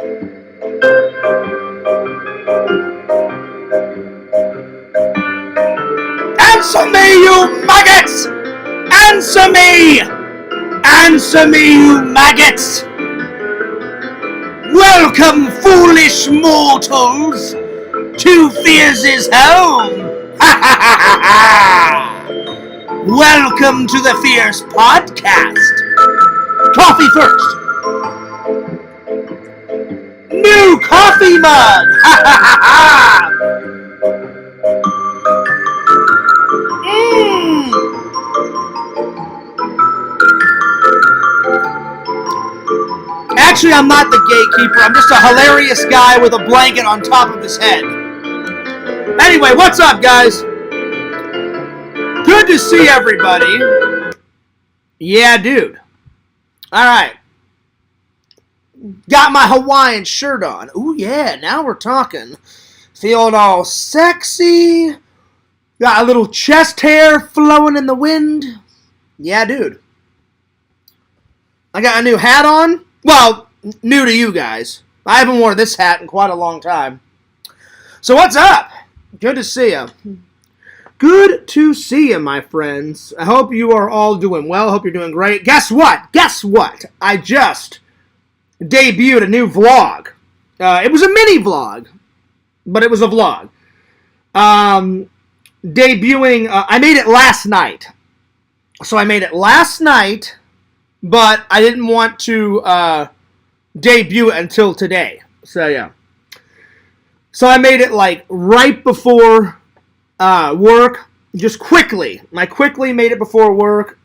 Answer me, you maggots! Answer me! Answer me, you maggots! Welcome, foolish mortals, to Fears' home! Ha ha ha ha ha! Welcome to the Fierce Podcast. Coffee first. New coffee mug! Ha ha ha ha! Actually, I'm not the gatekeeper. I'm just a hilarious guy with a blanket on top of his head. Anyway, what's up, guys? Good to see everybody. Yeah, dude. Alright. Got my Hawaiian shirt on. Ooh, yeah, now we're talking. Feeling all sexy. Got a little chest hair flowing in the wind. Yeah, dude. I got a new hat on. Well, new to you guys. I haven't worn this hat in quite a long time. So what's up? Good to see you. Good to see you, my friends. I hope you are all doing well. I hope you're doing great. Guess what? Guess what? I just debuted a new vlog. It was a mini vlog, but it was a vlog. Debuting, I made it last night. So I made it last night, but I didn't want to debut it until today. So, yeah. So I made it, like, right before work, just quickly. I quickly made it before work,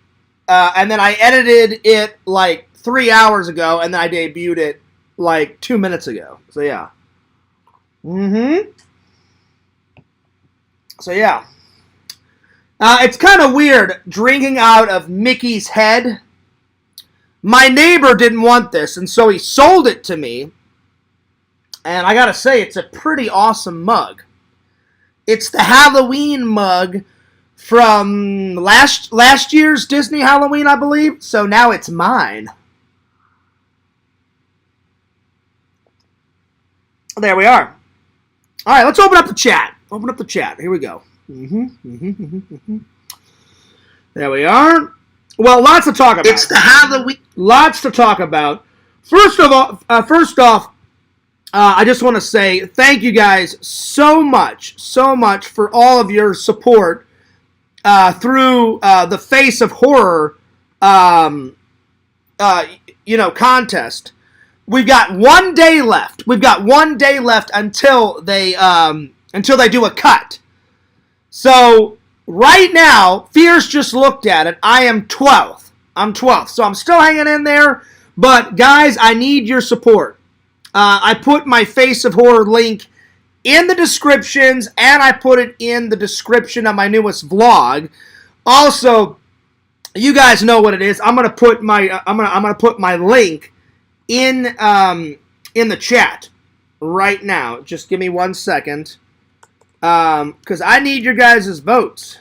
and then I edited it, like, 3 hours ago, and then I debuted it, like, 2 minutes ago. So, yeah. So, yeah. It's kind of weird drinking out of Mickey's head. My neighbor didn't want this, and so he sold it to me. And I gotta say, it's a pretty awesome mug. It's the Halloween mug from last year's Disney Halloween, I believe. So now it's mine. There we are. All right, let's open up the chat. Open up the chat. Here we go. There we are. Well, lots to talk about. It's the Halloween. Lots to talk about. First off, I just want to say thank you guys so much for all of your support through the Face of Horror, contest. We've got 1 day left. We've got 1 day left until they do a cut. So right now, Fierce just looked at it. I am 12th. I'm 12th, so I'm still hanging in there. But guys, I need your support. I put my Face of Horror link in the descriptions, and I put it in the description of my newest vlog. Also, you guys know what it is. I'm gonna put my link in the chat right now. Just give me 1 second, because I need your guys' votes.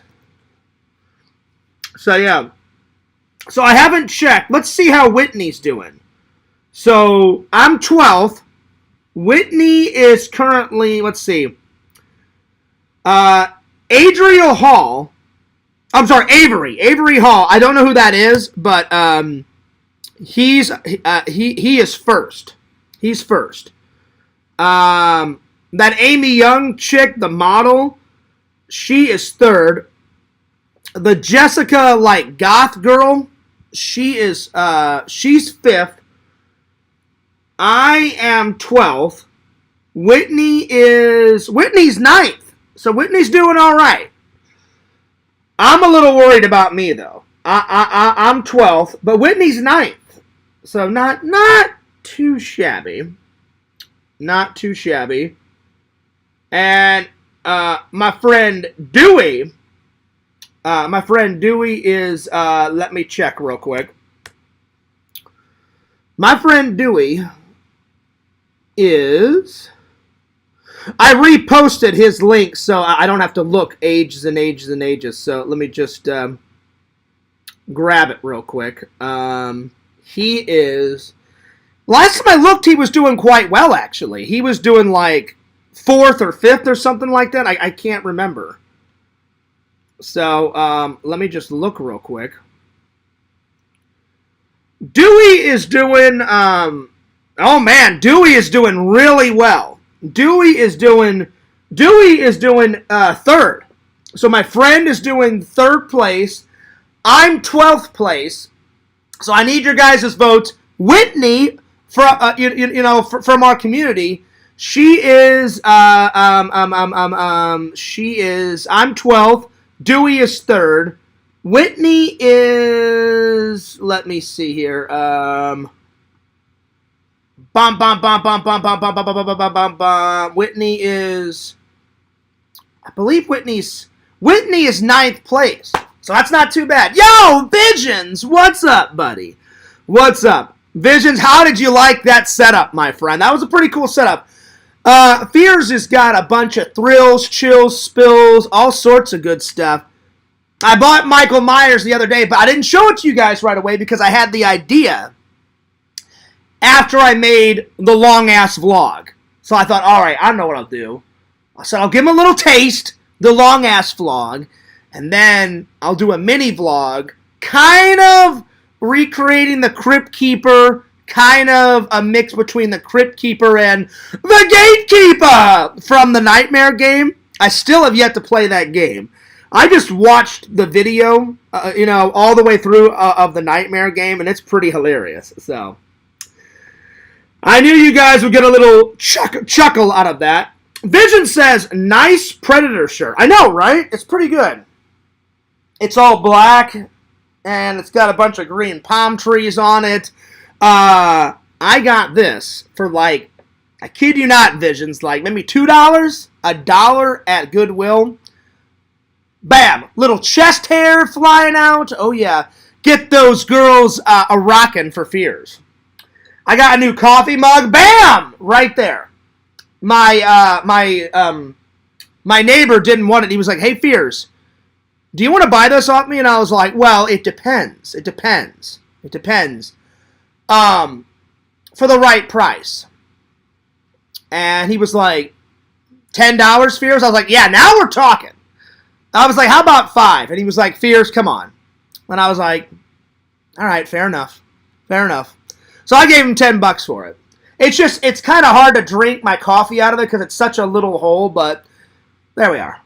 So yeah. So I haven't checked. Let's see how Whitney's doing. So I'm 12th. Whitney is currently, let's see. Adriel Hall. I'm sorry, Avery. Avery Hall. I don't know who that is, but he is first. He's first. That Amy Young chick, the model, she is third. The Jessica, like, goth girl, she's fifth. I am 12th. Whitney's ninth. So Whitney's doing all right. I'm a little worried about me, though. I'm 12th, but Whitney's ninth. So not too shabby. Not too shabby. And my friend Dewey is, let me check real quick. My friend Dewey is, I reposted his link so I don't have to look ages and ages and ages. So let me just grab it real quick. He is, Last time I looked, he was doing quite well, actually. He was doing like 4th or 5th or something like that. I can't remember. So let me just look real quick. Dewey is doing, oh man, Dewey is doing really well. Dewey is doing 3rd. So my friend is doing 3rd place. I'm 12th place. So I need your guys' votes. Whitney, from from our community, she is I'm 12th. Dewey is 3rd. Whitney is, let me see here. Whitney is, I believe Whitney is 9th place. So that's not too bad. Yo, Visions, what's up, buddy? What's up? Visions, how did you like that setup, my friend? That was a pretty cool setup. Fears has got a bunch of thrills, chills, spills, all sorts of good stuff. I bought Michael Myers the other day, but I didn't show it to you guys right away because I had the idea after I made the long-ass vlog. So I thought, all right, I know what I'll do. I said, I'll give him a little taste, the long-ass vlog, and then I'll do a mini vlog, kind of recreating the Crypt Keeper, kind of a mix between the Crypt Keeper and the Gatekeeper from the Nightmare game. I still have yet to play that game. I just watched the video, all the way through of the Nightmare game, and it's pretty hilarious. So I knew you guys would get a little chuckle out of that. Vision says, nice Predator shirt. I know, right? It's pretty good. It's all black, and it's got a bunch of green palm trees on it. I got this for like, I kid you not, Visions, like maybe $2, $1 at Goodwill. Bam! Little chest hair flying out. Oh, yeah. Get those girls a-rockin' for Fears. I got a new coffee mug. Bam! Right there. My neighbor didn't want it. He was like, hey, Fears, do you want to buy this off me? And I was like, well, it depends. It depends. It depends. For the right price. And he was like, $10, Fears? I was like, yeah, now we're talking. I was like, how about $5? And he was like, Fears, come on. And I was like, all right, fair enough. Fair enough. So I gave him $10 for it. It's kind of hard to drink my coffee out of it because it's such a little hole, but there we are.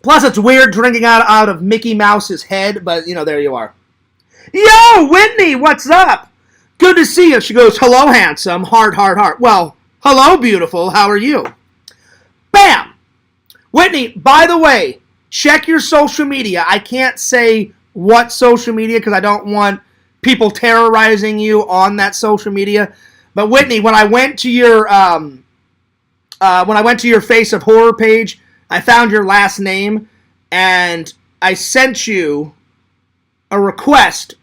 Plus, it's weird drinking out of Mickey Mouse's head, but, there you are. Yo, Whitney, what's up? Good to see you. She goes, hello, handsome. Heart, heart, heart. Well, hello, beautiful. How are you? Bam! Whitney, by the way, check your social media. I can't say what social media because I don't want people terrorizing you on that social media. But Whitney, when I went to your Face of Horror page, I found your last name and I sent you a request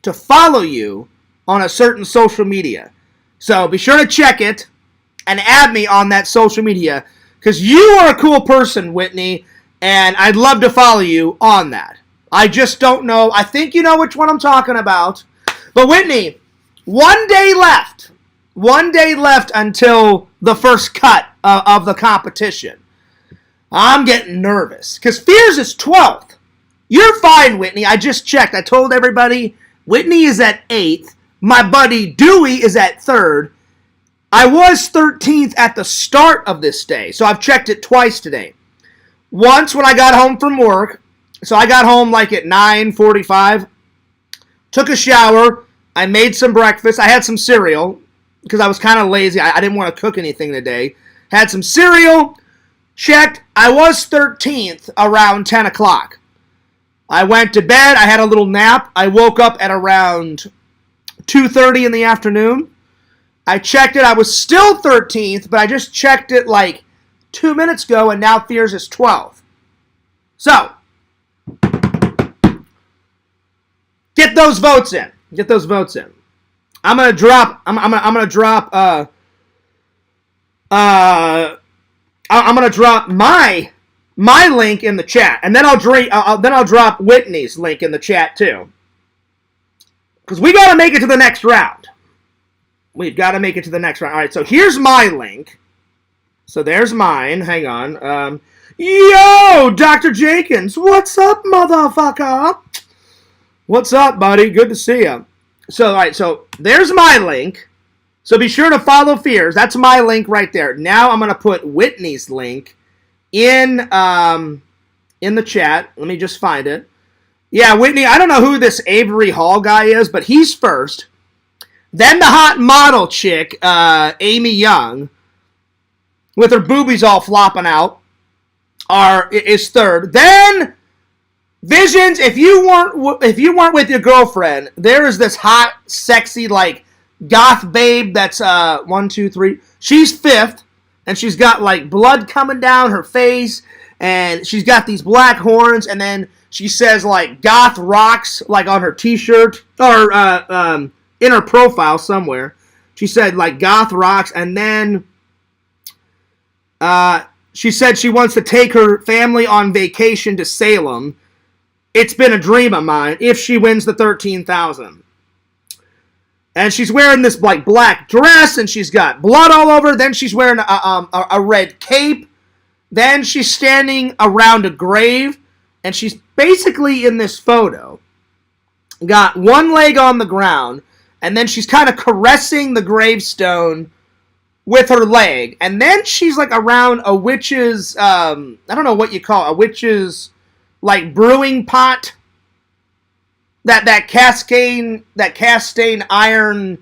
to follow you on a certain social media. So be sure to check it and add me on that social media. Because you are a cool person, Whitney, and I'd love to follow you on that. I just don't know. I think you know which one I'm talking about. But Whitney, 1 day left. 1 day left until the first cut of the competition. I'm getting nervous. Because Fears is 12th. You're fine, Whitney. I just checked. I told everybody Whitney is at 8th. My buddy Dewey is at 3rd. I was 13th at the start of this day, so I've checked it twice today. Once when I got home from work, so I got home like at 9:45, took a shower, I made some breakfast, I had some cereal, because I was kind of lazy, I didn't want to cook anything today. Had some cereal, checked, I was 13th around 10 o'clock. I went to bed, I had a little nap, I woke up at around 2:30 in the afternoon. I checked it. I was still 13th, but I just checked it like 2 minutes ago, and now Fears is 12th. So, get those votes in. Get those votes in. I'm gonna drop. I'm gonna drop. I'm gonna drop my link in the chat, and then I'll drop Whitney's link in the chat too. Because we got to make it to the next round. We've got to make it to the next round. All right, so here's my link. So there's mine. Hang on. Yo, Dr. Jenkins. What's up, motherfucker? What's up, buddy? Good to see you. So, all right, so there's my link. So be sure to follow Fears. That's my link right there. Now I'm going to put Whitney's link in the chat. Let me just find it. Yeah, Whitney, I don't know who this Avery Hall guy is, but he's first. Then the hot model chick, Amy Young, with her boobies all flopping out, is third. Then Visions, if you weren't with your girlfriend, there is this hot, sexy, like, goth babe that's 1, 2, 3. She's fifth, and she's got like blood coming down her face, and she's got these black horns, and then she says like goth rocks like on her t-shirt or in her profile somewhere. She said like goth rocks, and then she said she wants to take her family on vacation to Salem. It's been a dream of mine if she wins the 13,000. And she's wearing this like black dress, and she's got blood all over. Then she's wearing a red cape. Then she's standing around a grave, and she's basically in this photo got one leg on the ground, and then she's kind of caressing the gravestone with her leg. And then she's like around a witch's, I don't know what you call it, a witch's like brewing pot. That castain iron,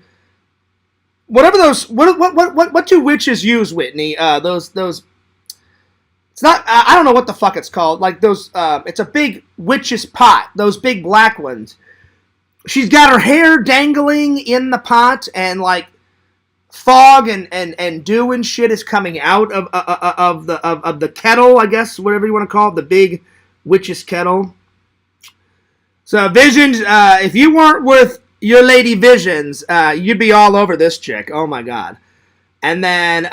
whatever those, what do witches use, Whitney? Those, it's not, I don't know what the fuck it's called. Like those, it's a big witch's pot, those big black ones. She's got her hair dangling in the pot, and like fog and dew and shit is coming out of the kettle, I guess, whatever you want to call it, the big witch's kettle. So Visions, if you weren't with your lady Visions, you'd be all over this chick. Oh my god. And then,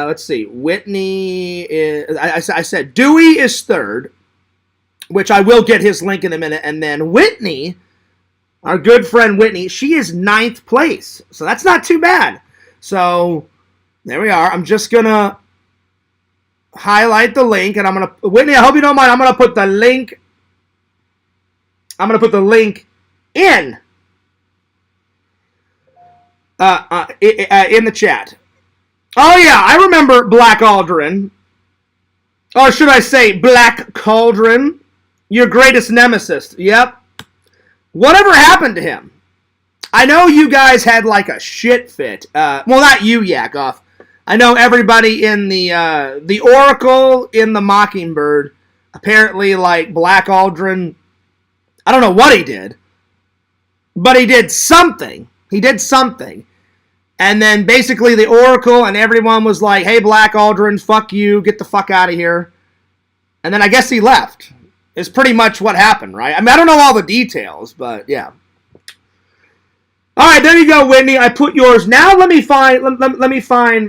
let's see, Whitney is, I said Dewey is third, which I will get his link in a minute. And then Whitney, our good friend Whitney, she is 9th place. So that's not too bad. So there we are. I'm just going to highlight the link, and I'm going to, Whitney, I hope you don't mind, I'm going to put the link in the chat. Oh yeah, I remember Black Aldrin. Or should I say Black Cauldron? Your greatest nemesis. Yep. Whatever happened to him? I know you guys had like a shit fit. Well, not you, Yakov. I know everybody in the Oracle in the Mockingbird. Apparently, like Black Aldrin, I don't know what he did, but he did something. He did something. And then basically the Oracle and everyone was like, hey, Black Aldrin, fuck you, get the fuck out of here. And then I guess he left. Is pretty much what happened, right? I mean, I don't know all the details, but yeah. All right, there you go, Whitney. I put yours. Now let me find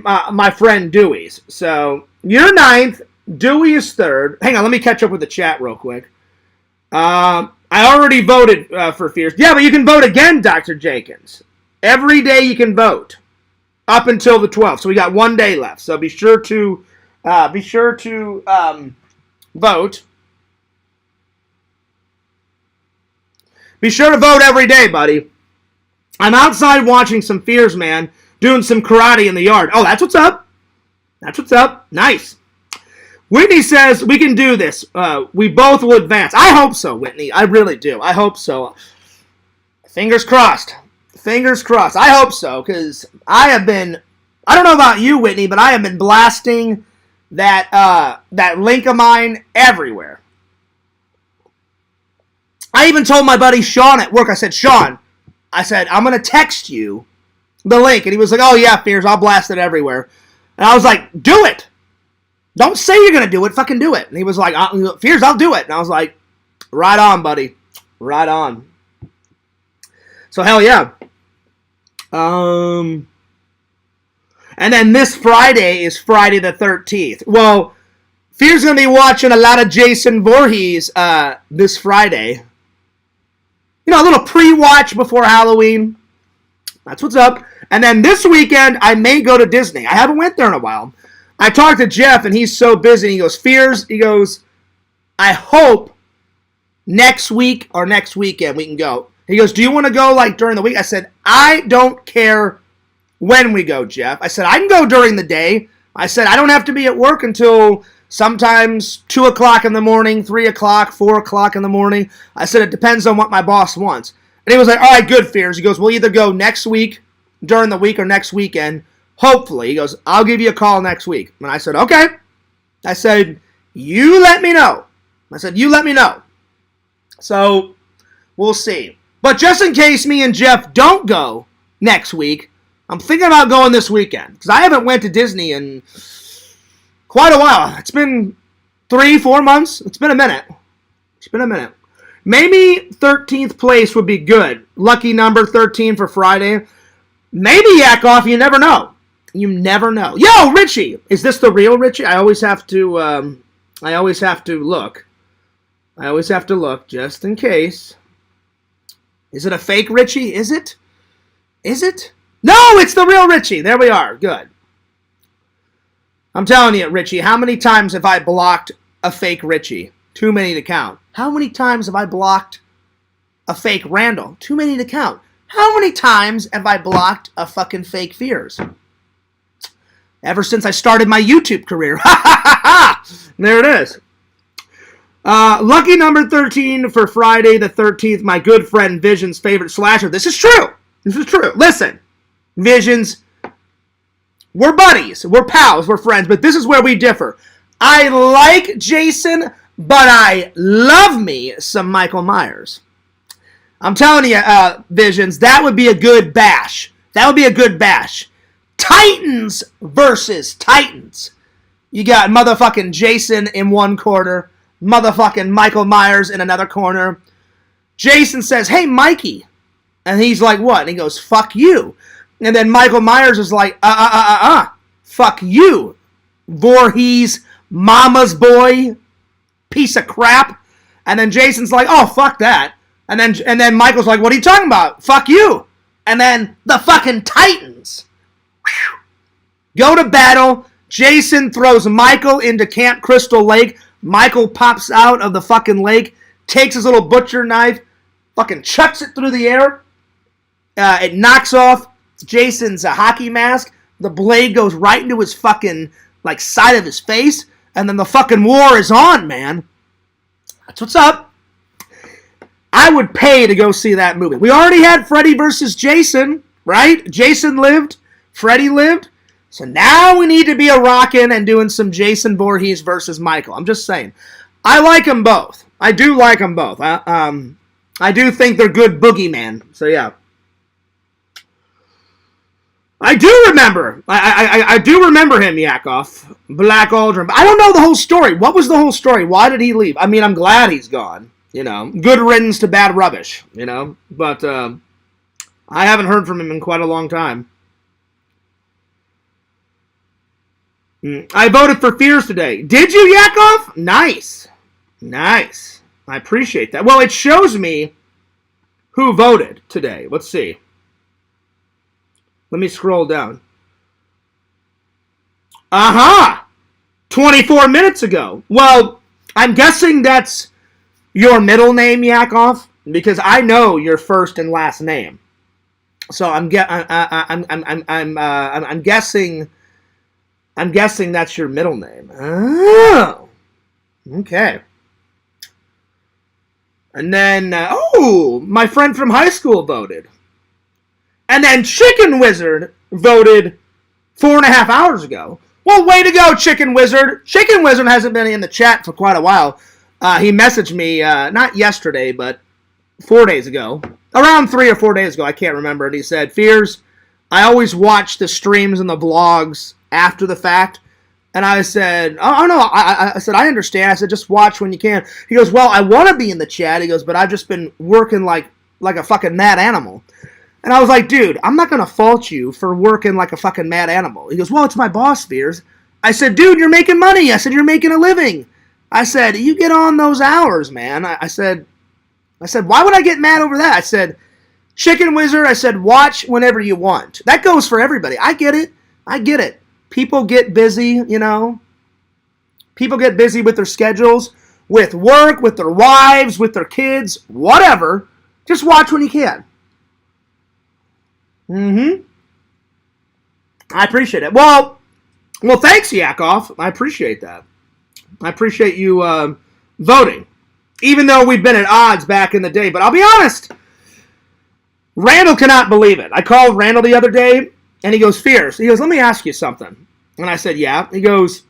my friend Dewey's. So you're 9th. Dewey is 3rd. Hang on, let me catch up with the chat real quick. I already voted for Fierce. Yeah, but you can vote again, Dr. Jenkins. Every day you can vote up until the 12th. So we got 1 day left. So be sure to vote. Be sure to vote every day, buddy. I'm outside watching some Fears, man, doing some karate in the yard. Oh, that's what's up. That's what's up. Nice. Whitney says we can do this. We both will advance. I hope so, Whitney. I really do. I hope so. Fingers crossed. Fingers crossed. I hope so, because I have been, I don't know about you, Whitney, but I have been blasting that link of mine everywhere. I even told my buddy Sean at work, I said, Sean, I'm going to text you the link. And he was like, oh yeah, Fears, I'll blast it everywhere. And I was like, do it. Don't say you're going to do it. Fucking do it. And he was like, Fears, I'll do it. And I was like, right on, buddy. Right on. So, hell yeah. And then this Friday is Friday the 13th. Well, Fear's going to be watching a lot of Jason Voorhees this Friday. a little pre-watch before Halloween. That's what's up. And then this weekend, I may go to Disney. I haven't went there in a while. I talked to Jeff, and he's so busy. He goes, Fears, he goes, I hope next week or next weekend we can go. He goes, do you want to go like during the week? I said, I don't care when we go, Jeff. I said, I can go during the day. I said, I don't have to be at work until sometimes 2 o'clock in the morning, 3 o'clock, 4 o'clock in the morning. I said, it depends on what my boss wants. And he was like, all right, good, Fears. He goes, we'll either go next week during the week or next weekend. Hopefully. He goes, I'll give you a call next week. And I said, okay. I said, you let me know. I said, you let me know. So, we'll see. But just in case me and Jeff don't go next week, I'm thinking about going this weekend. Because I haven't went to Disney in quite a while. It's been 3-4 months. It's been a minute. Maybe 13th place would be good. Lucky number 13 for Friday. Maybe Yakov, you never know. You never know. Yo, Richie! Is this the real Richie? I always have to look. I always have to look, just in case. Is it a fake Richie? Is it? No, it's the real Richie. There we are. Good. I'm telling you, Richie, how many times have I blocked a fake Richie? Too many to count. How many times have I blocked a fake Randall? Too many to count. How many times have I blocked a fucking fake Fears? Ever since I started my YouTube career. There it is. Lucky number 13 for Friday the 13th. My good friend Vision's favorite slasher. This is true. Listen, Visions, we're buddies. We're pals. We're friends. But this is where we differ. I like Jason, but I love me some Michael Myers. I'm telling you, Visions, that would be a good bash. Titans versus Titans. You got motherfucking Jason in one corner, motherfucking Michael Myers in another corner. Jason says, hey, Mikey. And he's like, what? And he goes, fuck you. And then Michael Myers is like, fuck you. Voorhees, mama's boy, piece of crap. And then Jason's like, oh, fuck that. And then Michael's like, what are you talking about? Fuck you. And then the fucking Titans go to battle. Jason throws Michael into Camp Crystal Lake. Michael pops out of the fucking lake, takes his little butcher knife, fucking chucks it through the air. It knocks off Jason's hockey mask. The blade goes right into his fucking, side of his face. And then the fucking war is on, man. That's what's up. I would pay to go see that movie. We already had Freddy versus Jason, right? Jason lived. Freddy lived. So now we need to be a rockin' and doing some Jason Voorhees versus Michael. I'm just saying. I like them both. I do like them both. I do think they're good boogeyman. So yeah. I do remember. I do remember him, Yakov. Black Aldrin. But I don't know the whole story. What was the whole story? Why did he leave? I mean, I'm glad he's gone. Good riddance to bad rubbish, But I haven't heard from him in quite a long time. I voted for Fears today. Did you, Yakov? Nice. I appreciate that. Well, it shows me who voted today. Let's see. Let me scroll down. 24 minutes ago. Well, I'm guessing that's your middle name, Yakov, because I know your first and last name. So I'm guessing that's your middle name. Oh, okay. And then my friend from high school voted. And then Chicken Wizard voted 4.5 hours ago. Well, way to go, Chicken Wizard. Chicken Wizard hasn't been in the chat for quite a while. He messaged me, not yesterday, but 4 days ago. Around 3 or 4 days ago, I can't remember. And he said, Fears, I always watch the streams and the vlogs after the fact. And I said, oh no, I said, I understand. I said, just watch when you can. He goes, well, I want to be in the chat. He goes, but I've just been working like a fucking mad animal. And I was like, dude, I'm not going to fault you for working like a fucking mad animal. He goes, well, it's my boss, Fears. I said, dude, you're making money. I said, you're making a living. I said, you get on those hours, man. I said, I said, why would I get mad over that? I said, Chicken Wizard, I said, watch whenever you want. That goes for everybody. I get it. I get it. People get busy, you know. People get busy with their schedules, with work, with their wives, with their kids, whatever. Just watch when you can. I appreciate it. Well, thanks, Yakov. I appreciate that. I appreciate you voting. Even though we've been at odds back in the day. But I'll be honest, Randall cannot believe it. I called Randall the other day, and he goes, Fierce. He goes, let me ask you something. And I said, yeah. He goes,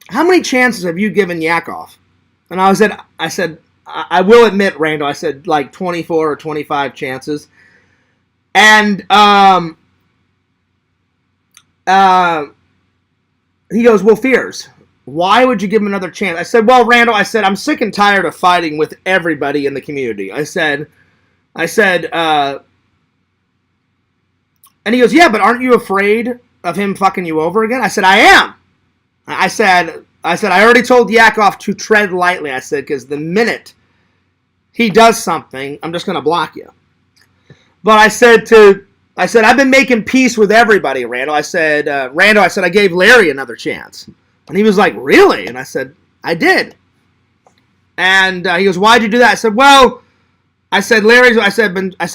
how many chances have you given Yakov? And I said, I will admit, Randall, I said like 24 or 25 chances. And he goes, well, Fierce, why would you give him another chance? I said, well, Randall, I said, I'm sick and tired of fighting with everybody in the community. I said, and he goes, yeah, but aren't you afraid of him fucking you over again? I said, I am. I said, I already told Yakov to tread lightly. I said, because the minute he does something, I'm just going to block you. But I said, I've been making peace with everybody, Randall. I said, I gave Larry another chance. And he was like, really? And I said, I did. And he goes, why'd you do that? I said, well, I said,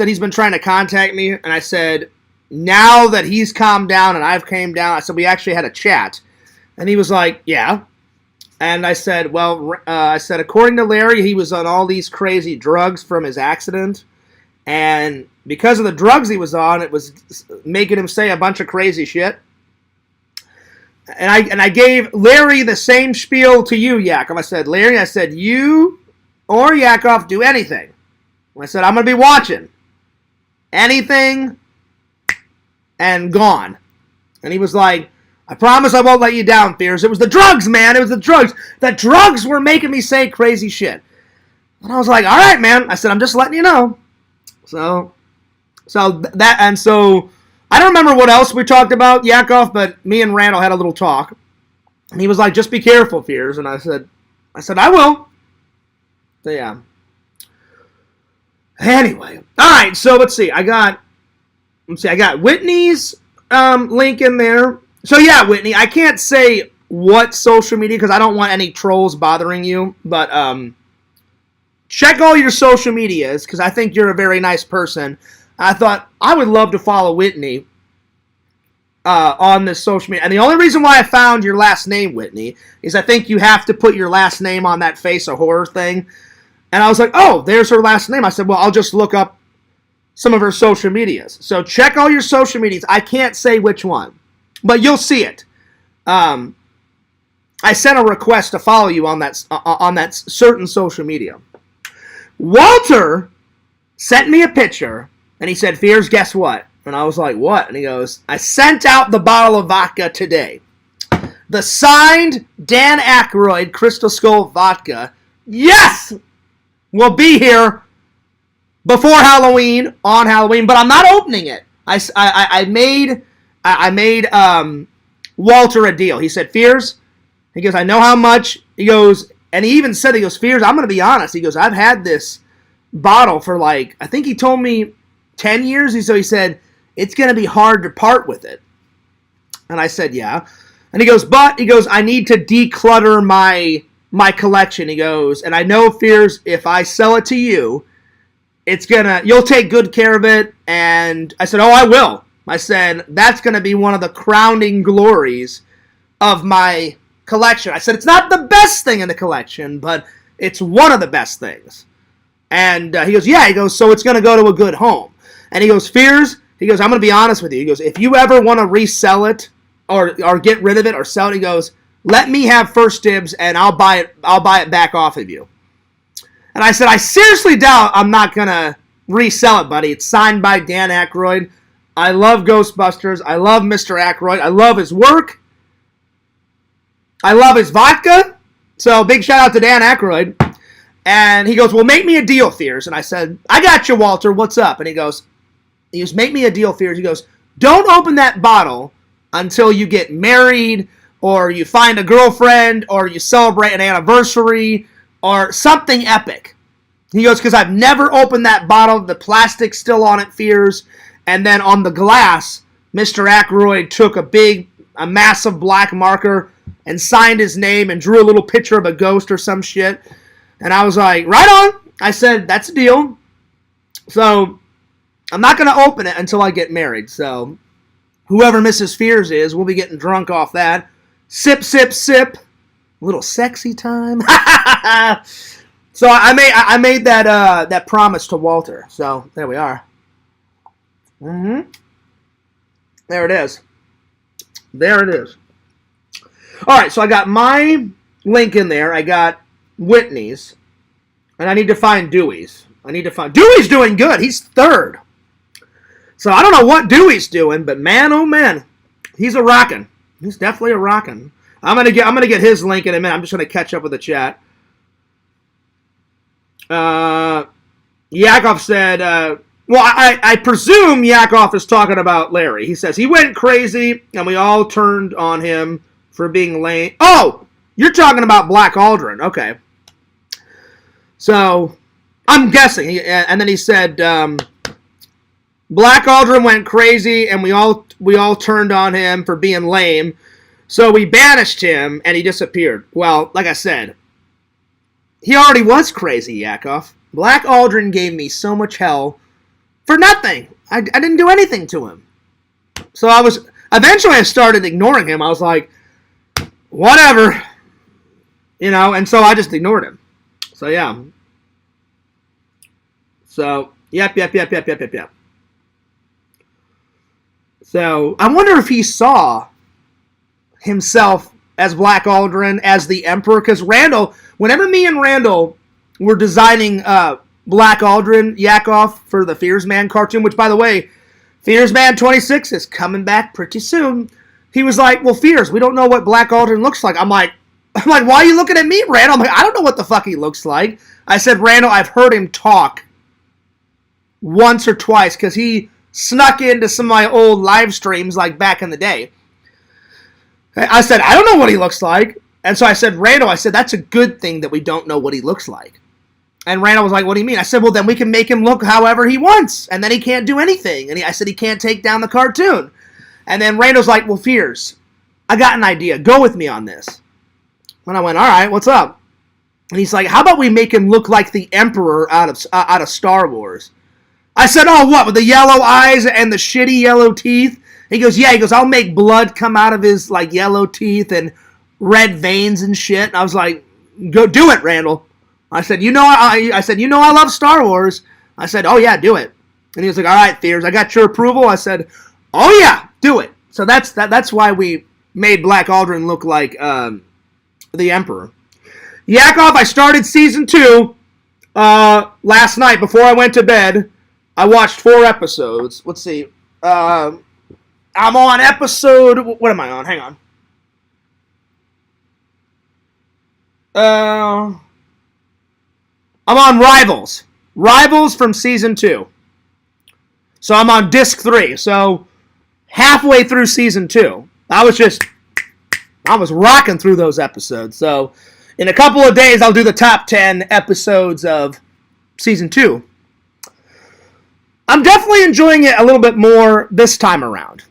he's been trying to contact me. And I said, now that he's calmed down and I've calmed down, I said, we actually had a chat. And he was like, yeah. And I said, well, according to Larry, he was on all these crazy drugs from his accident. And because of the drugs he was on, it was making him say a bunch of crazy shit. And I gave Larry the same spiel to you, Yakov. I said, Larry, you or Yakov do anything. I said, I'm going to be watching. Anything and gone. And he was like, I promise I won't let you down, Fierce. It was the drugs, man. It was the drugs. The drugs were making me say crazy shit. And I was like, all right, man. I said, I'm just letting you know. So I don't remember what else we talked about, Yakov, but me and Randall had a little talk. And he was like, just be careful, Fierce. And I said, I will. So, yeah. Anyway. All right, so let's see. I got Whitney's link in there. So, yeah, Whitney, I can't say what social media because I don't want any trolls bothering you. But check all your social medias because I think you're a very nice person. I thought I would love to follow Whitney on this social media. And the only reason why I found your last name, Whitney, is I think you have to put your last name on that Face of Horror thing. And I was like, oh, there's her last name. I said, well, I'll just look up some of her social medias. So check all your social medias. I can't say which one, but you'll see it. I sent a request to follow you on that certain social media. Walter sent me a picture. And he said, Fierce, guess what? And I was like, what? And he goes, I sent out the bottle of vodka today. The signed Dan Aykroyd Crystal Skull vodka, yes, will be here before Halloween, on Halloween, but I'm not opening it. I made Walter a deal. He said, Fierce, he goes, I know how much. He goes, and he even said, he goes, Fierce, I'm going to be honest. He goes, I've had this bottle for like, I think he told me 10 years. So he said, it's going to be hard to part with it. And I said, yeah. And he goes, I need to declutter my collection. He goes, and I know, Fierce, if I sell it to you, you'll take good care of it. And I said, oh, I will. I said, that's going to be one of the crowning glories of my collection. I said, it's not the best thing in the collection, but it's one of the best things. And he goes, yeah. He goes, so it's going to go to a good home. And he goes, Fierce, he goes, I'm going to be honest with you. He goes, if you ever want to resell it or get rid of it or sell it, he goes, let me have first dibs and I'll buy it back off of you. And I said, I seriously doubt I'm not going to resell it, buddy. It's signed by Dan Aykroyd. I love Ghostbusters. I love Mr. Aykroyd. I love his work. I love his vodka. So big shout out to Dan Aykroyd. And he goes, well, make me a deal, Fierce. And I said, I got you, Walter. What's up? And he goes, make me a deal, Fierce. He goes, don't open that bottle until you get married or you find a girlfriend or you celebrate an anniversary or something epic. He goes, because I've never opened that bottle. The plastic's still on it, Fears. And then on the glass, Mr. Aykroyd took a massive black marker and signed his name and drew a little picture of a ghost or some shit. And I was like, right on. I said, that's a deal. So I'm not going to open it until I get married. So whoever Mrs. Fears is, we'll be getting drunk off that. Sip, sip, sip. A little sexy time. So I made that promise to Walter. So there we are. There it is. There it is. All right, so I got my link in there. I got Whitney's. And I need to find Dewey's. Dewey's doing good. He's third. So I don't know what Dewey's doing, but man, oh man, he's a rockin'. He's definitely a rockin'. I'm gonna get his link in a minute. I'm just gonna catch up with the chat. Yakov said, well, I presume Yakov is talking about Larry. He says, he went crazy, and we all turned on him for being lame. Oh, you're talking about Black Aldrin. Okay. So, I'm guessing. And then he said, Black Aldrin went crazy, and we all turned on him for being lame. So we banished him, and he disappeared. Well, like I said, he already was crazy, Yakov. Black Aldrin gave me so much hell for nothing. I didn't do anything to him. So eventually I started ignoring him. I was like, whatever. And so I just ignored him. So, yeah. So, yep. So, I wonder if he saw himself as Black Aldrin, as the Emperor, because Randall, whenever me and Randall were designing Black Aldrin Yakov for the Fears Man cartoon, which, by the way, Fears Man 26 is coming back pretty soon. He was like, well, Fears, we don't know what Black Aldrin looks like. I'm like, why are you looking at me, Randall? I'm like, I don't know what the fuck he looks like. I said, Randall, I've heard him talk once or twice, because he snuck into some of my old live streams, like back in the day. I said, I don't know what he looks like. And so I said, Randall, that's a good thing that we don't know what he looks like. And Randall was like, what do you mean? I said, well, then we can make him look however he wants. And then he can't do anything. And I said, he can't take down the cartoon. And then Randall's like, well, Fears, I got an idea. Go with me on this. And I went, all right, what's up? And he's like, how about we make him look like the Emperor out of Star Wars? I said, oh, what, with the yellow eyes and the shitty yellow teeth? He goes, yeah. He goes, I'll make blood come out of his like yellow teeth and red veins and shit. And I was like, go do it, Randall. I said, I love Star Wars. I said, oh yeah, do it. And he was like, all right, Fears, I got your approval. I said, oh yeah, do it. So that's why we made Black Aldrin look like the Emperor. Yakov, I started season 2 last night before I went to bed. I watched 4 episodes. Let's see. I'm on episode... What am I on? Hang on. I'm on Rivals. Rivals from season 2. So I'm on disc 3. So halfway through season 2. I was rocking through those episodes. So in a couple of days, I'll do the top 10 episodes of season 2. I'm definitely enjoying it a little bit more this time around.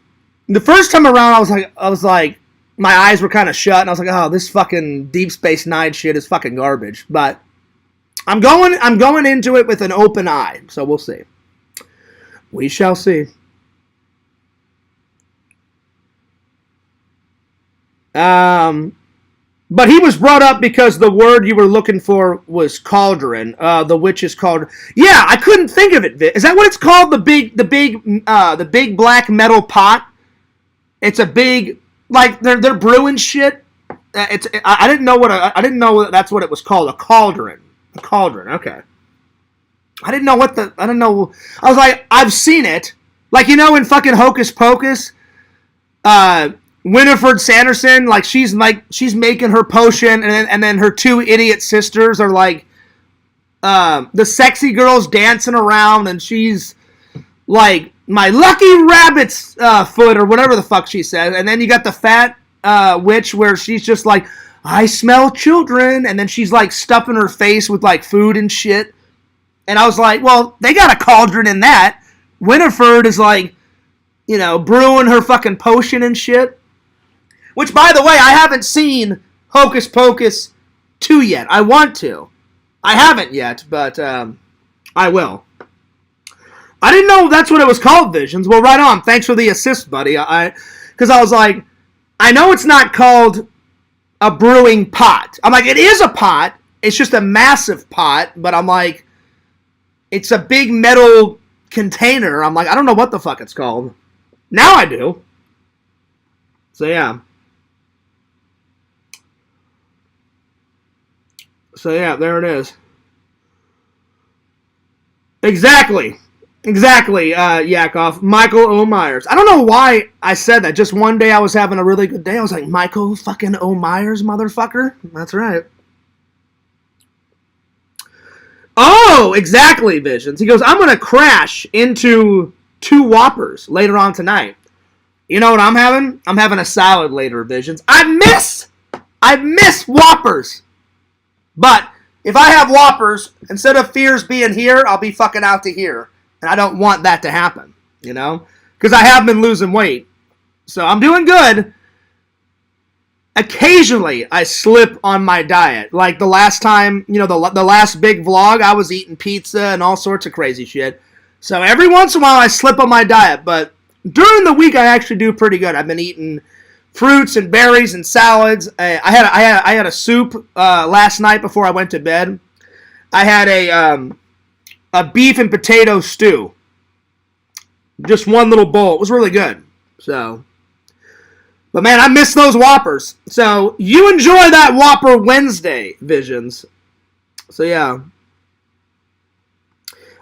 The first time around, I was like, my eyes were kind of shut, and I was like, oh, this fucking Deep Space Nine shit is fucking garbage. But I'm going into it with an open eye, so we'll see. We shall see. But he was brought up because the word you were looking for was cauldron. The witch is called. Yeah, I couldn't think of it. Is that what it's called? The big black metal pot. It's a big, like they're brewing shit. I didn't know that's what it was called. A cauldron. A cauldron. Okay. I didn't know. I was like, I've seen it. Like, in fucking Hocus Pocus. Winifred Sanderson, like she's making her potion, and then her 2 idiot sisters are like the sexy girls dancing around, and she's like my lucky rabbit's foot or whatever the fuck she says, and then you got the fat witch where she's just like, I smell children, and then she's like stuffing her face with like food and shit. And I was like, well, they got a cauldron in that. Winifred is like, you know, brewing her fucking potion and shit. Which, by the way, I haven't seen Hocus Pocus 2 yet. I want to. I haven't yet, but I will. I didn't know that's what it was called, Visions. Well, right on. Thanks for the assist, buddy. Because I was like, I know it's not called a brewing pot. I'm like, it is a pot. It's just a massive pot. But I'm like, it's a big metal container. I'm like, I don't know what the fuck it's called. Now I do. So, yeah. So, yeah, there it is. Exactly, Yakov. Michael O. Myers. I don't know why I said that. Just one day I was having a really good day. I was like, Michael fucking O. Myers, motherfucker. That's right. Oh, exactly, Visions. He goes, I'm going to crash into 2 Whoppers later on tonight. You know what I'm having? I'm having a salad later, Visions. I miss Whoppers. But if I have Whoppers, instead of Fears being here, I'll be fucking out to here. And I don't want that to happen, you know? Because I have been losing weight. So I'm doing good. Occasionally, I slip on my diet. Like the last time, you know, the last big vlog, I was eating pizza and all sorts of crazy shit. So every once in a while, I slip on my diet. But during the week, I actually do pretty good. I've been eating fruits and berries and salads. I had a soup last night before I went to bed. I had a beef and potato stew. Just one little bowl. It was really good. So, but man, I miss those Whoppers. So you enjoy that Whopper Wednesday, Visions. So yeah,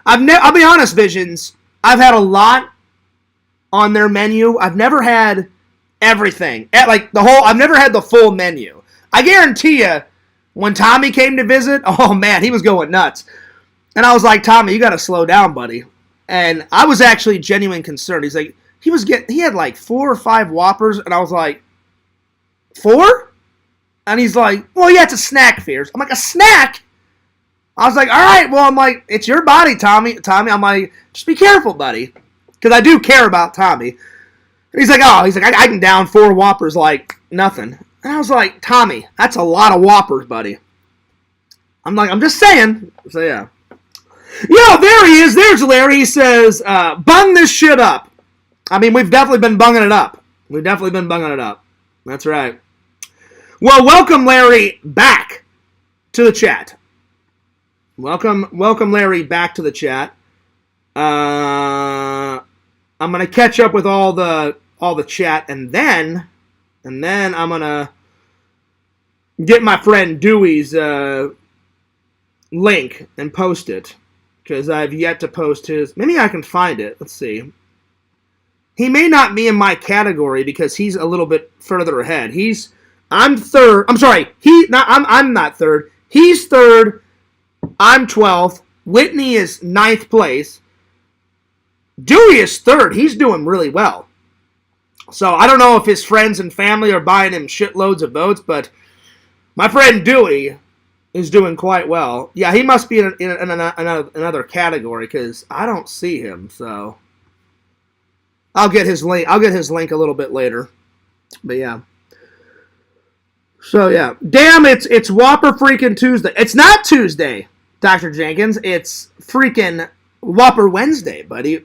I'll be honest, Visions. I've had a lot on their menu. I've never had everything. I've never had the full menu. I guarantee you, when Tommy came to visit, oh man, he was going nuts. And I was like, Tommy, you got to slow down, buddy. And I was actually genuinely concerned. He's like, he had like 4 or 5 Whoppers, and I was like, 4? And he's like, well, yeah, it's a snack, Fears. I'm like, a snack? I was like, all right, well, I'm like, it's your body, Tommy. I'm like, just be careful, buddy. Because I do care about Tommy. And he's like, I can down 4 Whoppers like nothing. And I was like, Tommy, that's a lot of Whoppers, buddy. I'm like, I'm just saying. So, yeah. Yo, there he is. There's Larry. He says, bung this shit up. I mean, we've definitely been bunging it up. That's right. Well, welcome, Larry, back to the chat. Welcome, Larry, back to the chat. I'm gonna catch up with all the chat, and then I'm gonna get my friend Dewey's link and post it, because I've yet to post his. Maybe I can find it. Let's see. He may not be in my category because he's a little bit further ahead. I'm third. I'm sorry. I'm not third. He's third. I'm 12th. Whitney is 9th place. Dewey is third. He's doing really well. So I don't know if his friends and family are buying him shitloads of votes, but my friend Dewey is doing quite well. Yeah, he must be in another category because I don't see him. So I'll get his link. a little bit later. But yeah. So yeah. Damn, it's Whopper freaking Tuesday. It's not Tuesday, Dr. Jenkins. It's freaking Whopper Wednesday, buddy.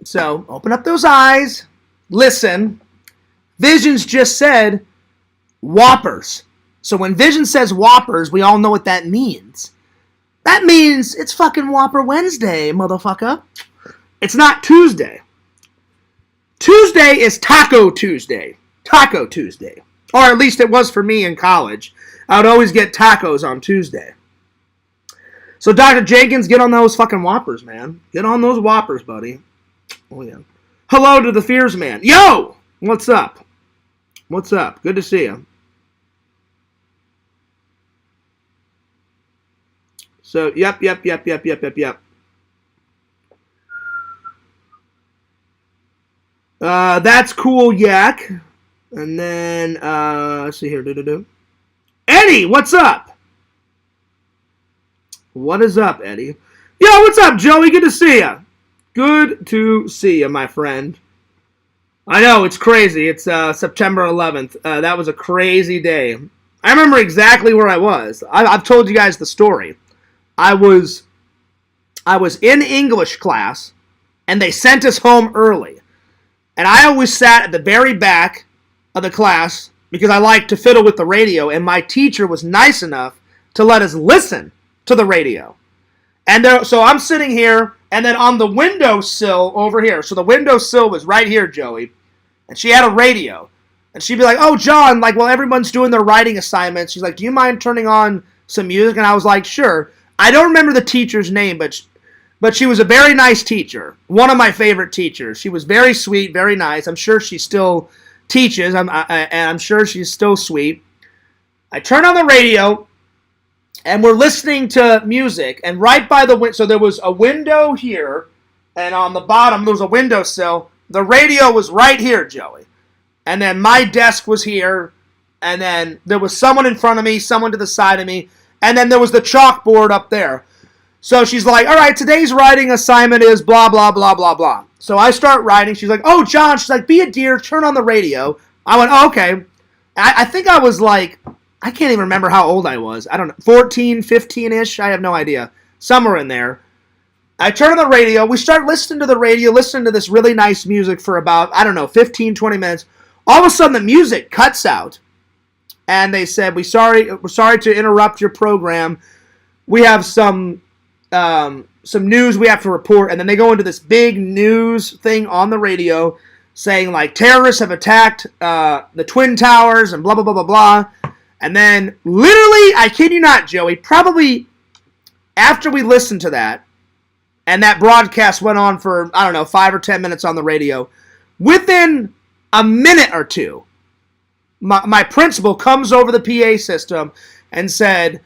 So open up those eyes. Listen. Visions just said Whoppers. So when Vision says Whoppers, we all know what that means. That means it's fucking Whopper Wednesday, motherfucker. It's not Tuesday. Tuesday is Taco Tuesday. Taco Tuesday. Or at least it was for me in college. I would always get tacos on Tuesday. So Dr. Jenkins, get on those fucking Whoppers, man. Get on those Whoppers, buddy. Oh, yeah. Hello to the Fears Man. Yo! What's up? What's up? Good to see you. So, yep. That's cool, Yak. And then, let's see here. Eddie, what's up? What is up, Eddie? Yo, what's up, Joey? Good to see ya. Good to see ya, my friend. I know, it's crazy. It's September 11th. That was a crazy day. I remember exactly where I was. I've told you guys the story. I was in English class, and they sent us home early. And I always sat at the very back of the class because I like to fiddle with the radio, and my teacher was nice enough to let us listen to the radio. And so I'm sitting here, and then on the windowsill over here, so the windowsill was right here, Joey, and she had a radio. And she'd be like, oh, John, like, while everyone's doing their writing assignments, she's like, do you mind turning on some music? And I was like, sure. I don't remember the teacher's name, but she was a very nice teacher. One of my favorite teachers. She was very sweet, very nice. I'm sure she still teaches, and I'm sure she's still sweet. I turn on the radio, and we're listening to music, and right by the window, so there was a window here, and on the bottom there was a windowsill. The radio was right here, Joey. And then my desk was here, and then there was someone in front of me, someone to the side of me, and then there was the chalkboard up there. So she's like, all right, today's writing assignment is blah, blah, blah, blah, blah. So I start writing. She's like, oh, John, she's like, be a dear, turn on the radio. I went, oh, okay. I think I was like, I can't even remember how old I was. I don't know, 14, 15-ish? I have no idea. Somewhere in there. I turn on the radio. We start listening to the radio, listening to this really nice music for about, I don't know, 15, 20 minutes. All of a sudden, the music cuts out. And they said, we're sorry to interrupt your program. We have some news we have to report. And then they go into this big news thing on the radio saying, like, terrorists have attacked the Twin Towers and blah, blah, blah, blah, blah. And then, literally, I kid you not, Joey, probably after we listened to that, and that broadcast went on for, I don't know, 5 or 10 minutes on the radio, within a minute or two, my principal comes over the PA system and said,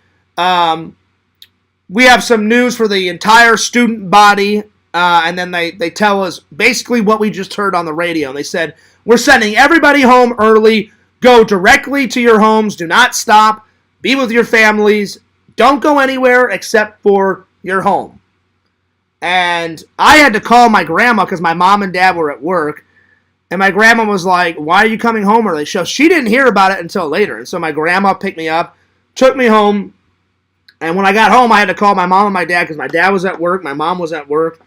we have some news for the entire student body, and then they tell us basically what we just heard on the radio. And they said, we're sending everybody home early. Go directly to your homes. Do not stop. Be with your families. Don't go anywhere except for your home. And I had to call my grandma because my mom and dad were at work. And my grandma was like, why are you coming home early? So she didn't hear about it until later. And so my grandma picked me up, took me home. And when I got home, I had to call my mom and my dad because my dad was at work, my mom was at work.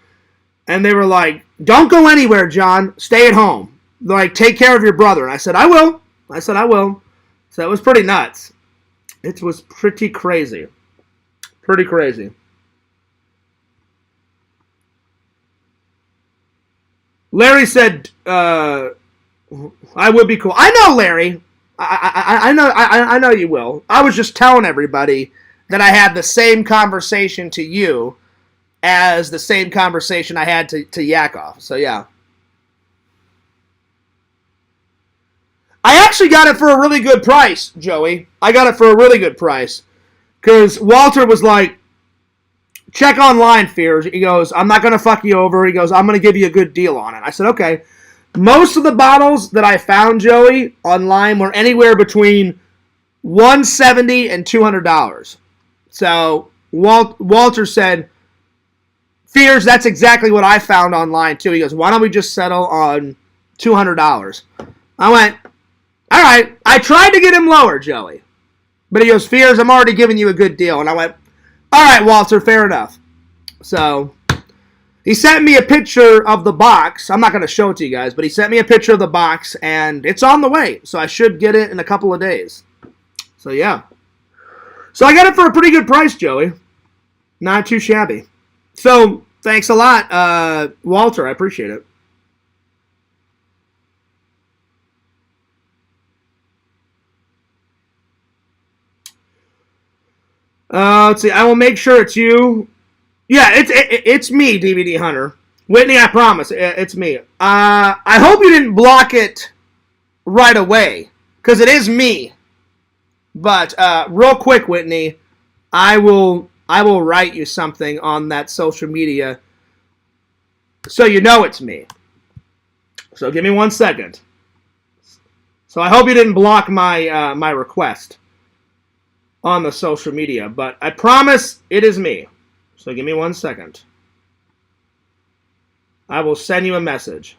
And they were like, don't go anywhere, John. Stay at home. They're like, take care of your brother. And I said, I will. So it was pretty nuts. It was pretty crazy. Pretty crazy. Larry said, I would be cool. I know, Larry. I know you will. I was just telling everybody that I had the same conversation to you as the same conversation I had to Yakov. So, yeah. I actually got it for a really good price, Joey. I got it for a really good price. Because Walter was like, check online, Fears. He goes, I'm not going to fuck you over. He goes, I'm going to give you a good deal on it. I said, okay. Most of the bottles that I found, Joey, online were anywhere between $170 and $200. So Walter said, Fears, that's exactly what I found online, too. He goes, why don't we just settle on $200? I went, all right. I tried to get him lower, Joey. But he goes, Fears, I'm already giving you a good deal. And I went, all right, Walter, fair enough. So he sent me a picture of the box. I'm not going to show it to you guys, but he sent me a picture of the box, and it's on the way. So I should get it in a couple of days. So, yeah. So I got it for a pretty good price, Joey. Not too shabby. So, thanks a lot, Walter. I appreciate it. Let's see. I will make sure it's you. Yeah, it's me, DVD Hunter. Whitney, I promise. It's me. I hope you didn't block it right away, because it is me. But real quick, Whitney, I will write you something on that social media so you know it's me. So give me 1 second. So I hope you didn't block my my request on the social media, but I promise it is me. So give me 1 second. I will send you a message.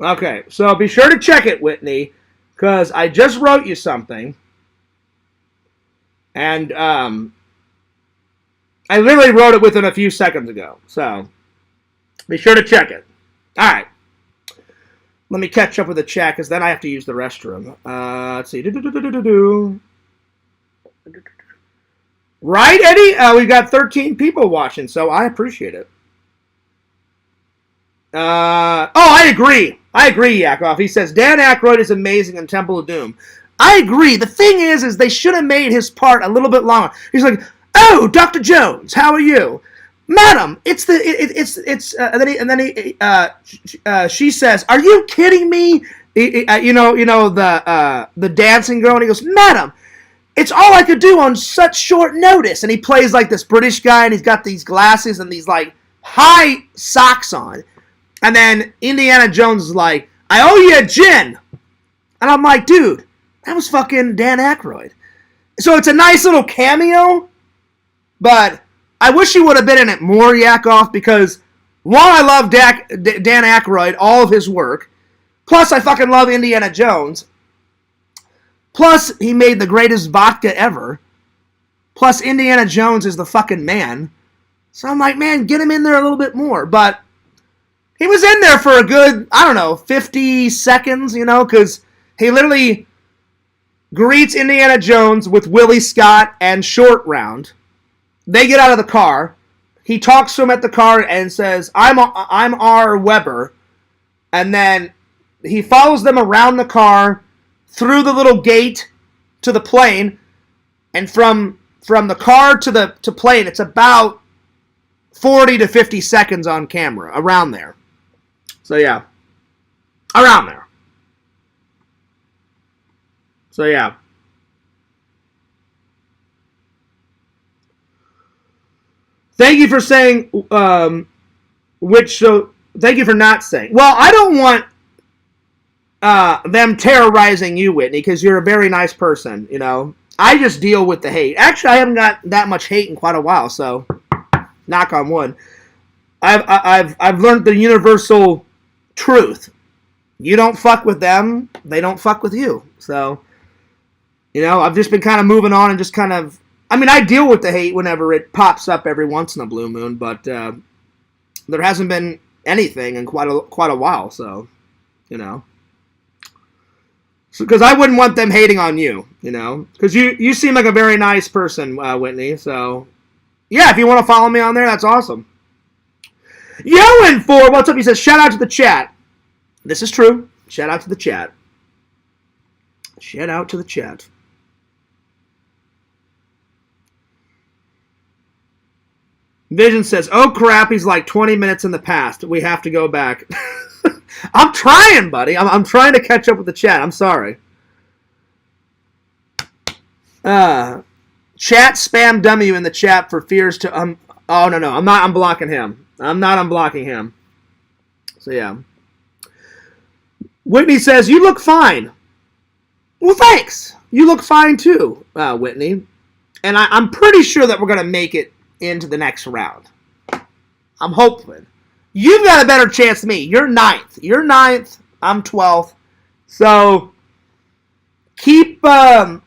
Okay, so be sure to check it, Whitney, because I just wrote you something. And I literally wrote it within a few seconds ago. So be sure to check it. All right. Let me catch up with the chat, because then I have to use the restroom. Let's see. Right, Eddie? We've got 13 people watching, so I appreciate it. I agree. I agree, Yakov. He says, Dan Aykroyd is amazing in Temple of Doom. I agree. The thing is they should have made his part a little bit longer. He's like, oh, Dr. Jones, how are you? Madam, it's she says, are you kidding me? The dancing girl, and he goes, Madam, it's all I could do on such short notice. And he plays like this British guy, and he's got these glasses and these like high socks on. And then Indiana Jones is like, I owe you a gin. And I'm like, dude, that was fucking Dan Aykroyd. So it's a nice little cameo, but I wish he would have been in it more, Yakov, because while I love Dan Aykroyd, all of his work, plus I fucking love Indiana Jones, plus he made the greatest vodka ever, plus Indiana Jones is the fucking man. So I'm like, man, get him in there a little bit more. But he was in there for a good, 50 seconds, because he literally greets Indiana Jones with Willie Scott and Short Round. They get out of the car. He talks to him at the car and says, I'm R. Weber. And then he follows them around the car, through the little gate to the plane. And from the car to plane, it's about 40 to 50 seconds on camera, around there. So, yeah. Around there. So, yeah. Thank you for saying thank you for not saying. Well, I don't want them terrorizing you, Whitney, because you're a very nice person, I just deal with the hate. Actually, I haven't got that much hate in quite a while, so knock on wood. I've learned the universal truth. You don't fuck with them, they don't fuck with you. So, I've just been kind of moving on and just kind of, I deal with the hate whenever it pops up every once in a blue moon, but there hasn't been anything in quite a while, so, because I wouldn't want them hating on you, because you seem like a very nice person, Whitney, so, yeah, if you want to follow me on there, that's awesome. Yoan4, what's up? He says, shout out to the chat. This is true. Shout out to the chat. Shout out to the chat. Vision says, oh crap, he's like 20 minutes in the past. We have to go back. I'm trying, buddy. I'm trying to catch up with the chat. I'm sorry. Chat spam dummy in the chat for fears to oh no, I'm not unblocking him. I'm not unblocking him. So yeah. Whitney says, you look fine. Well, thanks. You look fine too, Whitney. And I'm pretty sure that we're going to make it into the next round. I'm hoping. You've got a better chance than me. You're ninth. I'm 12th. So keep those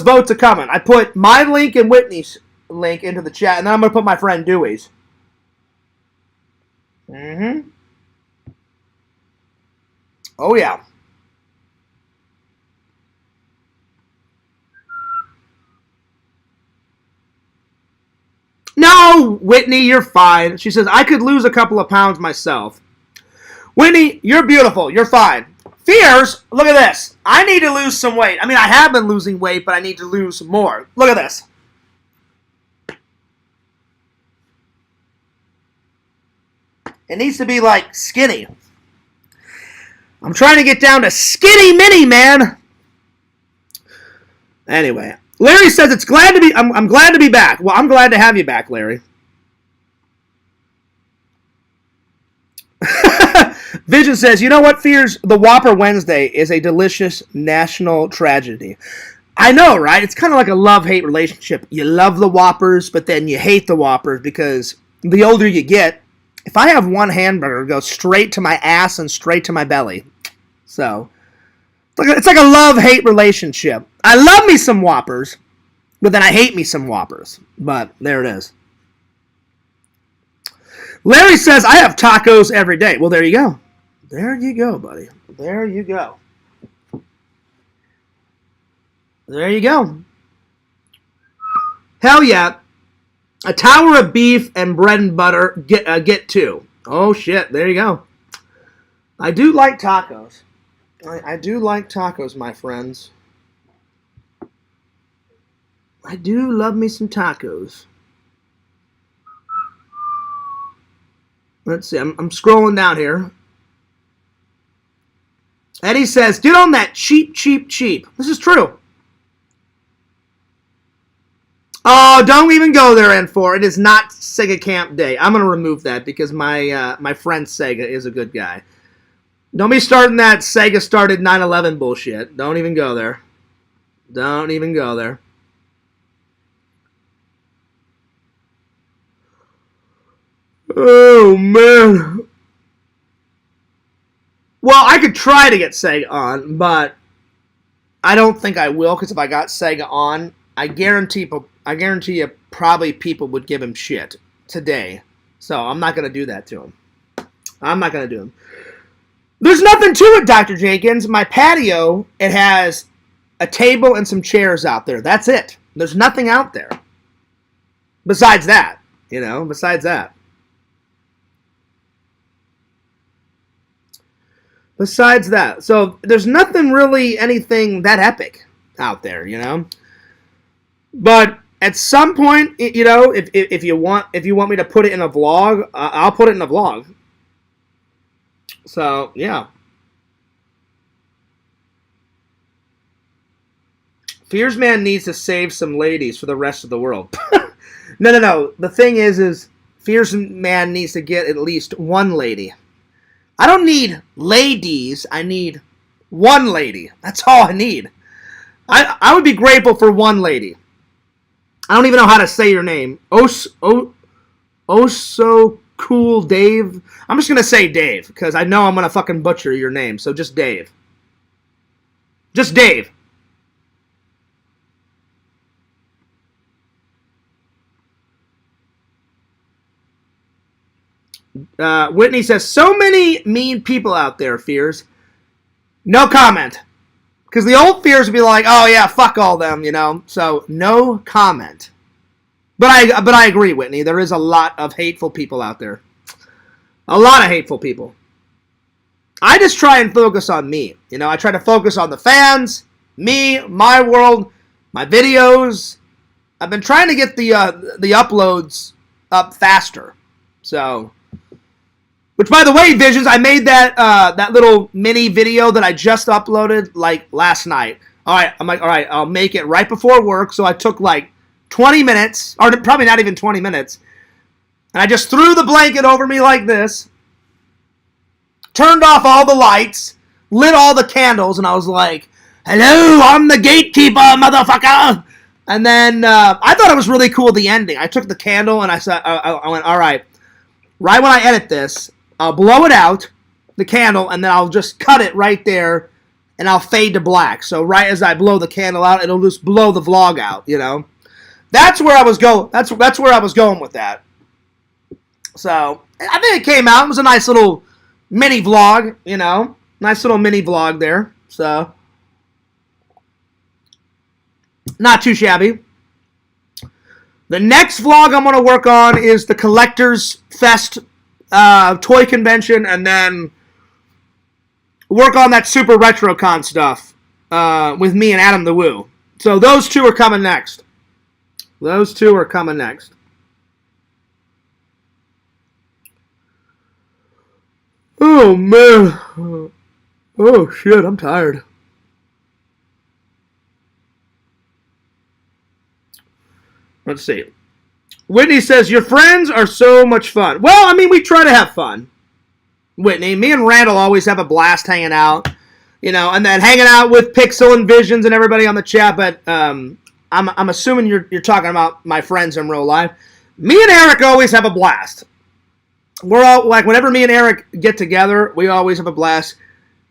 votes a-coming. I put my link and Whitney's link into the chat, and then I'm going to put my friend Dewey's. Mm-hmm. Oh, yeah. No, Whitney, you're fine. She says, I could lose a couple of pounds myself. Whitney, you're beautiful. You're fine. Fears, look at this. I need to lose some weight. I have been losing weight, but I need to lose more. Look at this. It needs to be like skinny. I'm trying to get down to skinny mini, man. Anyway, Larry says it's glad to be. I'm glad to be back. Well, I'm glad to have you back, Larry. Vision says, you know what, Fears? The Whopper Wednesday is a delicious national tragedy. I know, right? It's kind of like a love-hate relationship. You love the Whoppers, but then you hate the Whoppers because the older you get, if I have one hamburger, it goes straight to my ass and straight to my belly. So, it's like a love-hate relationship. I love me some Whoppers, but then I hate me some Whoppers. But there it is. Larry says, I have tacos every day. Well, there you go. There you go, buddy. There you go. There you go. Hell yeah. A tower of beef and bread and butter, get two. Oh, shit. There you go. I do like tacos. I do like tacos, my friends. I do love me some tacos. Let's see. I'm scrolling down here. Eddie says, get on that cheap, cheap, cheap. This is true. Oh, don't even go there, N4. It is not Sega Camp Day. I'm going to remove that because my friend Sega is a good guy. Don't be starting that Sega started 9/11 bullshit. Don't even go there. Don't even go there. Oh, man. Well, I could try to get Sega on, but I don't think I will, because if I got Sega on, I guarantee you probably people would give him shit today. So I'm not going to do that to him. I'm not going to do him. There's nothing to it, Dr. Jenkins. My patio, it has a table and some chairs out there. That's it. There's nothing out there. Besides that, besides that. Besides that. So there's nothing really, anything that epic out there, But at some point, if you want me to put it in a vlog, I'll put it in a vlog. So, yeah. Fears Man needs to save some ladies for the rest of the world. No. The thing is Fears Man needs to get at least one lady. I don't need ladies. I need one lady. That's all I need. I would be grateful for one lady. I don't even know how to say your name. So cool, Dave. I'm just going to say Dave, because I know I'm going to fucking butcher your name. So just Dave. Just Dave. Whitney says, so many mean people out there, Fears. No comment. Because the old Fears would be like, oh yeah, fuck all them, So, no comment. But I agree, Whitney. There is a lot of hateful people out there. A lot of hateful people. I just try and focus on me. I try to focus on the fans, me, my world, my videos. I've been trying to get the uploads up faster. So, which, by the way, Visions, I made that little mini video that I just uploaded like last night. All right, I'm like, all right, I'll make it right before work. So I took like 20 minutes, or probably not even 20 minutes, and I just threw the blanket over me like this, turned off all the lights, lit all the candles, and I was like, hello, I'm the gatekeeper, motherfucker. And then I thought it was really cool, the ending. I took the candle and I said, I went, all right when I edit this, I'll blow it out, the candle, and then I'll just cut it right there, and I'll fade to black. So right as I blow the candle out, it'll just blow the vlog out, That's where I was going. That's where I was going with that. So I think it came out. It was a nice little mini vlog, Nice little mini vlog there. So not too shabby. The next vlog I'm going to work on is the Collectors Fest toy convention, and then work on that Super RetroCon stuff with me and Adam the Woo. So those two are coming next. Those two are coming next. Oh, man. Oh, shit, I'm tired. Let's see. Whitney says, your friends are so much fun. Well, I mean, we try to have fun. Whitney, me and Randall always have a blast hanging out. You know, and then hanging out with Pixel and Visions and everybody on the chat. But I'm assuming you're talking about my friends in real life. Me and Eric always have a blast. We're all, like, whenever me and Eric get together, we always have a blast.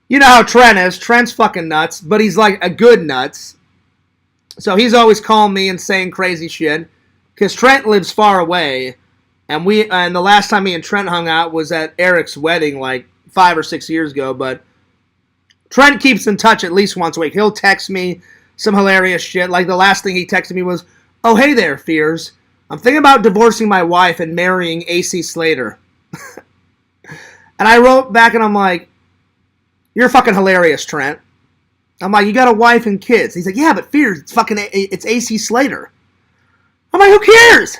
You know how Trent is. Trent's fucking nuts, but he's like a good nuts. So he's always calling me and saying crazy shit. Because Trent lives far away, and the last time me and Trent hung out was at Eric's wedding like 5 or 6 years ago. But Trent keeps in touch at least once a week. He'll text me some hilarious shit. Like the last thing he texted me was, "Oh, hey there, Fears. I'm thinking about divorcing my wife and marrying AC Slater." And I wrote back and I'm like, "You're fucking hilarious, Trent." I'm like, "You got a wife and kids." He's like, "Yeah, but Fears, it's AC Slater." I'm like, "Who cares?"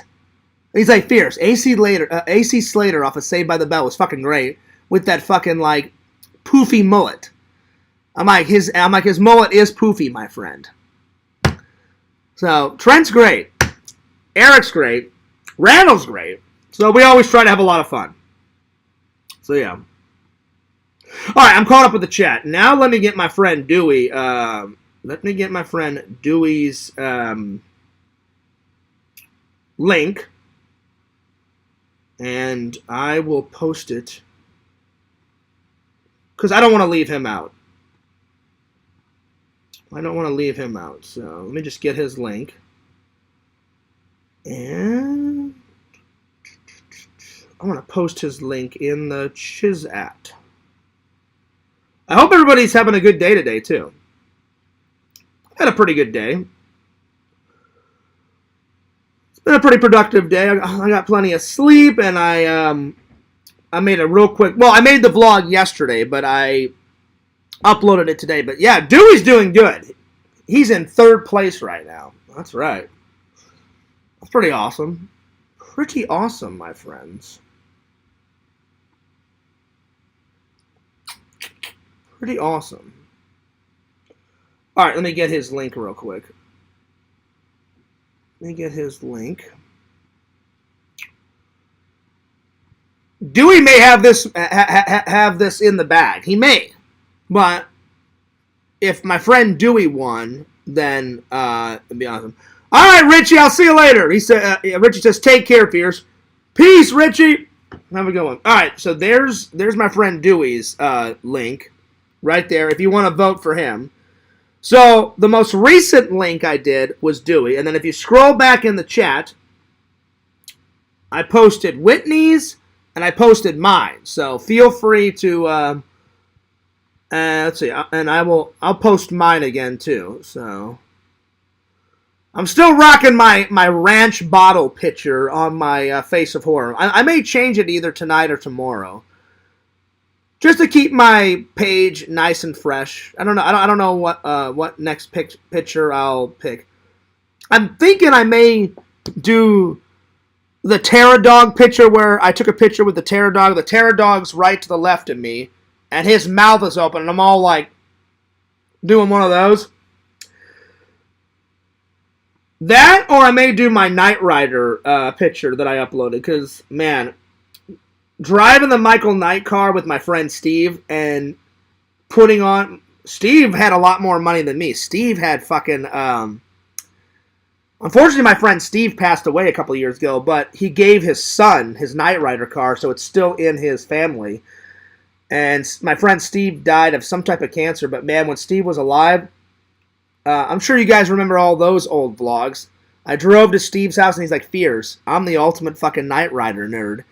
He's like, "Fierce. AC Slater off of Saved by the Bell was fucking great with that fucking like poofy mullet." I'm like, his mullet is poofy, my friend. So Trent's great, Eric's great, Randall's great. So we always try to have a lot of fun. So yeah. All right, I'm caught up with the chat. Now let me get my friend Dewey. Dewey's link, and I will post it because I don't want to leave him out. So let me just get his link, and I want to post his link in the Chiz app. I hope everybody's having a good day today too. Had a pretty good day. Been a pretty productive day. I got plenty of sleep, and I made a real quick. Well, I made the vlog yesterday, but I uploaded it today. But yeah, Dewey's doing good. He's in 3rd place right now. That's right. That's pretty awesome. Pretty awesome, my friends. Pretty awesome. All right, let me get his link real quick. Let me get his link. Dewey may have this have this in the bag. He may, but if my friend Dewey won, then it'd be awesome. All right, Richie, I'll see you later. He said. Richie says, "Take care, Pierce. Peace, Richie. Have a good one." All right, so there's my friend Dewey's link right there. If you want to vote for him. So the most recent link I did was Dewey. And then if you scroll back in the chat, I posted Whitney's and I posted mine. So feel free to, let's see, and I'll post mine again too. So I'm still rocking my ranch bottle picture on my Face of Horror. I may change it either tonight or tomorrow, just to keep my page nice and fresh. I don't know what next picture I'll pick. I'm thinking I may do the Terror Dog picture where I took a picture with the Terror Dog. The Terror Dog's right to the left of me, and his mouth is open, and I'm all like doing one of those. That, or I may do my Knight Rider picture that I uploaded, because, man, driving the Michael Knight car with my friend Steve and putting on... Steve had a lot more money than me. Steve had fucking... Unfortunately, my friend Steve passed away a couple of years ago, but he gave his son his Knight Rider car, so it's still in his family. And my friend Steve died of some type of cancer, but man, when Steve was alive... I'm sure you guys remember all those old vlogs. I drove to Steve's house and he's like, "Fears, I'm the ultimate fucking Knight Rider nerd."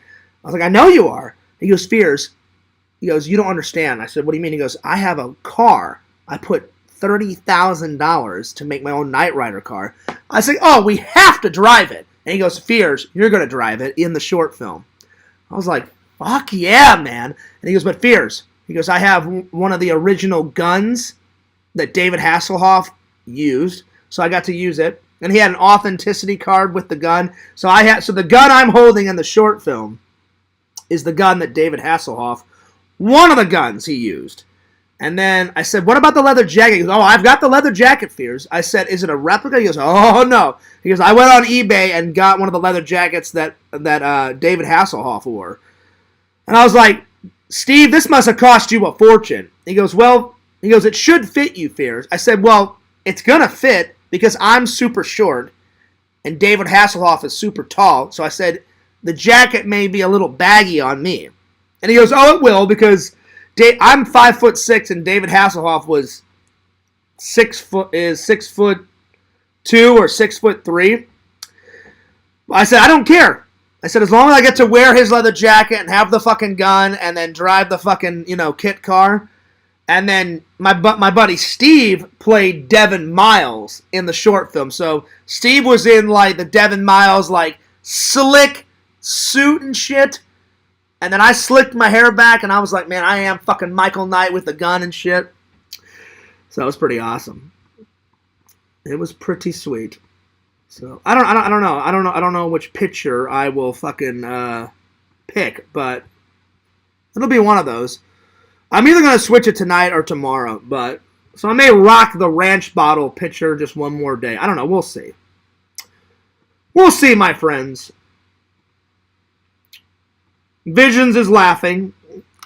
I was like, "I know you are." He goes, "Fears." He goes, "You don't understand." I said, "What do you mean?" He goes, "I have a car. I put $30,000 to make my own Knight Rider car." I said, "Oh, we have to drive it." And he goes, "Fears, you're going to drive it in the short film." I was like, "Fuck yeah, man." And he goes, "But Fears," he goes, "I have one of the original guns that David Hasselhoff used, so I got to use it." And he had an authenticity card with the gun. So the gun I'm holding in the short film is the gun that David Hasselhoff, one of the guns he used. And then I said, what about the leather jacket? He goes, oh, I've got the leather jacket, Fears. I said, is it a replica? He goes, oh, no. He goes, I went on eBay and got one of the leather jackets that David Hasselhoff wore. And I was like, Steve, this must have cost you a fortune. He goes, it should fit you, Fears. I said, well, it's going to fit because I'm super short and David Hasselhoff is super tall. So I said, the jacket may be a little baggy on me. And he goes, oh, it will because I'm 5'6" and David Hasselhoff was 6'2" or 6'3". I said, I don't care. I said, as long as I get to wear his leather jacket and have the fucking gun and then drive the fucking, kit car. And then my buddy Steve played Devin Miles in the short film. So Steve was in like the Devin Miles like slick suit and shit. And then I slicked my hair back and I was like, man, I am fucking Michael Knight with the gun and shit. So that was pretty awesome. It was pretty sweet. So I don't know which picture I will fucking pick, but it'll be one of those. I'm either gonna switch it tonight or tomorrow, but so I may rock the ranch bottle picture just one more day. I don't know. We'll see. We'll see, my friends. Visions is laughing.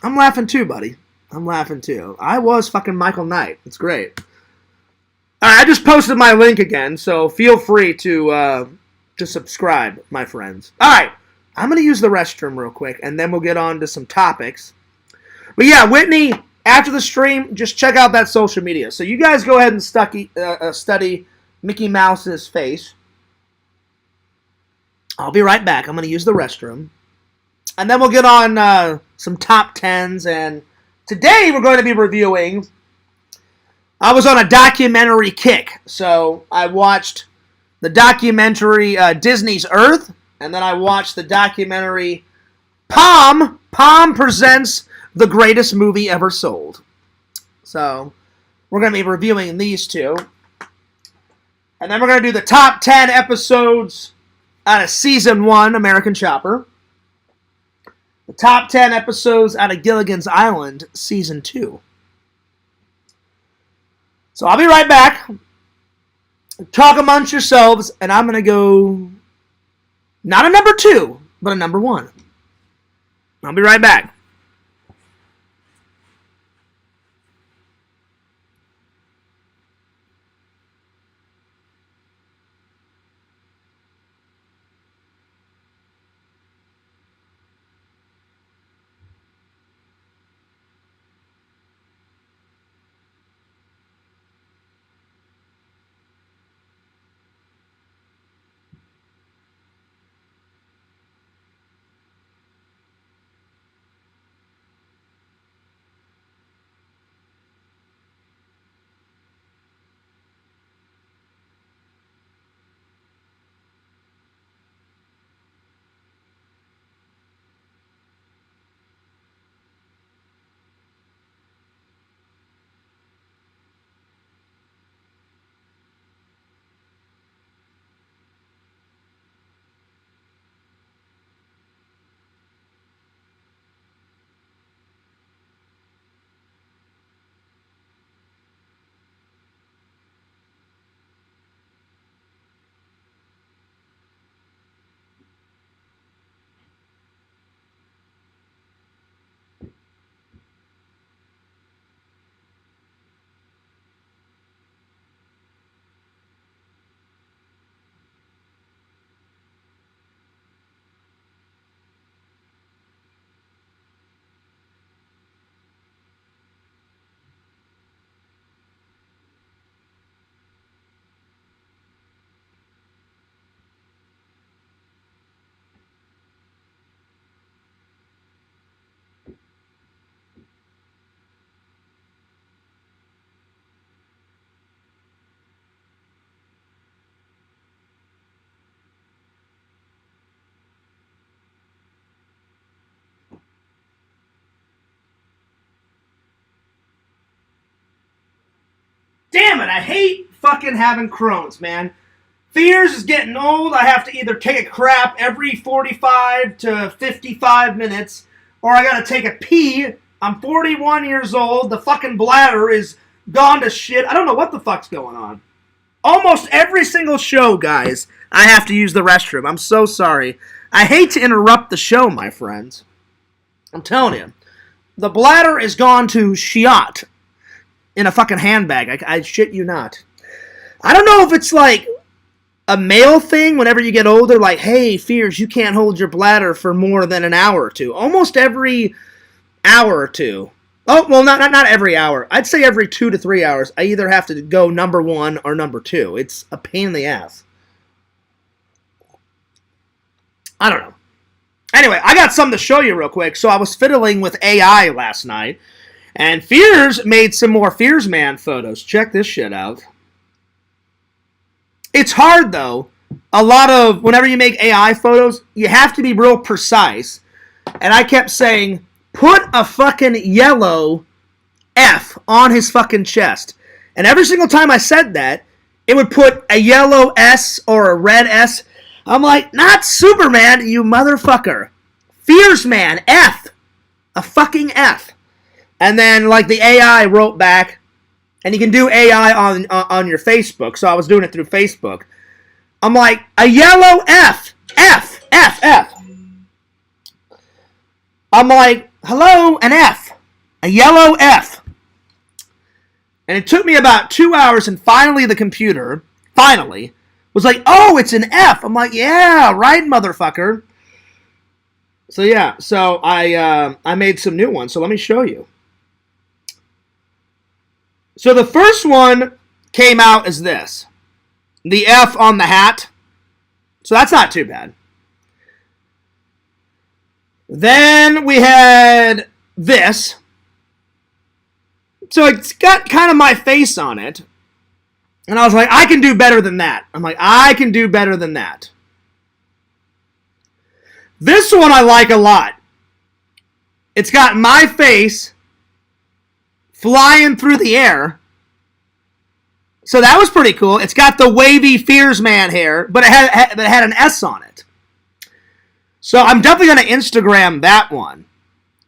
I'm laughing too, buddy. I'm laughing too. I was fucking Michael Knight. It's great. All right, I just posted my link again, so feel free to subscribe, my friends. All right, I'm going to use the restroom real quick, and then we'll get on to some topics. But yeah, Whitney, after the stream, just check out that social media. So you guys go ahead and study Mickey Mouse's face. I'll be right back. I'm going to use the restroom. And then we'll get on some top 10s. And today we're going to be reviewing... I was on a documentary kick. So I watched the documentary Disney's Earth. And then I watched the documentary Palm. Palm presents the greatest movie ever sold. So we're going to be reviewing these two. And then we're going to do the top 10 episodes out of Season 1, American Chopper. The top 10 episodes out of Gilligan's Island, Season 2. So I'll be right back. Talk amongst yourselves, and I'm going to go not a number 2, but a number 1. I'll be right back. Damn it, I hate fucking having Crohn's, man. Fears is getting old. I have to either take a crap every 45 to 55 minutes, or I gotta take a pee I'm 41 years old. The fucking bladder is gone to shit. I don't know what the fuck's going on. Almost every single show, guys, I have to use the restroom. I'm so sorry. I hate to interrupt the show, my friends. I'm telling you. The bladder is gone to shit in a fucking handbag. I shit you not. I don't know if it's like a male thing whenever you get older, like, hey, Fears, you can't hold your bladder for more than an hour or two. Almost every hour or two. Oh, well, not every hour. I'd say every 2 to 3 hours, I either have to go number 1 or number 2. It's a pain in the ass. I don't know. Anyway, I got something to show you real quick. So I was fiddling with AI last night, and Fears made some more Fears Man photos. Check this shit out. It's hard, though. A lot of, whenever you make AI photos, you have to be real precise. And I kept saying, put a fucking yellow F on his fucking chest. And every single time I said that, it would put a yellow S or a red S. I'm like, not Superman, you motherfucker. Fears Man, F. A fucking F. And then, like, the AI wrote back, and you can do AI on your Facebook, so I was doing it through Facebook. I'm like, a yellow F. F. F. F. I'm like, hello, an F. A yellow F. And it took me about 2 hours, and finally the computer, was like, oh, it's an F. I'm like, yeah, right, motherfucker. So, yeah, so I made some new ones, so let me show you. So the first one came out as this. The F on the hat. So that's not too bad. Then we had this. So it's got kind of my face on it. And I was like, I can do better than that. I'm like, I can do better than that. This one I like a lot. It's got my face flying through the air. So that was pretty cool. It's got the wavy Fears Man hair, but it had an S on it. So I'm definitely going to Instagram that one.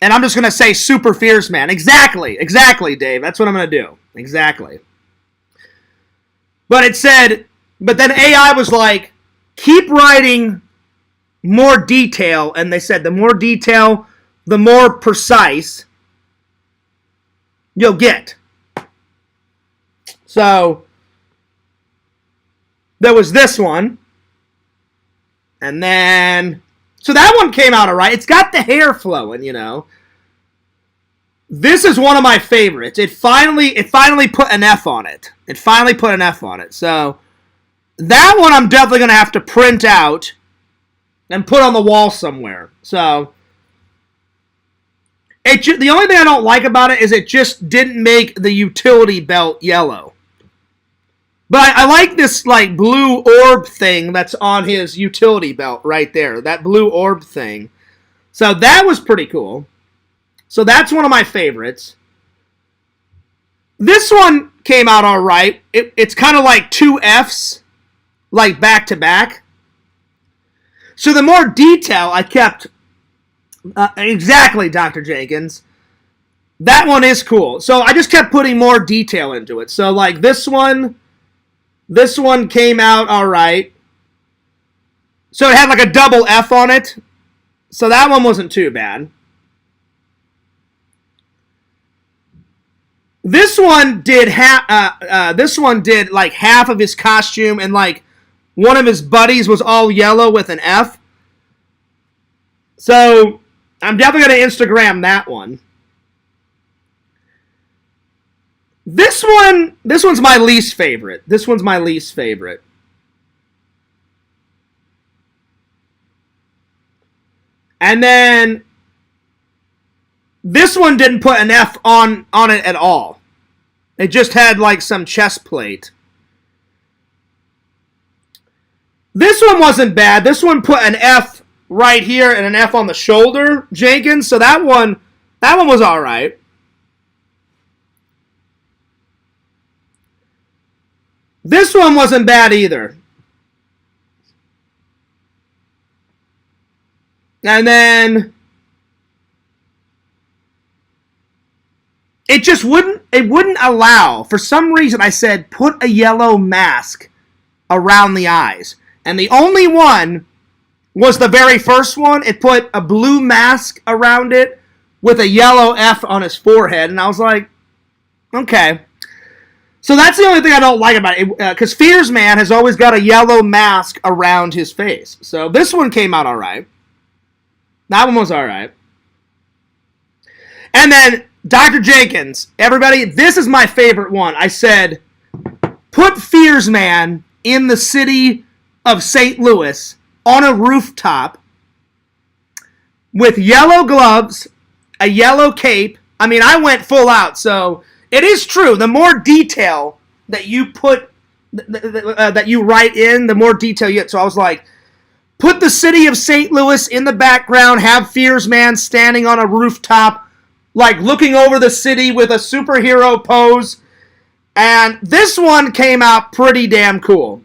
And I'm just going to say Super Fears Man. Exactly, Dave. That's what I'm going to do. Exactly. But it said, but then AI was like, keep writing more detail. And they said the more detail, the more precise you'll get. So there was this one. And then, so that one came out all right. It's got the hair flowing, you know. This is one of my favorites. It finally put an F on it. So that one I'm definitely going to have to print out and put on the wall somewhere. So the only thing I don't like about it is it just didn't make the utility belt yellow. But I like this like blue orb thing that's on his utility belt right there. That blue orb thing. So that was pretty cool. So that's one of my favorites. This one came out all right. It's kind of like two Fs, like back to back. So the more detail I kept, exactly, Dr. Jenkins. That one is cool. So I just kept putting more detail into it. So like this one came out all right. So it had like a double F on it. So that one wasn't too bad. This one did like half of his costume, and like one of his buddies was all yellow with an F. So I'm definitely going to Instagram that one. This one's my least favorite. And then this one didn't put an F on it at all. It just had like some chest plate. This one wasn't bad. This one put an F right here and an F on the shoulder, Jenkins. So that one was all right. This one wasn't bad either. And then it just wouldn't allow. For some reason, I said put a yellow mask around the eyes. And the only one was the very first one. It put a blue mask around it with a yellow F on his forehead. And I was like, okay. So that's the only thing I don't like about it. Because Fears Man has always got a yellow mask around his face. So this one came out all right. That one was all right. And then Dr. Jenkins, everybody, this is my favorite one. I said, put Fears Man in the city of St. Louis on a rooftop with yellow gloves, a yellow cape. I mean, I went full out. So it is true. The more detail that you put, that you write in, the more detail you get. So I was like, put the city of St. Louis in the background, have Fears Man standing on a rooftop, like looking over the city with a superhero pose. And this one came out pretty damn cool.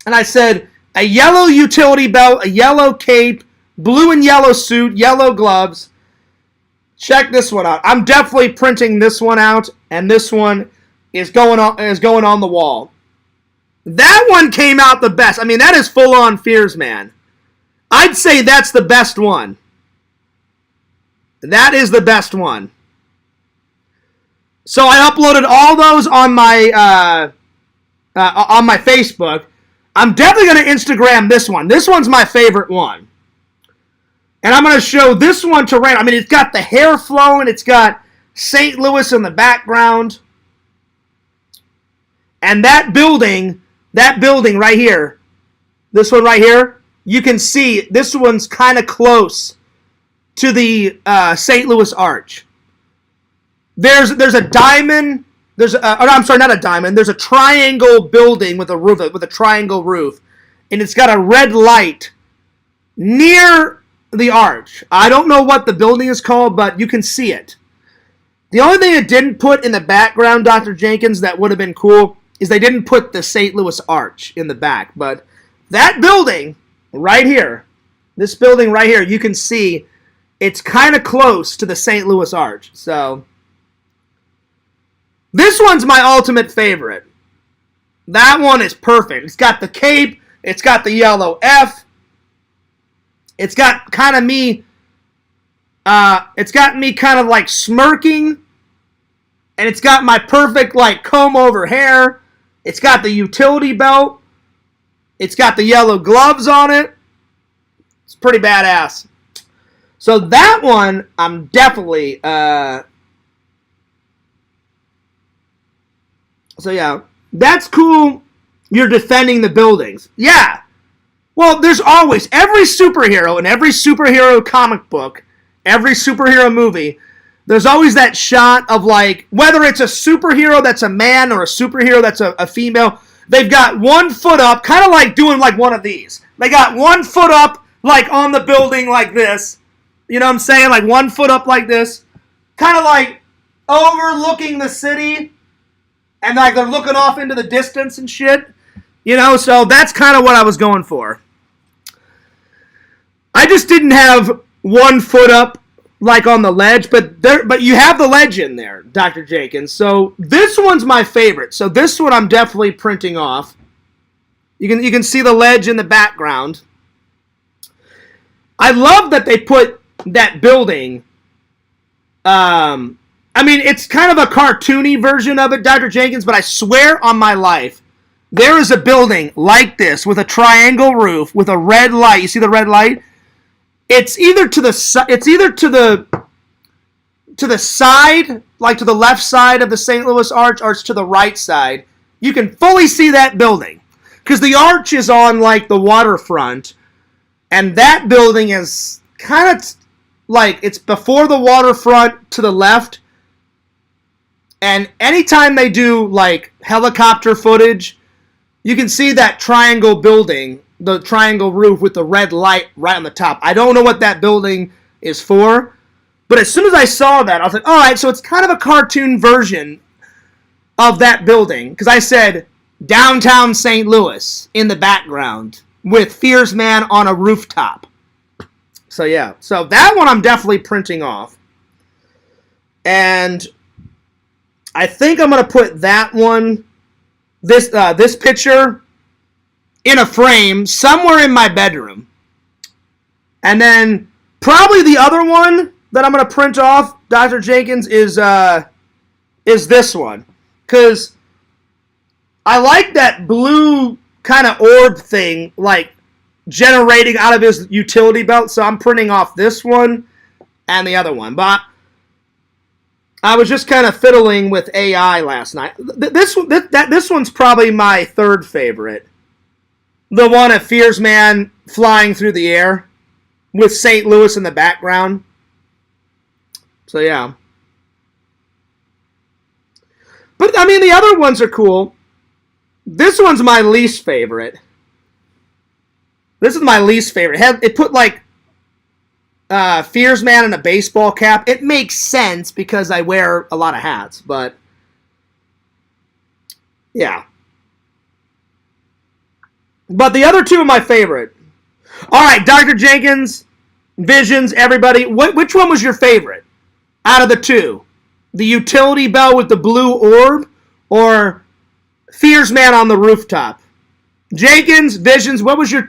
And I said, a yellow utility belt, a yellow cape, blue and yellow suit, yellow gloves. Check this one out. I'm definitely printing this one out, and this one is going on the wall. That one came out the best. I mean, that is full-on Fears Man. I'd say that's the best one. That is the best one. So I uploaded all those on my Facebook. I'm definitely going to Instagram this one. This one's my favorite one. And I'm going to show this one to Rand. I mean, it's got the hair flowing. It's got St. Louis in the background. And that building right here, this one right here, you can see this one's kind of close to the St. Louis Arch. There's a diamond. I'm sorry, not a diamond. There's a triangle building with a triangle roof, and it's got a red light near the arch. I don't know what the building is called, but you can see it. The only thing it didn't put in the background, Dr. Jenkins, that would have been cool, is they didn't put the St. Louis Arch in the back. But that building right here, this building right here, you can see it's kind of close to the St. Louis Arch. So this one's my ultimate favorite. That one is perfect. It's got the cape. It's got the yellow F. It's got kind of me. It's got me kind of like smirking, and it's got my perfect like comb over hair. It's got the utility belt. It's got the yellow gloves on it. It's pretty badass. So that one, I'm definitely. So yeah, that's cool. You're defending the buildings. Yeah. Well, there's always, every superhero in every superhero comic book, every superhero movie, there's always that shot of like, whether it's a superhero that's a man or a superhero that's a female, they've got 1 foot up, kind of like doing like one of these. They got 1 foot up like on the building like this. You know what I'm saying? Like 1 foot up like this. Kind of like overlooking the city. And like they're looking off into the distance and shit. You know, so that's kind of what I was going for. I just didn't have 1 foot up like on the ledge, but you have the ledge in there, Dr. Jenkins. So this one's my favorite. So this one I'm definitely printing off. You can see the ledge in the background. I love that they put that building. I mean, it's kind of a cartoony version of it, Dr. Jenkins, but I swear on my life, there is a building like this with a triangle roof with a red light. You see the red light? It's either to the side, like to the left side of the St. Louis Arch, or it's to the right side. You can fully see that building because the arch is on like the waterfront, and that building is kind of like it's before the waterfront to the left. And anytime they do like helicopter footage, you can see that triangle building, the triangle roof with the red light right on the top. I don't know what that building is for, but as soon as I saw that, I was like, all right, so it's kind of a cartoon version of that building. Because I said downtown St. Louis in the background with Fears Man on a rooftop. So yeah, so that one I'm definitely printing off. And I think I'm going to put that one, this picture, in a frame somewhere in my bedroom. And then probably the other one that I'm going to print off, Dr. Jenkins, is this one. Because I like that blue kind of orb thing, like generating out of his utility belt. So I'm printing off this one and the other one. But I was just kind of fiddling with AI last night. This one's probably my third favorite. The one of Fears Man flying through the air with St. Louis in the background. So, yeah. But, I mean, the other ones are cool. This one's my least favorite. This is my least favorite. It put, like, Fears Man in a baseball cap. It makes sense because I wear a lot of hats, but, yeah. But the other two are my favorite. All right, Dr. Jenkins, Visions, everybody. Which one was your favorite out of the two? The utility belt with the blue orb or Fears Man on the rooftop? Jenkins, Visions, what was your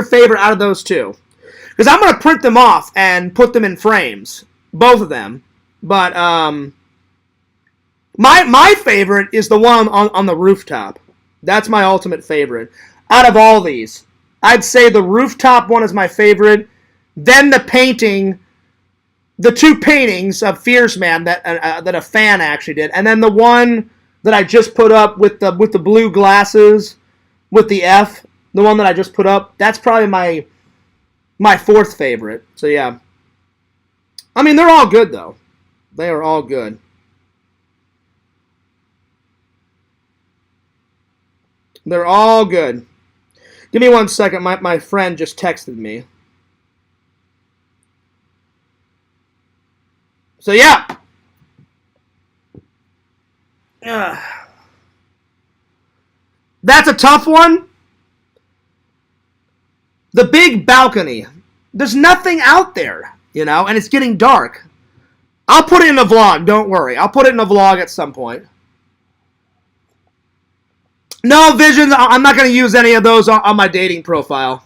favorite out of those two? Because I'm going to print them off and put them in frames, both of them. But my favorite is the one on the rooftop. That's my ultimate favorite. Out of all these, I'd say the rooftop one is my favorite. Then the painting, the two paintings of Fears Man that a fan actually did, and then the one that I just put up with the blue glasses with the F, the one that I just put up. That's probably my fourth favorite. So yeah, I mean they're all good though. They are all good. They're all good. Give me 1 second. My friend just texted me. So, yeah. That's a tough one. The big balcony. There's nothing out there, and it's getting dark. I'll put it in a vlog. Don't worry. I'll put it in a vlog at some point. No, Visions, I'm not going to use any of those on my dating profile.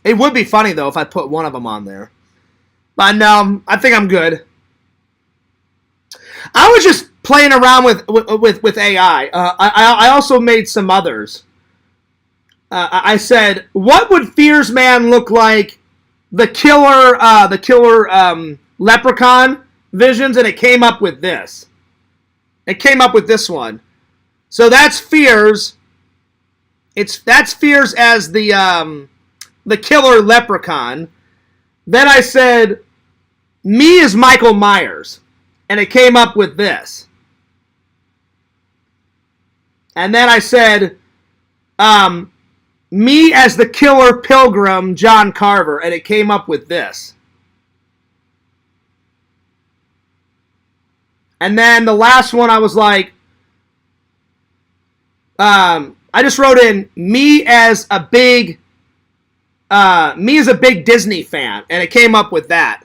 It would be funny, though, if I put one of them on there. But no, I think I'm good. I was just playing around with AI. I also made some others. I said, what would Fears Man look like? The killer leprechaun, Visions, and it came up with this. It came up with this one. So that's Fears. That's Fears as the killer leprechaun. Then I said, me as Michael Myers. And it came up with this. And then I said, me as the killer pilgrim, John Carver. And it came up with this. And then the last one I was like, I just wrote in me as a big Disney fan, and it came up with that.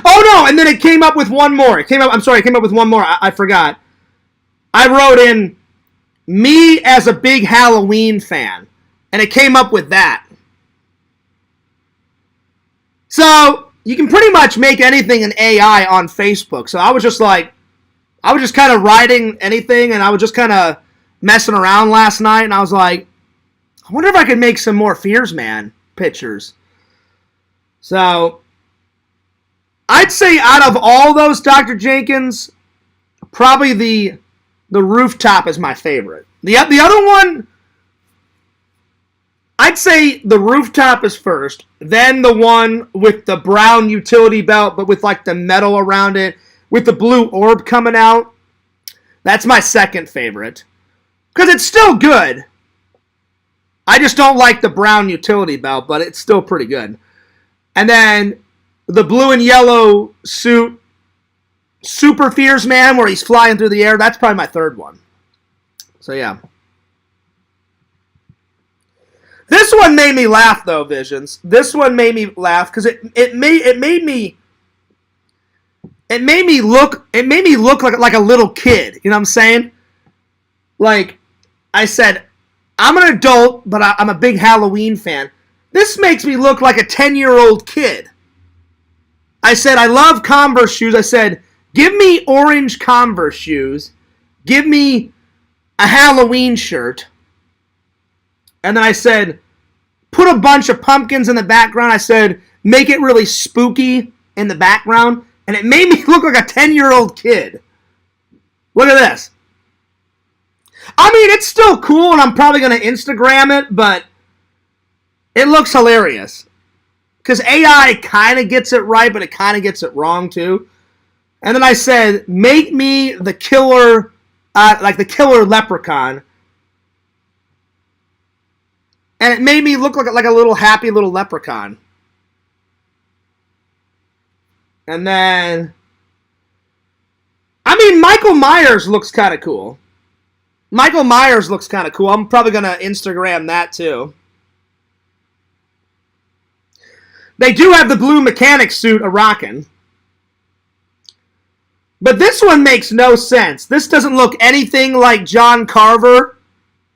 Oh no! And then it came up with one more. It came up with one more. I forgot. I wrote in me as a big Halloween fan, and it came up with that. So you can pretty much make anything an AI on Facebook. So I was just kind of writing anything, and I was just kind of messing around last night, and I was like, I wonder if I could make some more Fears Man pictures. So I'd say out of all those, Dr. Jenkins, probably the rooftop is my favorite. The other one, I'd say the rooftop is first, then the one with the brown utility belt, but with like the metal around it, with the blue orb coming out. That's my second favorite. Because it's still good. I just don't like the brown utility belt, but it's still pretty good. And then the blue and yellow suit, Super Fears Man, where he's flying through the air, that's probably my third one. So, yeah. This one made me laugh though, Visions. This one made me laugh because it made me look like a little kid. You know what I'm saying? Like I said, I'm an adult, but I'm a big Halloween fan. This makes me look like a 10-year-old kid. I said, I love Converse shoes. I said, give me orange Converse shoes. Give me a Halloween shirt. And then I said, put a bunch of pumpkins in the background. I said, make it really spooky in the background. And it made me look like a 10-year-old kid. Look at this. I mean, it's still cool, and I'm probably going to Instagram it, but it looks hilarious. Because AI kind of gets it right, but it kind of gets it wrong, too. And then I said, make me the killer, like the killer leprechaun. And it made me look like a little happy little leprechaun. And then, I mean, Michael Myers looks kind of cool. Michael Myers looks kind of cool. I'm probably going to Instagram that too. They do have the blue mechanic suit a-rockin'. But this one makes no sense. This doesn't look anything like John Carver.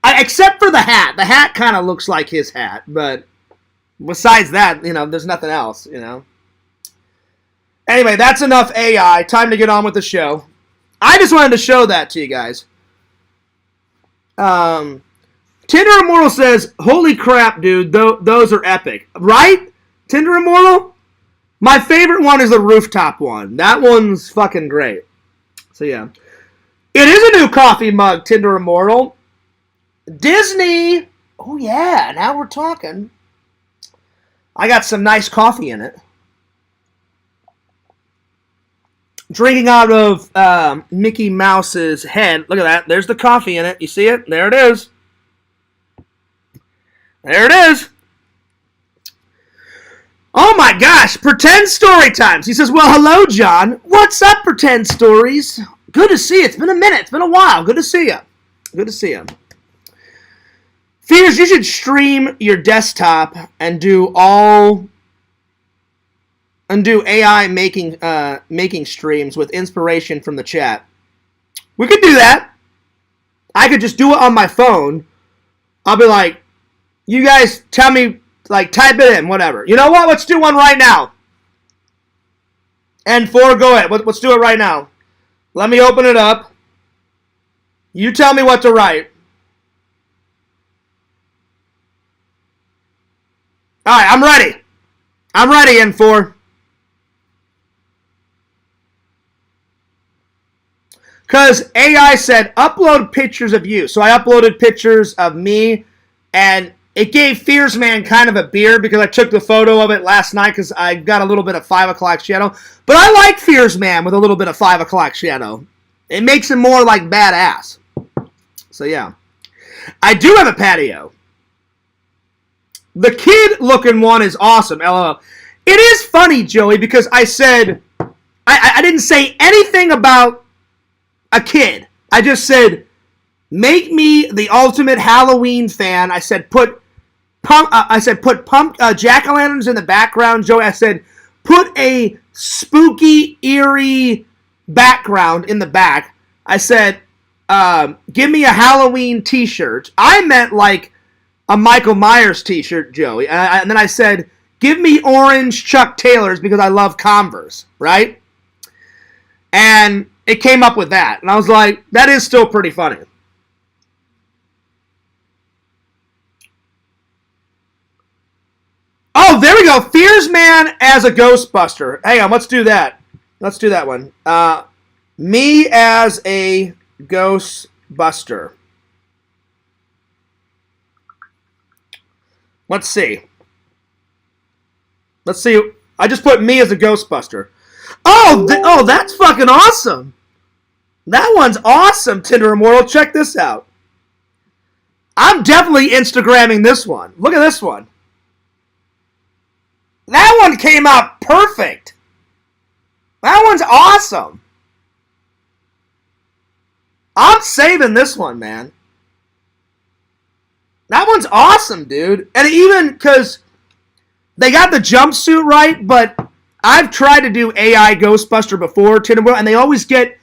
Except for the hat. The hat kind of looks like his hat. But besides that, you know, there's nothing else, you know. Anyway, that's enough AI. Time to get on with the show. I just wanted to show that to you guys. Tinder Immortal says, holy crap, dude, those are epic. Right? Tinder Immortal? My favorite one is the rooftop one. That one's fucking great. So, yeah. It is a new coffee mug, Tinder Immortal. Disney. Oh, yeah. Now we're talking. I got some nice coffee in it. Drinking out of Mickey Mouse's head. Look at that. There's the coffee in it. You see it? There it is. There it is. Oh my gosh. Pretend story times. He says, well, hello, John. What's up, Pretend Stories? Good to see you. It's been a minute. It's been a while. Good to see you. Good to see you. Fears, you should stream your desktop and do AI making streams with inspiration from the chat. We could do that. I could just do it on my phone. I'll be like, you guys tell me, like, type it in, whatever. You know what? Let's do one right now. N4, go ahead. Let's do it right now. Let me open it up. You tell me what to write. All right, I'm ready. I'm ready, N4. Because AI said, upload pictures of you. So I uploaded pictures of me, and it gave Fearsman kind of a beard because I took the photo of it last night because I got a little bit of 5 o'clock shadow. But I like Fearsman with a little bit of 5 o'clock shadow. It makes him more like badass. So yeah. I do have a patio. The kid-looking one is awesome, LOL. It is funny, Joey, because I said, I didn't say anything about a kid. I just said, make me the ultimate Halloween fan. I said, put jack-o'-lanterns in the background, Joey. I said, put a spooky, eerie background in the back. I said, give me a Halloween t-shirt. I meant like a Michael Myers t-shirt, Joey. And then I said, give me orange Chuck Taylors because I love Converse, right? And it came up with that. And I was like, that is still pretty funny. Oh, there we go. Fearsman as a Ghostbuster. Hang on, let's do that. Let's do that one. Me as a Ghostbuster. Let's see. Let's see. I just put me as a Ghostbuster. Oh, that's fucking awesome. That one's awesome, Tinder Immortal. Check this out. I'm definitely Instagramming this one. Look at this one. That one came out perfect. That one's awesome. I'm saving this one, man. That one's awesome, dude. And even because they got the jumpsuit right, but I've tried to do AI Ghostbuster before, and they always get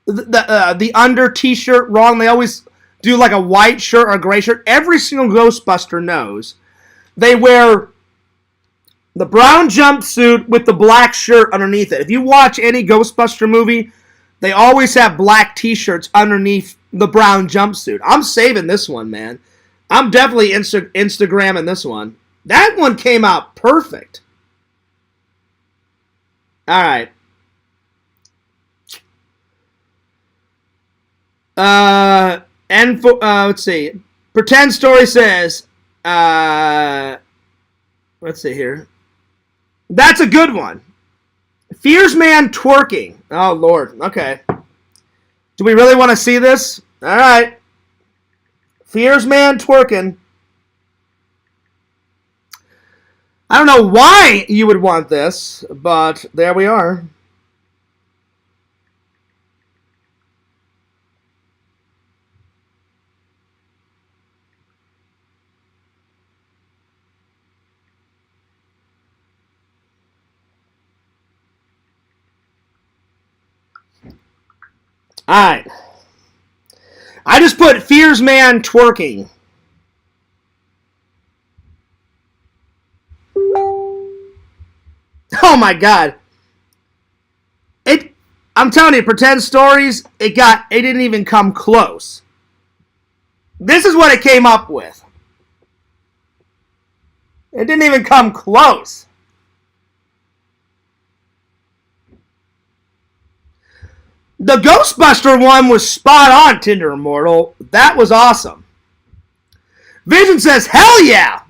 the under t-shirt wrong. They always do like a white shirt or a gray shirt. Every single Ghostbuster knows they wear the brown jumpsuit with the black shirt underneath it. If you watch any Ghostbuster movie, they always have black t-shirts underneath the brown jumpsuit. I'm saving this one, man. I'm definitely Instagramming this one. That one came out perfect. All right. Let's see. Pretend Story says, let's see here. That's a good one. Fears Man twerking. Oh, Lord. Okay. Do we really want to see this? All right. Fears Man twerking. I don't know why you would want this, but there we are. All right. I just put Fears Man twerking. Oh my God. I'm telling you, Pretend Stories, it didn't even come close. This is what it came up with. It didn't even come close. The Ghostbuster one was spot on, Tinder Immortal. That was awesome. Vision says, hell yeah.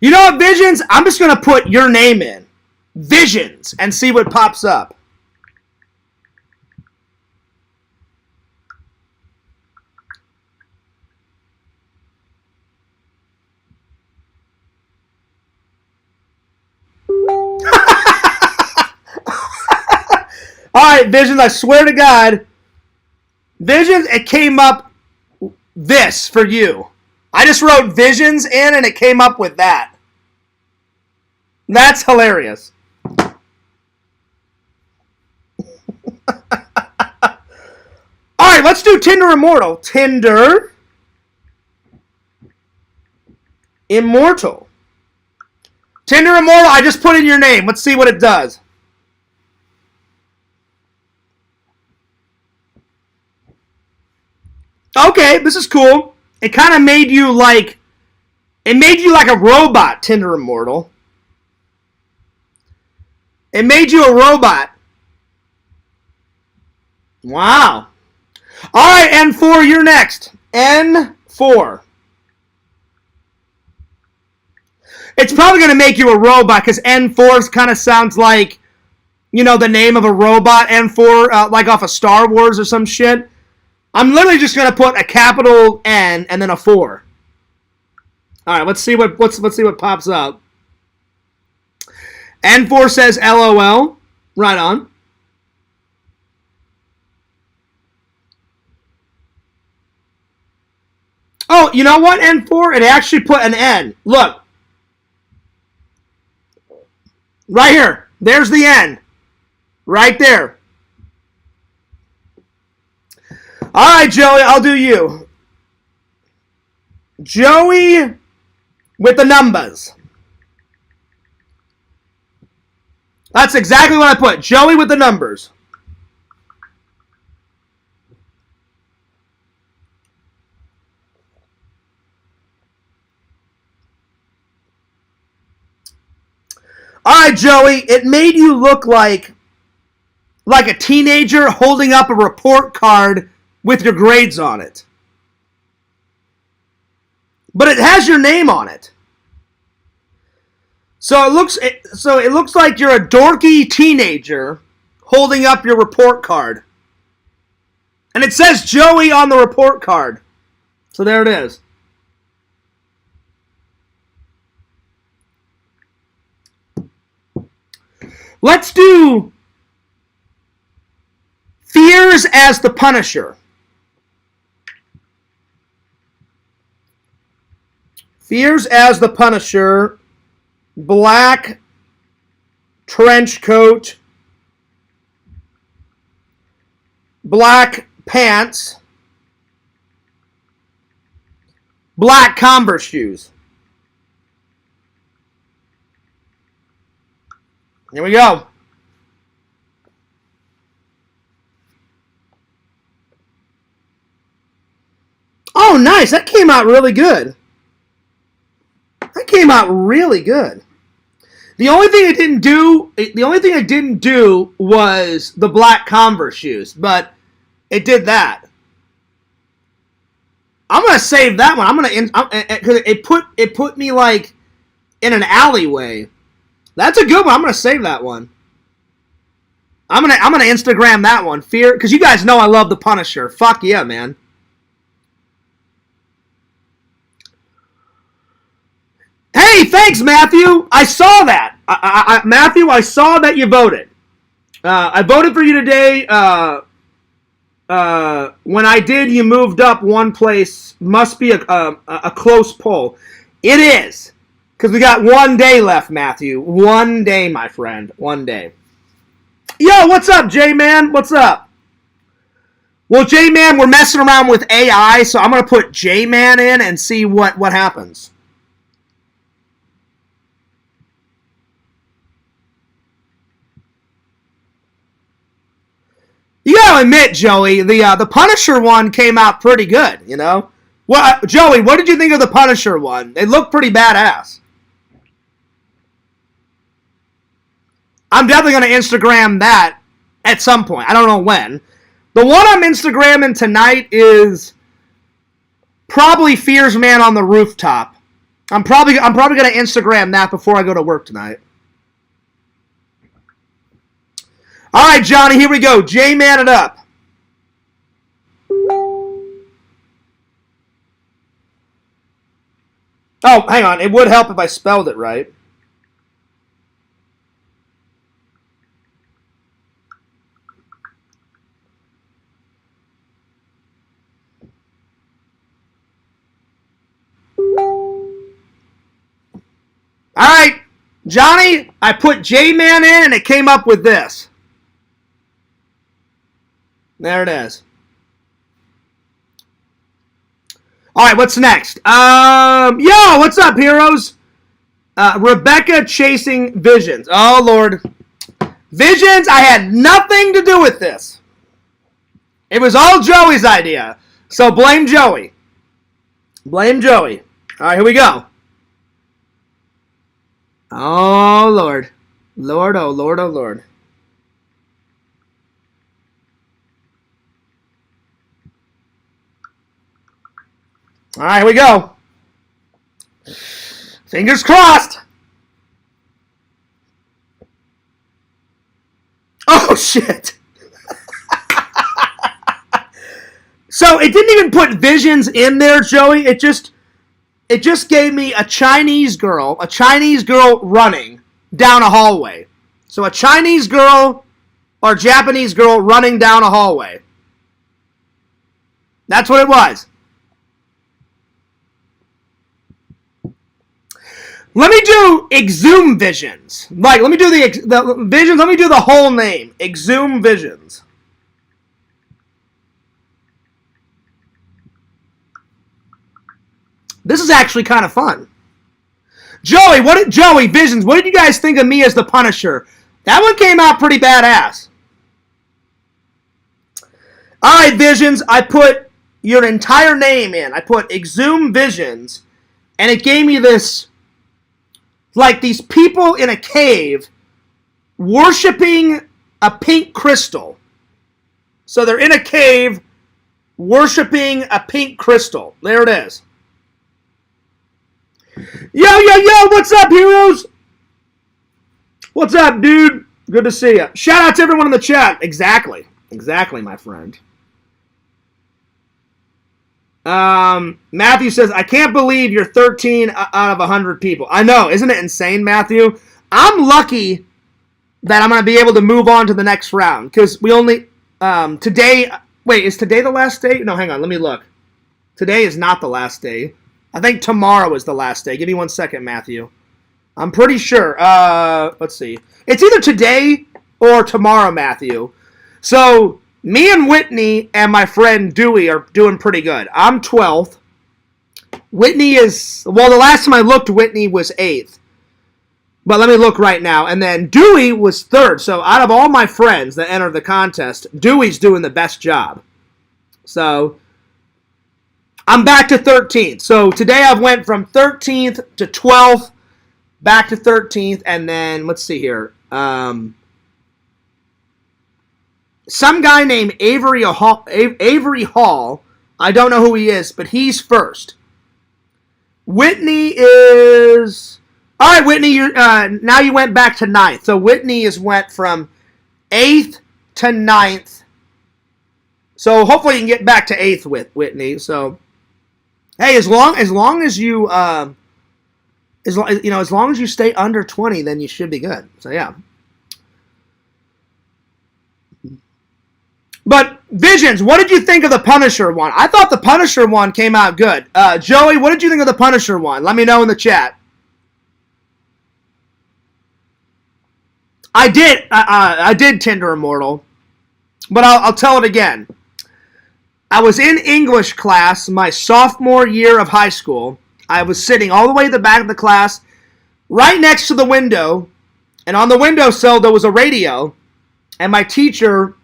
You know what, Visions? I'm just going to put your name in. Visions, and see what pops up. All right, Visions, I swear to God. Visions, it came up this for you. I just wrote Visions in, and it came up with that. That's hilarious. All right, let's do Tinder Immortal. Tinder Immortal. Tinder Immortal, I just put in your name. Let's see what it does. Okay, this is cool. It kind of made you like... It made you like a robot, Tinder Immortal. It made you a robot. Wow. All right, N4, you're next. N4. It's probably going to make you a robot because N4 kind of sounds like, you know, the name of a robot. N4, like off of Star Wars or some shit. I'm literally just going to put a capital N and then a 4. All right, let's see what pops up. N4 says LOL. Right on. Oh, you know what, N4? It actually put an N. Look. Right here. There's the N. Right there. All right, Joey, I'll do you. Joey with the numbers. That's exactly what I put. Joey with the numbers. All right, Joey, it made you look like a teenager holding up a report card with your grades on it. But it has your name on it. So it looks like you're a dorky teenager holding up your report card. And it says Joey on the report card. So there it is. Let's do Fears as the Punisher. Fears as the Punisher. Black trench coat. Black pants. Black Converse shoes. Here we go. Oh, nice. That came out really good. That came out really good. The only thing it didn't do was the black Converse shoes, but it did that. I'm gonna save that one. Because it put me like in an alleyway. That's a good one. I'm gonna save that one. I'm gonna Instagram that one. Fear, because you guys know I love the Punisher. Fuck yeah, man. Hey, thanks, Matthew. I saw that. Matthew, I saw that you voted. I voted for you today. When I did, you moved up one place. Must be a close poll. It is. Because we got 1 day left, Matthew. 1 day, my friend. 1 day. Yo, what's up, J-Man? What's up? Well, J-Man, we're messing around with AI, so I'm going to put J-Man in and see what happens. You gotta admit, Joey, the Punisher one came out pretty good, you know? Well, Joey, what did you think of the Punisher one? It looked pretty badass. I'm definitely going to Instagram that at some point. I don't know when. The one I'm Instagramming tonight is probably Fears Man on the Rooftop. I'm probably going to Instagram that before I go to work tonight. All right, Johnny, here we go. J-Man it up. Oh, hang on. It would help if I spelled it right. All right, Johnny, I put J-Man in and it came up with this. There it is. All right, what's next? Yo, what's up, heroes? Rebecca chasing Visions. Oh, Lord. Visions, I had nothing to do with this. It was all Joey's idea. So blame Joey. Blame Joey. All right, here we go. Oh, Lord. Lord, oh, Lord, oh, Lord. All right, here we go. Fingers crossed. Oh, shit. So it didn't even put Visions in there, Joey. It just gave me a Chinese girl running down a hallway. So a Chinese girl or Japanese girl running down a hallway. That's what it was. Let me do Exhume Visions. Like, let me do the Visions. Let me do the whole name. Exhume Visions. This is actually kind of fun. Joey, Visions, what did you guys think of me as the Punisher? That one came out pretty badass. All right, Visions, I put your entire name in. I put Exhume Visions, and it gave me this, like these people in a cave worshiping a pink crystal. So they're in a cave worshiping a pink crystal. There it is. Yo, what's up, heroes? What's up, dude? Good to see you. Shout out to everyone in the chat. Exactly, my friend. Matthew says, I can't believe you're 13 out of 100 people. I know, isn't it insane, Matthew? I'm lucky that I'm going to be able to move on to the next round, because we only, today, wait, is today the last day? No, hang on, let me look. Today is not the last day. I think tomorrow is the last day. Give me 1 second, Matthew. I'm pretty sure. Let's see. It's either today or tomorrow, Matthew. So me and Whitney and my friend Dewey are doing pretty good. I'm 12th. Whitney is, well, the last time I looked, Whitney was 8th. But let me look right now. And then Dewey was 3rd. So out of all my friends that entered the contest, Dewey's doing the best job. So I'm back to 13th. So today I've went from 13th to 12th, back to 13th, and then let's see here. Some guy named Avery Hall. I don't know who he is, but he's first. Whitney is... All right, Whitney, now you went back to 9th. So Whitney went from 8th to 9th. So hopefully you can get back to 8th with Whitney. So, hey, as long as you as long as you stay under 20, then you should be good. So yeah. But Visions, what did you think of the Punisher one? I thought the Punisher one came out good. Joey, what did you think of the Punisher one? Let me know in the chat. I did Tinder Immortal, but I'll tell it again. I was in English class my sophomore year of high school. I was sitting all the way at the back of the class, right next to the window, and on the windowsill there was a radio, and my teacher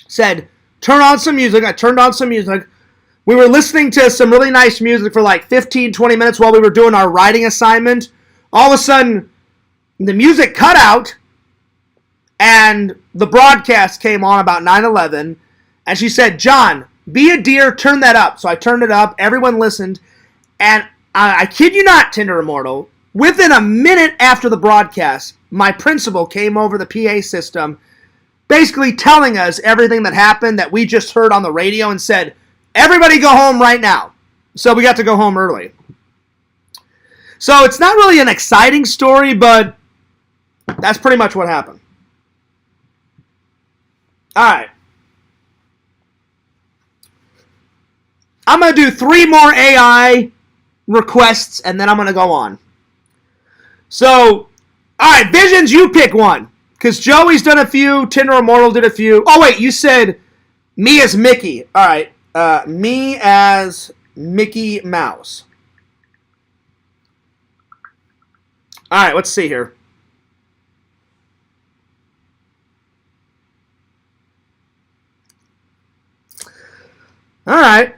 said, turn on some music. I turned on some music. We were listening to some really nice music for like 15, 20 minutes while we were doing our writing assignment. All of a sudden, the music cut out, and the broadcast came on about 9/11, and she said, John, be a dear, turn that up. So I turned it up. Everyone listened, and I kid you not, Tinder Immortal, within a minute after the broadcast, my principal came over the PA system basically telling us everything that happened that we just heard on the radio and said, everybody go home right now. So we got to go home early. So it's not really an exciting story, but that's pretty much what happened. All right. I'm going to do 3 more AI requests, and then I'm going to go on. So, all right, Visions, you pick one. Because Joey's done a few, Tinder Immortal did a few. Oh, wait, you said me as Mickey. All right, me as Mickey Mouse. All right, let's see here. All right.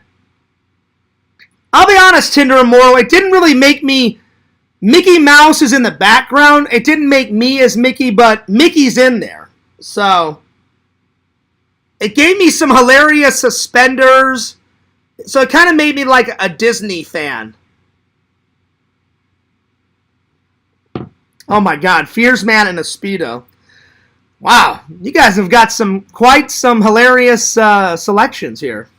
I'll be honest, Tinder Immortal, it didn't really make me... Mickey Mouse is in the background. It didn't make me as Mickey, but Mickey's in there. So, it gave me some hilarious suspenders. So, it kind of made me like a Disney fan. Oh my God, Fierce Man in a Speedo. Wow, you guys have got quite some hilarious selections here.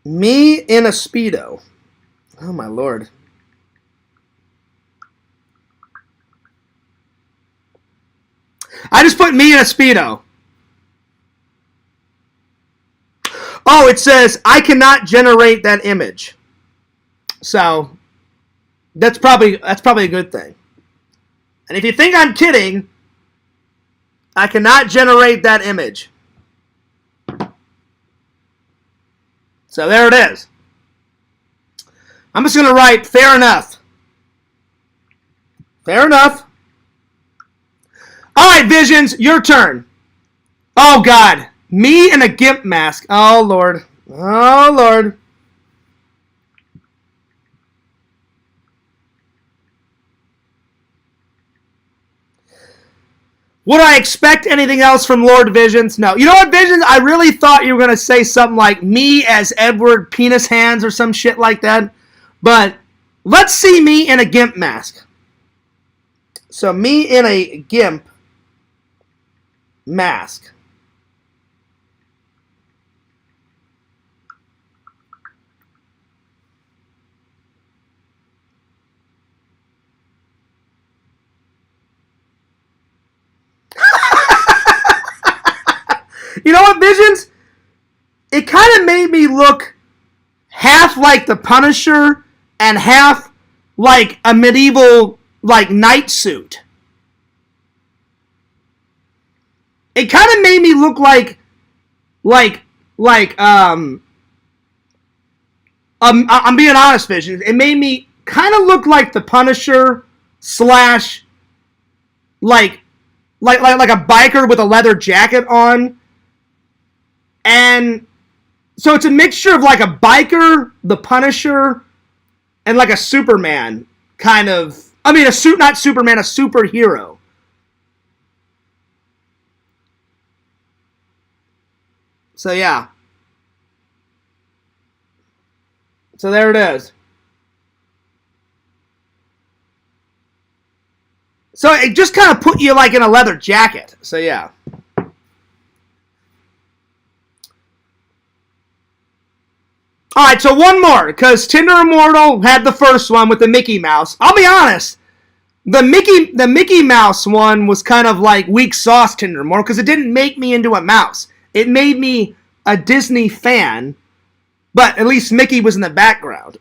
Me in a Speedo. Oh, my Lord. I just put me in a Speedo. Oh, it says, I cannot generate that image. So, that's probably a good thing. And if you think I'm kidding, I cannot generate that image. So there it is. I'm just going to write, fair enough. Fair enough. All right, Visions, your turn. Oh, God. Me in a GIMP mask. Oh, Lord. Oh, Lord. Would I expect anything else from Lord Visions? No. You know what, Visions? I really thought you were going to say something like me as Edward Penis Hands or some shit like that. But let's see me in a GIMP mask. So me in a GIMP mask. You know what, Visions? It kind of made me look half like the Punisher and half like a medieval like knight suit. It kind of made me look like I'm being honest, Vision. It made me kind of look like the Punisher slash like a biker with a leather jacket on. And so it's a mixture of like a biker, the Punisher, and like a Superman kind of. I mean, not Superman, a superhero. So yeah. So there it is. So it just kind of put you like in a leather jacket. So yeah. Alright, so one more, because Tinder Immortal had the first one with the Mickey Mouse. I'll be honest, the Mickey Mouse one was kind of like weak sauce Tinder Immortal, because it didn't make me into a mouse. It made me a Disney fan, but at least Mickey was in the background.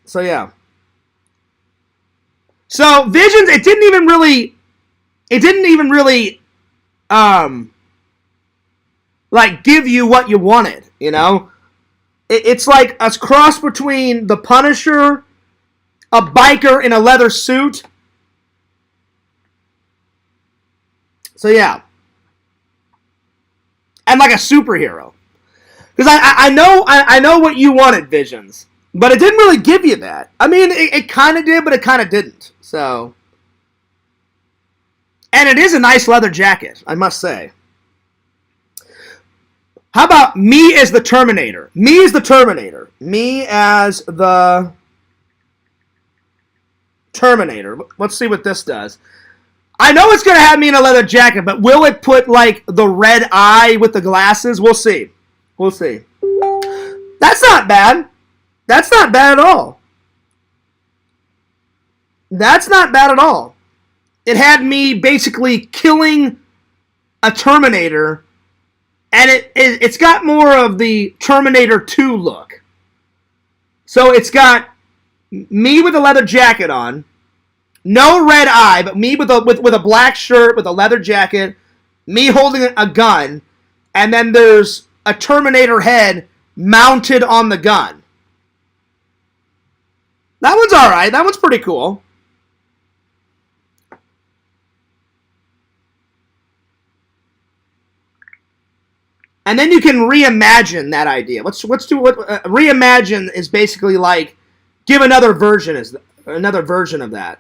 So yeah. So Visions, it didn't even really like give you what you wanted, you know? It's like a cross between the Punisher, a biker in a leather suit. So yeah. And like a superhero. Because I know what you wanted, Visions. But it didn't really give you that. I mean, it kind of did, but it kind of didn't. So. And it is a nice leather jacket, I must say. How about me as the Terminator? Me as the Terminator. Me as the Terminator. Let's see what this does. I know it's going to have me in a leather jacket, but will it put, like, the red eye with the glasses? We'll see. We'll see. That's not bad. That's not bad at all. That's not bad at all. It had me basically killing a Terminator, and it's got more of the Terminator 2 look. So it's got me with a leather jacket on, no red eye, but me with a black shirt with a leather jacket, me holding a gun, and then there's a Terminator head mounted on the gun. That one's alright. That one's pretty cool. And then you can reimagine that idea. Let's do what reimagine is basically like give another version of that.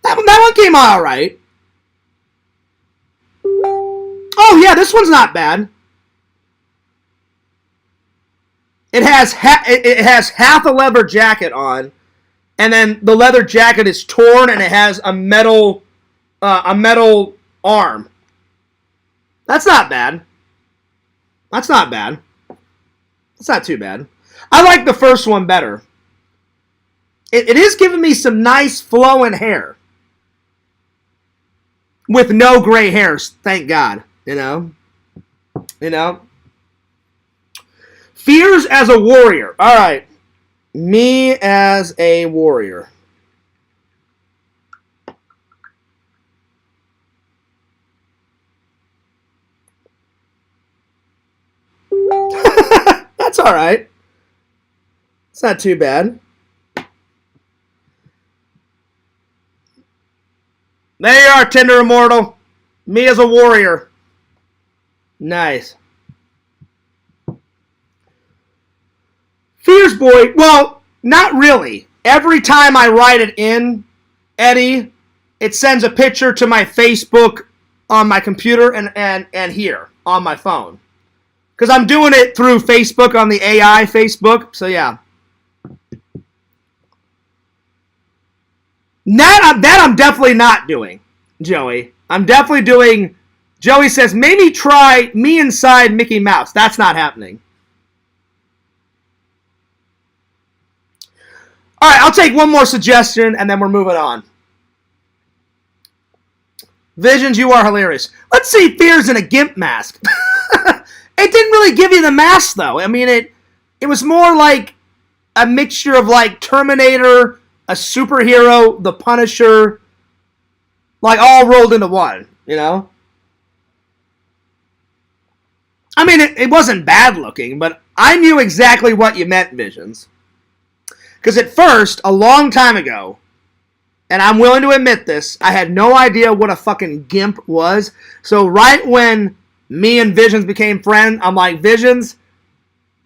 That one came out all right. Oh yeah, this one's not bad. It has half a leather jacket on, and then the leather jacket is torn, and it has a metal arm. That's not bad. That's not bad. It's not too bad. I like the first one better. It is giving me some nice flowing hair. With no gray hairs, thank God. You know? Fears as a warrior. Alright. Me as a warrior. That's alright. It's not too bad. There you are, Tinder Immortal. Me as a warrior. Nice. Fears Boy, well, not really. Every time I write it in, Eddie, it sends a picture to my Facebook on my computer and here on my phone. Because I'm doing it through Facebook on the AI Facebook, so yeah. That I'm definitely not doing, Joey. I'm definitely doing... Joey says, maybe try me inside Mickey Mouse. That's not happening. All right, I'll take one more suggestion, and then we're moving on. Visions, you are hilarious. Let's see Fears in a GIMP mask. It didn't really give you the mask, though. I mean, it was more like a mixture of, like, Terminator, a superhero, the Punisher, like, all rolled into one, you know? I mean, it wasn't bad looking, but I knew exactly what you meant, Visions. Because at first, a long time ago, and I'm willing to admit this, I had no idea what a fucking GIMP was. So right when me and Visions became friends, I'm like, Visions,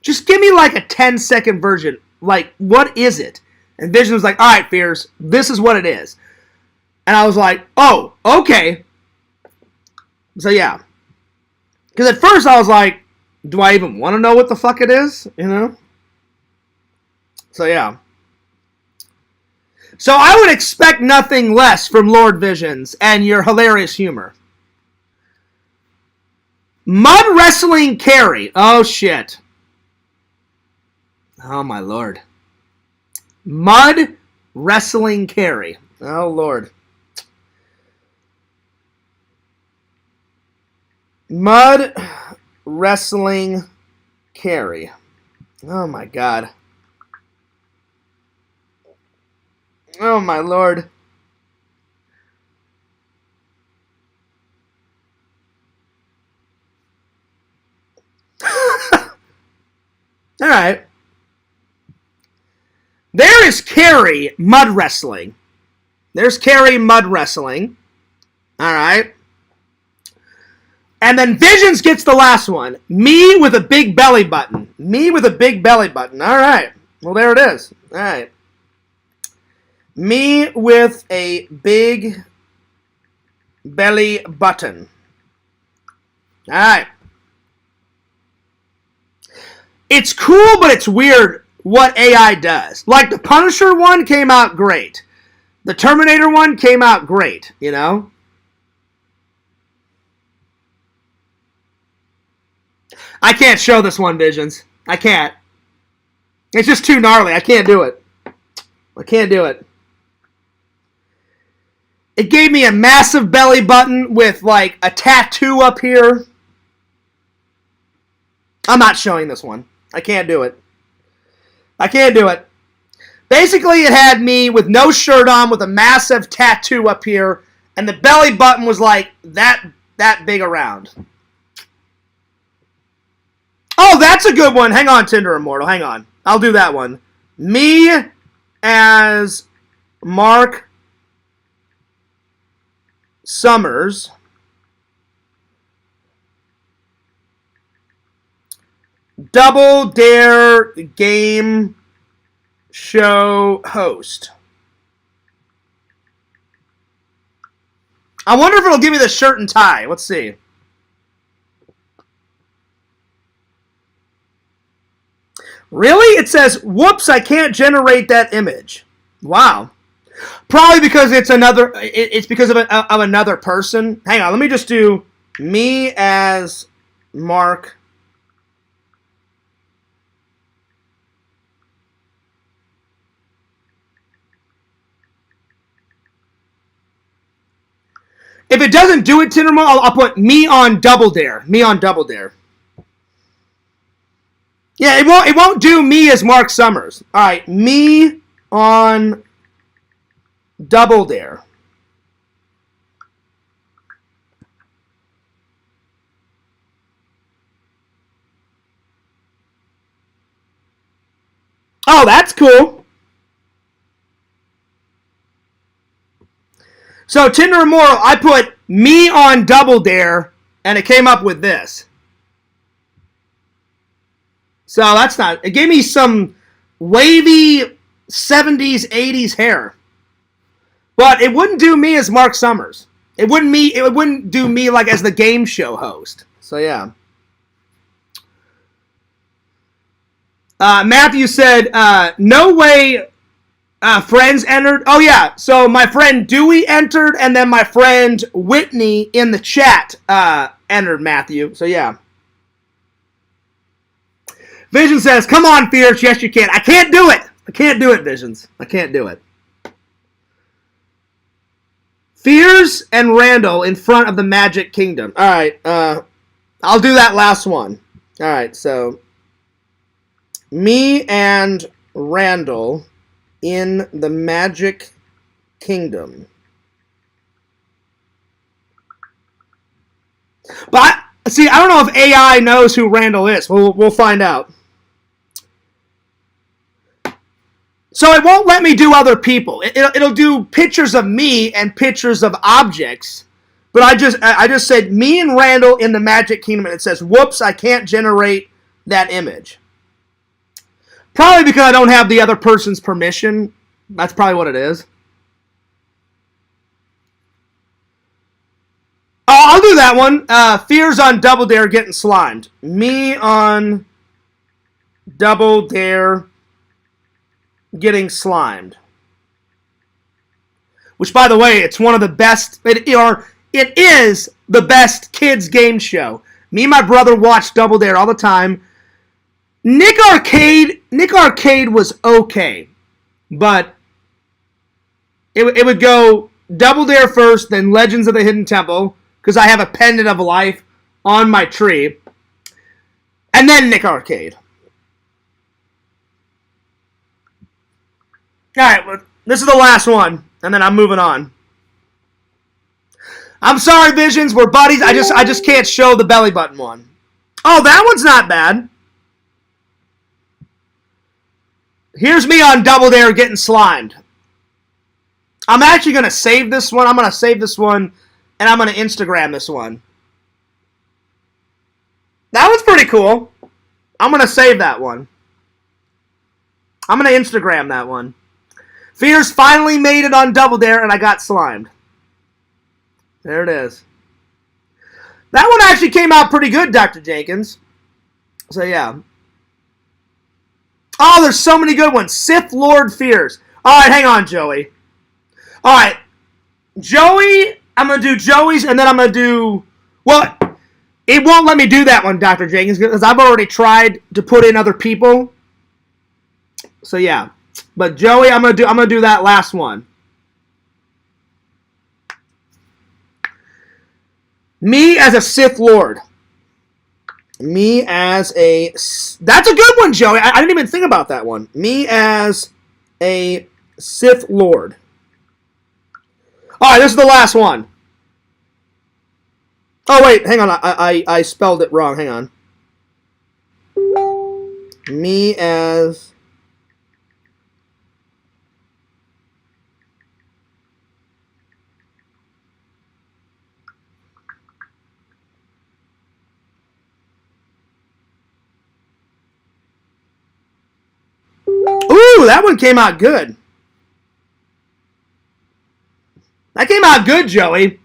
just give me like a 10-second version. Like, what is it? And Visions was like, all right, Fears, this is what it is. And I was like, oh, okay. So yeah. Because at first I was like, do I even want to know what the fuck it is? You know? So yeah. So I would expect nothing less from Lord Visions and your hilarious humor. Mud Wrestling Carry. Oh, shit. Oh, my Lord. Mud Wrestling Carry. Oh, Lord. Mud Wrestling Carry. Oh, my God. Oh, my Lord. All right. There is Carrie Mud Wrestling. There's Carrie Mud Wrestling. All right. And then Visions gets the last one. Me with a big belly button. Me with a big belly button. All right. Well, there it is. All right. Me with a big belly button. All right. It's cool, but it's weird what AI does. Like, the Punisher one came out great. The Terminator one came out great, you know? I can't show this one, Visions. I can't. It's just too gnarly. I can't do it. I can't do it. It gave me a massive belly button with, like, a tattoo up here. I'm not showing this one. I can't do it. I can't do it. Basically, it had me with no shirt on with a massive tattoo up here, and the belly button was, like, that big around. Oh, that's a good one. Hang on, Tinder Immortal. Hang on. I'll do that one. Me as Mark Summers. Double Dare game show host. I wonder if it'll give me the shirt and tie. Let's see. Really? It says, whoops, I can't generate that image. Wow. Probably because it's another. It's because of another person. Hang on, let me just do me as Mark. If it doesn't do it, Tindermo, I'll put me on Double Dare. Me on Double Dare. Yeah, it won't do me as Mark Summers. All right, me on Double Dare. Oh, that's cool. So, Tinder Immortal, I put me on Double Dare, and it came up with this. So, that's not... It gave me some wavy 70s, 80s hair. But it wouldn't do me as Mark Summers. It wouldn't do me, like, as the game show host. So, yeah. Matthew said, no way... friends entered. Oh, yeah. So my friend Dewey entered, and then my friend Whitney in the chat entered, Matthew. So, yeah. Vision says, come on, Fierce. Yes, you can. I can't do it. I can't do it, Visions. I can't do it. Fears and Randall in front of the Magic Kingdom. All right, I'll do that last one. All right, so me and Randall in the Magic Kingdom. But see, I don't know if AI knows who Randall is. We'll find out. So it won't let me do other people. It'll do pictures of me and pictures of objects. But I just said me and Randall in the Magic Kingdom, and it says, whoops, I can't generate that image. Probably because I don't have the other person's permission. That's probably what it is. Oh, I'll do that one. Fears on Double Dare getting slimed. Me on Double Dare getting slimed. Which, by the way, it's one of the best, it is the best kids game show. Me and my brother watch Double Dare all the time. Nick Arcade was okay, but it would go Double Dare first, then Legends of the Hidden Temple, because I have a pendant of life on my tree, and then Nick Arcade. All right, well, this is the last one, and then I'm moving on. I'm sorry, Visions, we're buddies. I just can't show the belly button one. Oh, that one's not bad. Here's me on Double Dare getting slimed. I'm actually going to save this one. I'm going to save this one, and I'm going to Instagram this one. That one's pretty cool. I'm going to save that one. I'm going to Instagram that one. Fears finally made it on Double Dare, and I got slimed. There it is. That one actually came out pretty good, Dr. Jenkins. So, yeah. Oh, there's so many good ones. Sith Lord Fears. All right, hang on, Joey. All right. Joey, I'm going to do Joey's, and then I'm going to do... Well, it won't let me do that one, Dr. Jenkins, because I've already tried to put in other people. So, yeah. But, Joey, I'm going to do that last one. Me as a Sith Lord. Me as a... That's a good one, Joey. I didn't even think about that one. Me as a Sith Lord. All right, this is the last one. Oh, wait. Hang on. I spelled it wrong. Hang on. Me as... Ooh, that one came out good. That came out good, Joey.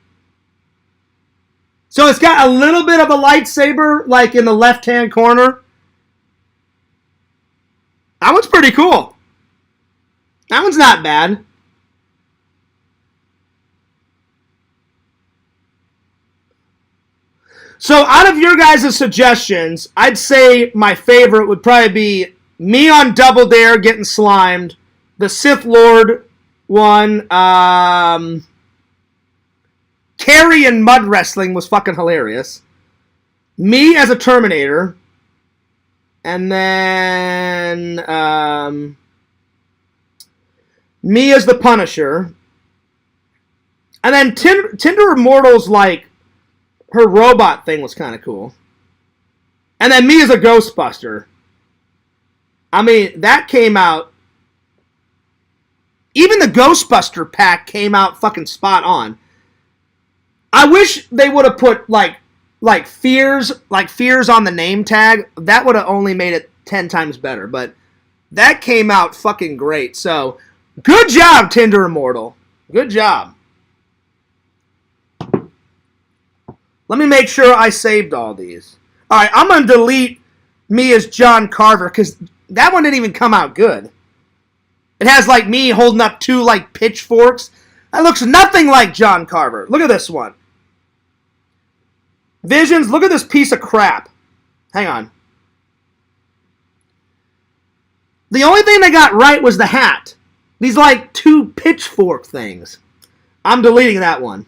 So it's got a little bit of a lightsaber, like in the left-hand corner. That one's pretty cool. That one's not bad. So out of your guys' suggestions, I'd say my favorite would probably be me on Double Dare getting slimed. The Sith Lord one. Carrie in mud wrestling was fucking hilarious. Me as a Terminator. And then me as the Punisher. And then Tinder Immortal's like her robot thing was kind of cool. And then me as a Ghostbuster. I mean, that came out. Even the Ghostbuster pack came out fucking spot on. I wish they would have put like fears on the name tag. That would have only made it 10 times better. But that came out fucking great. So, good job, Tinder Immortal. Good job. Let me make sure I saved all these. All right, I'm going to delete me as John Carver because that one didn't even come out good. It has like me holding up two like pitchforks. That looks nothing like John Carver. Look at this one. Visions, look at this piece of crap. Hang on. The only thing they got right was the hat. These like 2 pitchfork things. I'm deleting that one.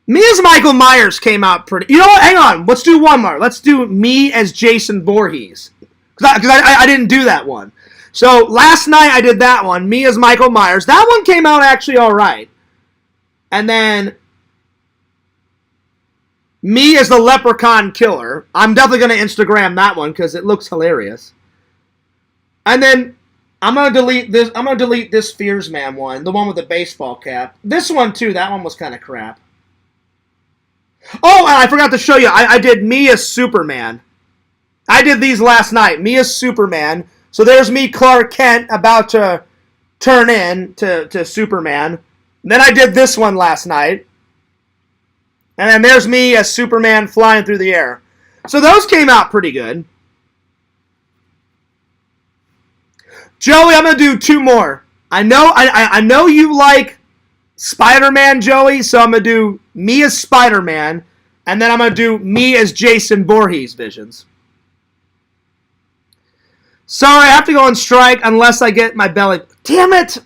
Me as Michael Myers came out pretty... You know what? Hang on. Let's do one more. Let's do me as Jason Voorhees. Because I didn't do that one. So last night I did that one. Me as Michael Myers. That one came out actually all right. And then... me as the Leprechaun Killer. I'm definitely going to Instagram that one because it looks hilarious. And then I'm going to delete this. I'm going to delete this Fears Man one. The one with the baseball cap. This one too. That one was kind of crap. Oh, and I forgot to show you. I did me as Superman. I did these last night. Me as Superman. So there's me, Clark Kent, about to turn in to Superman. And then I did this one last night. And then there's me as Superman flying through the air. So those came out pretty good. Joey, I'm going to do 2 more. I know you like Spider-Man, Joey, so I'm going to do me as Spider-Man, and then I'm going to do me as Jason Voorhees Visions. Sorry, I have to go on strike unless I get my belly... Damn it!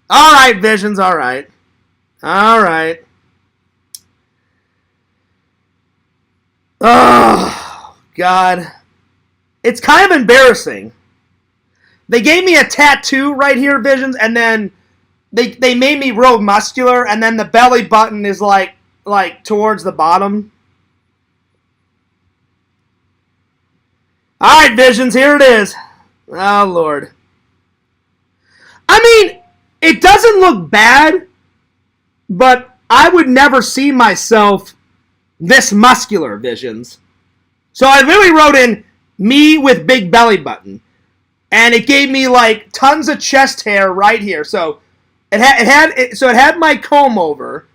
All right, Visions, all right. All right. Oh, God. It's kind of embarrassing. They gave me a tattoo right here, Visions, and then they made me real muscular, and then the belly button is like towards the bottom. All right, Visions, here it is. Oh, Lord. I mean, it doesn't look bad, but I would never see myself this muscular, Visions. So I really wrote in me with big belly button. And it gave me like tons of chest hair right here. So it had my comb over,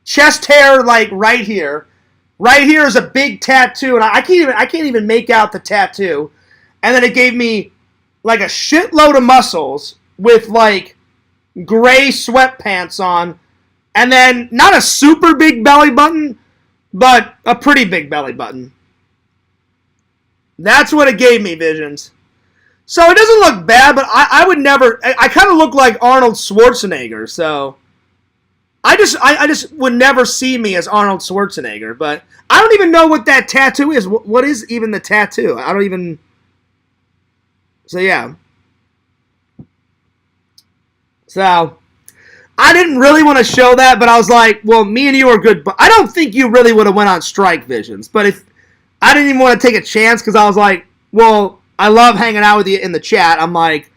chest hair like right here. Right here is a big tattoo, and I can't even make out the tattoo. And then it gave me like a shitload of muscles with like gray sweatpants on, and then not a super big belly button, but a pretty big belly button. That's what it gave me, Visions. So it doesn't look bad, but I would never... I kind of look like Arnold Schwarzenegger, so... I just would never see me as Arnold Schwarzenegger, but I don't even know what that tattoo is. What is even the tattoo? I don't even... So, yeah. So, I didn't really want to show that, but I was like, well, me and you are good, but I don't think you really would have went on strike, Visions, but if... I didn't even want to take a chance, because I was like, well... I love hanging out with you in the chat. I'm like,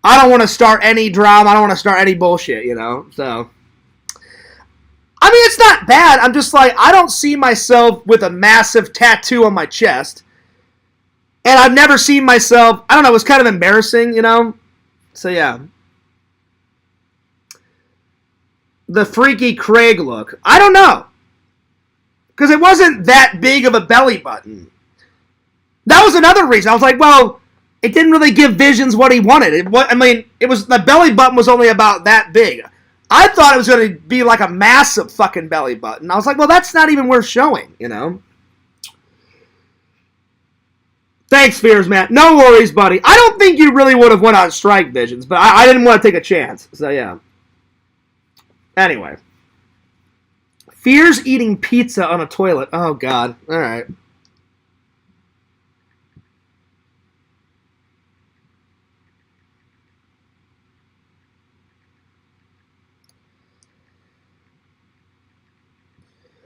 I don't want to start any drama. I don't want to start any bullshit, you know? So, I mean, it's not bad. I'm just like, I don't see myself with a massive tattoo on my chest. And I've never seen myself, I don't know, it was kind of embarrassing, you know? So, yeah. The Freaky Craig look. I don't know. Because it wasn't that big of a belly button. That was another reason. I was like, well, it didn't really give Visions what he wanted. It was the belly button was only about that big. I thought it was going to be like a massive fucking belly button. I was like, well, that's not even worth showing, you know? Thanks, Fears, man. No worries, buddy. I don't think you really would have went on strike, Visions, but I didn't want to take a chance. So, yeah. Anyway. Fears eating pizza on a toilet. Oh, God. All right.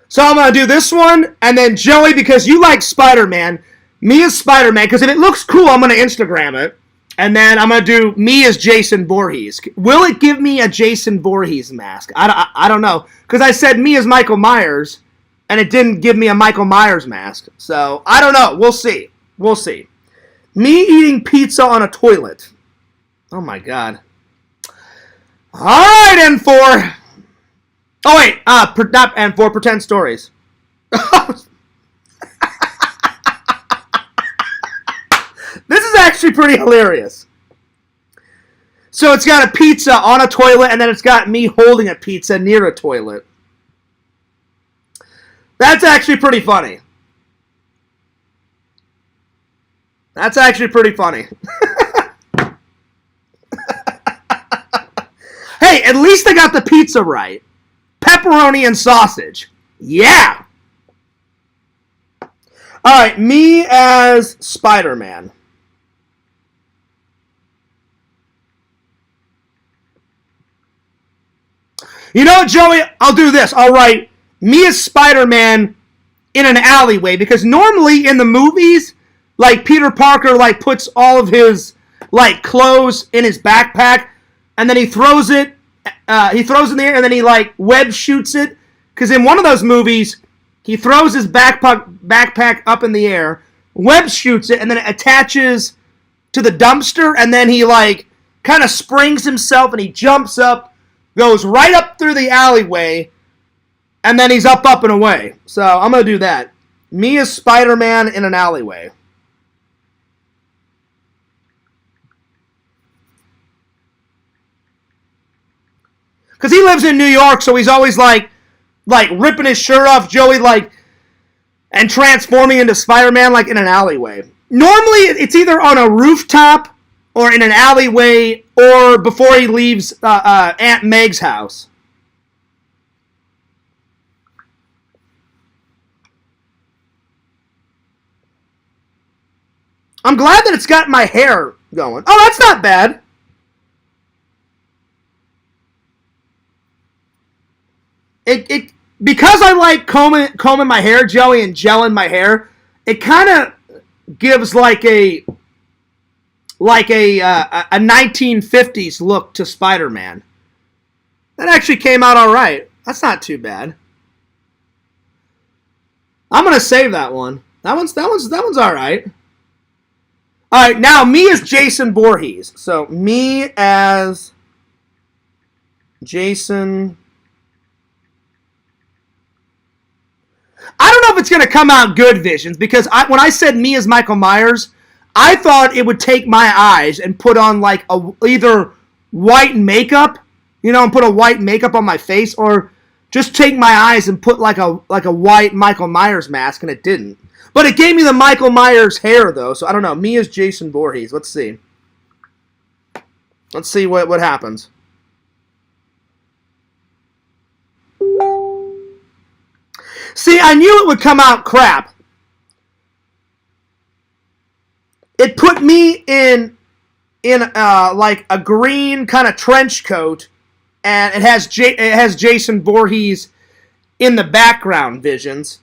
So I'm going to do this one, and then Joey, because you like Spider-Man, me as Spider-Man, because if it looks cool, I'm going to Instagram it. And then I'm going to do me as Jason Voorhees. Will it give me a Jason Voorhees mask? I don't know. Because I said me as Michael Myers, and it didn't give me a Michael Myers mask. So, I don't know. We'll see. We'll see. Me eating pizza on a toilet. Oh, my God. All right, N4. Oh, wait. Not N4. Pretend stories. This is actually pretty hilarious. So it's got a pizza on a toilet, and then it's got me holding a pizza near a toilet. That's actually pretty funny. That's actually pretty funny. Hey, at least I got the pizza right. Pepperoni and sausage. Yeah. All right, me as Spider-Man. You know what, Joey? I'll do this. I'll write me as Spider-Man in an alleyway, because normally in the movies, like Peter Parker like puts all of his like clothes in his backpack, and then he throws it. He throws it in the air, and then he like web shoots it. Because in one of those movies, he throws his backpack up in the air, web shoots it, and then it attaches to the dumpster, and then he like kind of springs himself, and he jumps up, goes right up through the alleyway, and then he's up and away. So I'm going to do that. Me as Spider-Man in an alleyway. Because he lives in New York, so he's always like ripping his shirt off, Joey, like, and transforming into Spider-Man like in an alleyway. Normally, it's either on a rooftop or in an alleyway or before he leaves Aunt Meg's house. I'm glad that it's got my hair going. Oh, that's not bad. It because I like combing my hair, Joey, and gelling my hair, it kind of gives like a 1950s look to Spider-Man. That actually came out all right. That's not too bad. I'm gonna save that one. That one's all right. All right, now me as Jason Voorhees. So me as Jason. I don't know if it's going to come out good, Visions, because when I said me as Michael Myers, I thought it would take my eyes and put on like either white makeup, and put a white makeup on my face, or just take my eyes and put like a white Michael Myers mask, and it didn't. But it gave me the Michael Myers hair, though, so I don't know. Me as Jason Voorhees. Let's see. Let's see what happens. See, I knew it would come out crap. It put me in like a green kind of trench coat, and it has Jason Voorhees in the background, Visions.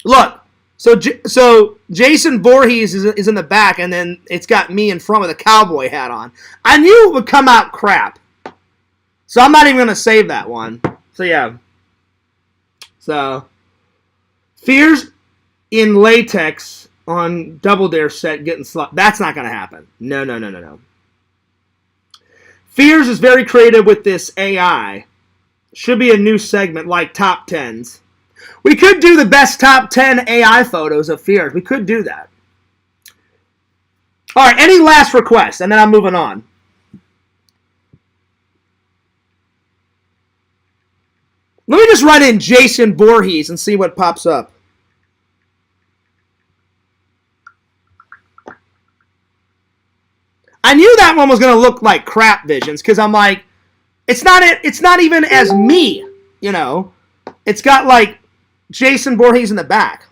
Look, so Jason Voorhees is in the back, and then it's got me in front with a cowboy hat on. I knew it would come out crap, so I'm not even going to save that one. So yeah. So, Fears in latex on Double Dare set getting slapped. That's not going to happen. No. Fears is very creative with this AI. Should be a new segment like Top 10s. We could do the best Top 10 AI photos of Fears. We could do that. All right, any last requests? And then I'm moving on. Let me just write in Jason Voorhees and see what pops up. I knew that one was going to look like crap, Visions, because I'm like, it's not even as me, It's got like Jason Voorhees in the back.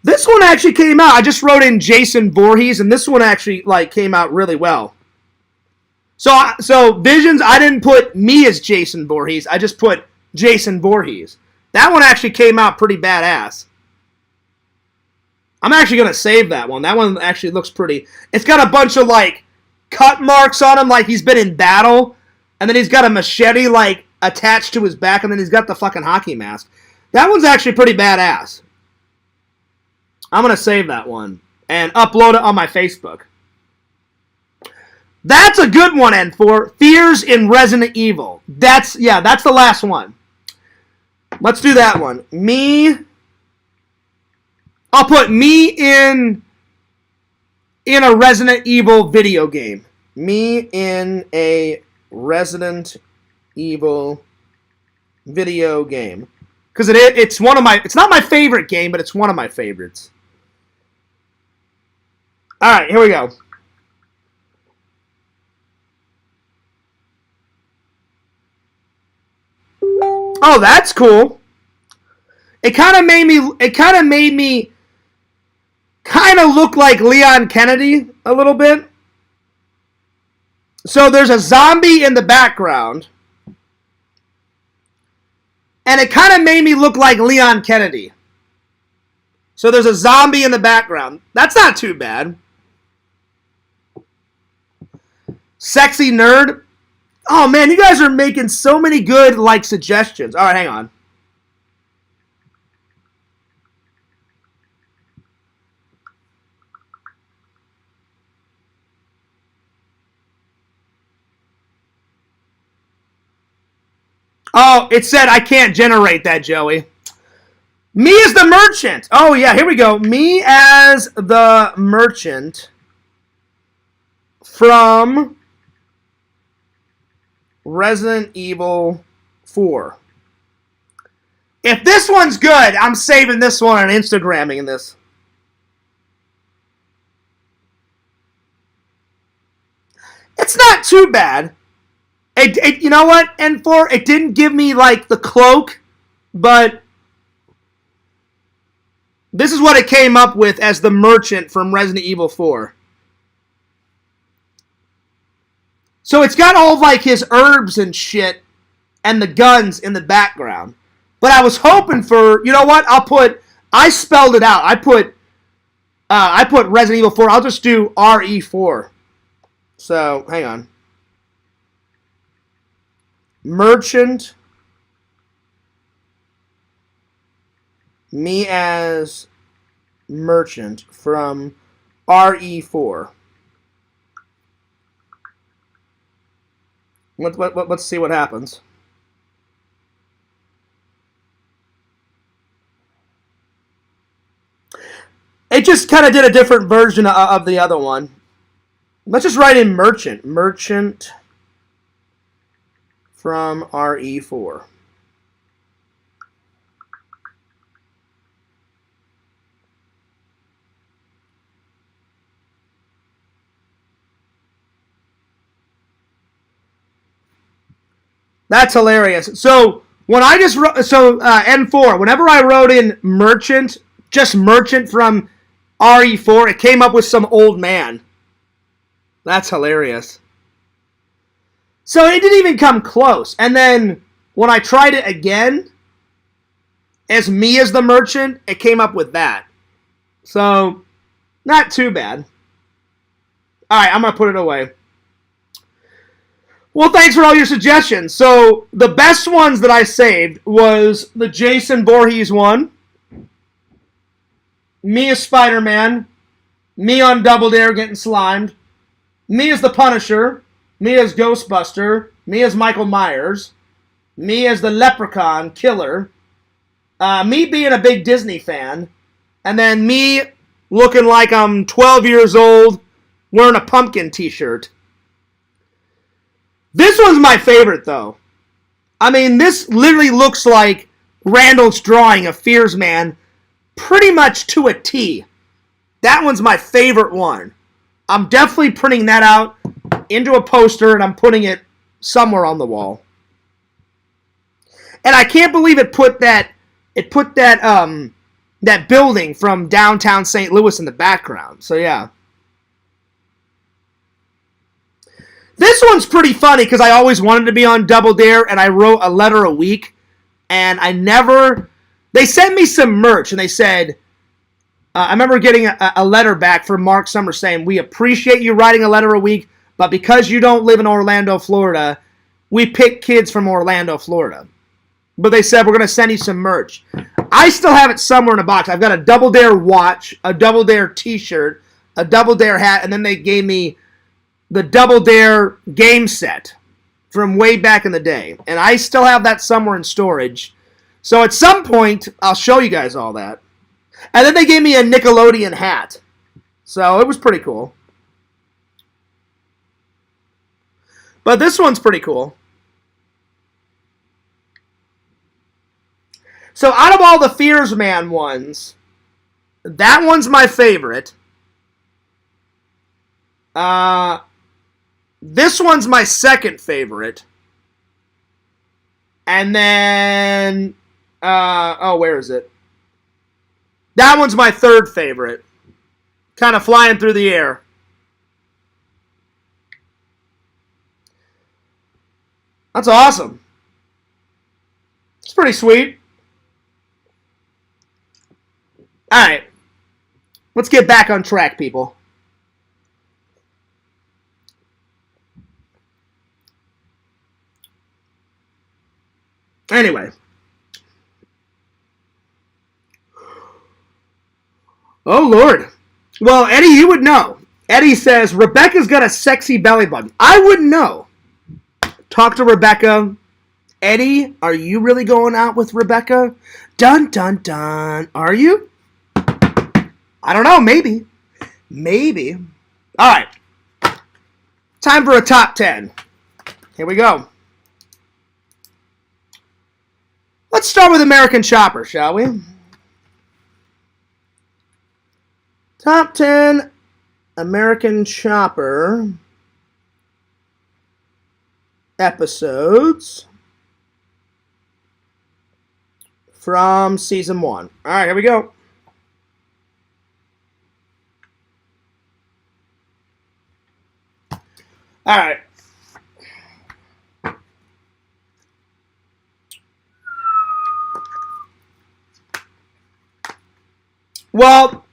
This one actually came out. I just wrote in Jason Voorhees, and this one actually like came out really well. So Visions, I didn't put me as Jason Voorhees. I just put Jason Voorhees. That one actually came out pretty badass. I'm actually going to save that one. That one actually looks pretty. It's got a bunch of, like, cut marks on him, like he's been in battle. And then he's got a machete, like, attached to his back. And then he's got the fucking hockey mask. That one's actually pretty badass. I'm going to save that one and upload it on my Facebook. That's a good one, N4. Fears in Resident Evil. That's the last one. Let's do that one. I'll put me in a Resident Evil video game. Me in a Resident Evil video game. Because it's one of my... It's not my favorite game, but it's one of my favorites. Alright, here we go. Oh, that's cool. It kind of made me kind of look like Leon Kennedy a little bit. So there's a zombie in the background. And it kind of made me look like Leon Kennedy. So there's a zombie in the background. That's not too bad. Sexy nerd. Oh man, you guys are making so many good like suggestions. All right, hang on. Oh, it said I can't generate that, Joey. Me as the merchant. Oh, yeah, here we go. Me as the merchant from Resident Evil 4. If this one's good, I'm saving this one and Instagramming this. It's not too bad. You know what, N4? It didn't give me, like, the cloak, but this is what it came up with as the merchant from Resident Evil 4. So it's got all, like, his herbs and shit and the guns in the background. But I was hoping for, you know what? I spelled it out. I put Resident Evil 4. I'll just do RE4. So, hang on. Merchant. Me as merchant from RE4. Let's see what happens. It just kind of did a different version of the other one. Let's just write in merchant. Merchant from RE4. That's hilarious. So when I just wrote, N4, whenever I wrote in merchant, just merchant from RE4, it came up with some old man. That's hilarious. So it didn't even come close. And then when I tried it again, as me as the merchant, it came up with that. So, not too bad. Alright, I'm going to put it away. Well, thanks for all your suggestions. So, the best ones that I saved was the Jason Voorhees one, me as Spider-Man, me on Double Dare getting slimed, me as the Punisher, me as Ghostbuster, me as Michael Myers, me as the Leprechaun Killer, me being a big Disney fan, and then me looking like I'm 12 years old wearing a pumpkin t-shirt. This one's my favorite, though. I mean, this literally looks like Randall's drawing of Fears Man pretty much to a T. That one's my favorite one. I'm definitely printing that out into a poster, and I'm putting it somewhere on the wall. And I can't believe it put that building from downtown St. Louis in the background. So yeah. This one's pretty funny because I always wanted to be on Double Dare, and I wrote a letter a week, and they sent me some merch, and they said, I remember getting a letter back from Mark Summers saying, we appreciate you writing a letter a week, but because you don't live in Orlando, Florida, we pick kids from Orlando, Florida. But they said, we're going to send you some merch. I still have it somewhere in a box. I've got a Double Dare watch, a Double Dare t-shirt, a Double Dare hat, and then they gave me the Double Dare game set from way back in the day. And I still have that somewhere in storage. So at some point, I'll show you guys all that. And then they gave me a Nickelodeon hat. So it was pretty cool. But this one's pretty cool. So out of all the Fears Man ones, that one's my favorite. This one's my second favorite. And then, oh, where is it? That one's my third favorite. Kind of flying through the air. That's awesome. It's pretty sweet. All right. Let's get back on track, people. Anyway. Oh, Lord. Well, Eddie, you would know. Eddie says, Rebecca's got a sexy belly button. I wouldn't know. Talk to Rebecca. Eddie, are you really going out with Rebecca? Dun, dun, dun. Are you? I don't know. Maybe. Maybe. All right. Time for a top 10. Here we go. Let's start with American Chopper, shall we? Top 10 American Chopper episodes from season 1. All right, here we go. All right. Well,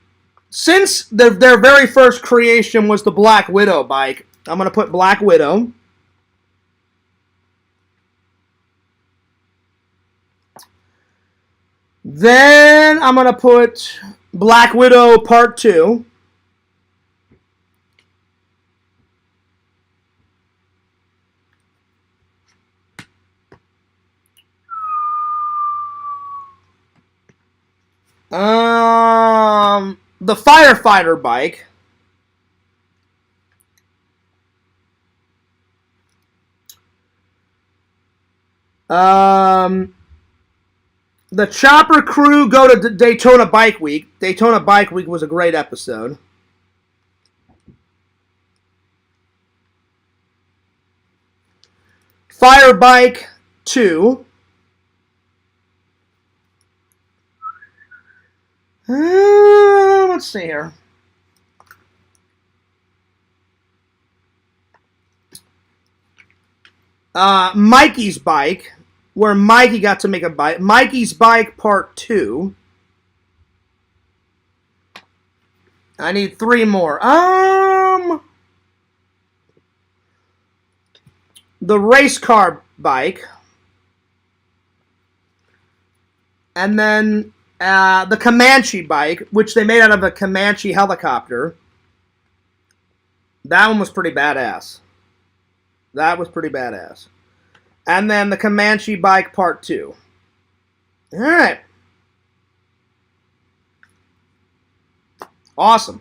since their very first creation was the Black Widow bike, I'm going to put Black Widow. Then I'm going to put Black Widow Part 2. The Firefighter bike. The Chopper crew go to Daytona Bike Week. Daytona Bike Week was a great episode. Fire Bike 2. Let's see here. Mikey's bike, where Mikey got to make a bike. Mikey's bike part 2. I need 3 more. The race car bike. And then the Comanche bike, which they made out of a Comanche helicopter. That one was pretty badass. That was pretty badass. And then the Comanche bike part 2. All right. Awesome.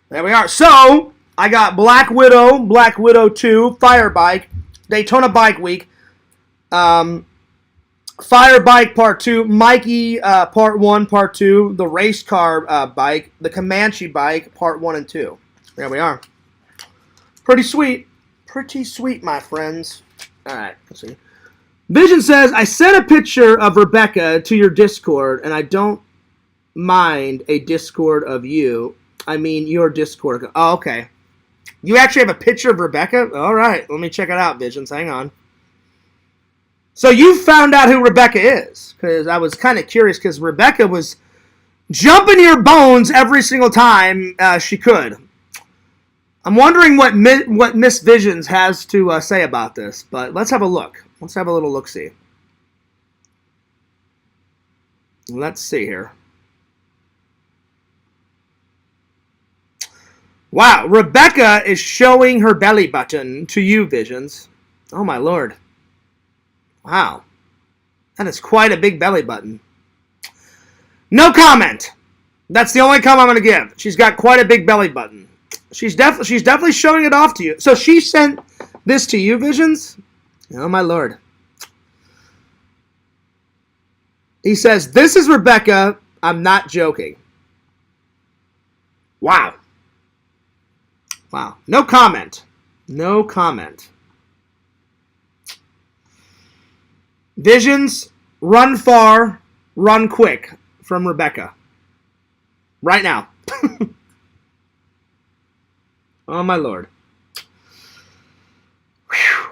There we are. So, I got Black Widow 2, Fire Bike, Daytona Bike Week, Fire Bike Part 2, Mikey Part 1, Part 2, the race car bike, the Comanche bike Part 1 and 2. There we are. Pretty sweet. Pretty sweet, my friends. All right, let's see. Vision says, I sent a picture of Rebecca to your Discord, and I don't mind a Discord of you. I mean, your Discord. Oh, okay. You actually have a picture of Rebecca? All right, let me check it out, Visions. Hang on. So you found out who Rebecca is, because I was kind of curious, because Rebecca was jumping your bones every single time she could. I'm wondering what Miss Visions has to say about this, but let's have a look. Let's have a little look-see. Let's see here. Wow, Rebecca is showing her belly button to you, Visions. Oh, my Lord. Wow. That is quite a big belly button. No comment. That's the only comment I'm going to give. She's got quite a big belly button. She's definitely showing it off to you. So she sent this to you, Visions? Oh, my Lord. He says, this is Rebecca. I'm not joking. Wow. Wow. No comment. No comment. Visions, run far, run quick from Rebecca. Right now. Oh, my Lord. Whew.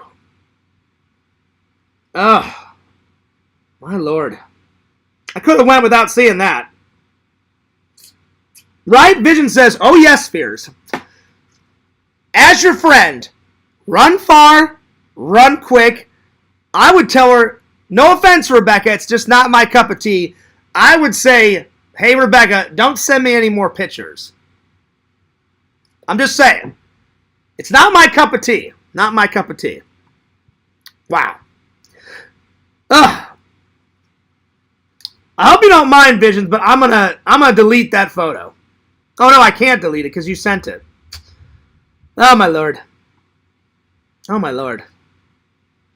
Oh, my Lord. I could have went without seeing that. Right? Vision says, oh, yes, Fears. As your friend, run far, run quick. I would tell her, no offense, Rebecca, it's just not my cup of tea. I would say, hey, Rebecca, don't send me any more pictures. I'm just saying. It's not my cup of tea. Not my cup of tea. Wow. Ugh. I hope you don't mind, Visions, but I'm gonna delete that photo. Oh no, I can't delete it because you sent it. Oh my Lord. Oh my Lord.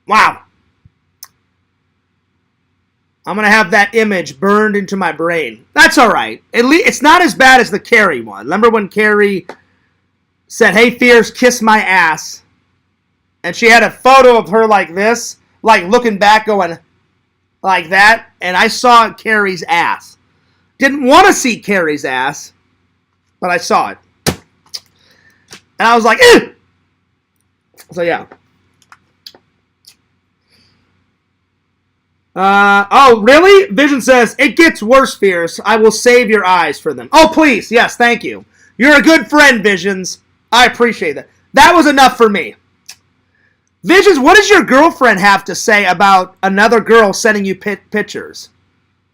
Wow. I'm gonna have that image burned into my brain. That's all right. At least it's not as bad as the Carrie one. Remember when Carrie said, "Hey, Fierce, kiss my ass," and she had a photo of her like this, like looking back, going like that, and I saw Carrie's ass. Didn't want to see Carrie's ass, but I saw it, and I was like, "Ew!" So yeah. Oh, really? Vision says, it gets worse, Fierce. I will save your eyes for them. Oh, please. Yes, thank you. You're a good friend, Visions. I appreciate that. That was enough for me. Visions, what does your girlfriend have to say about another girl sending you pictures?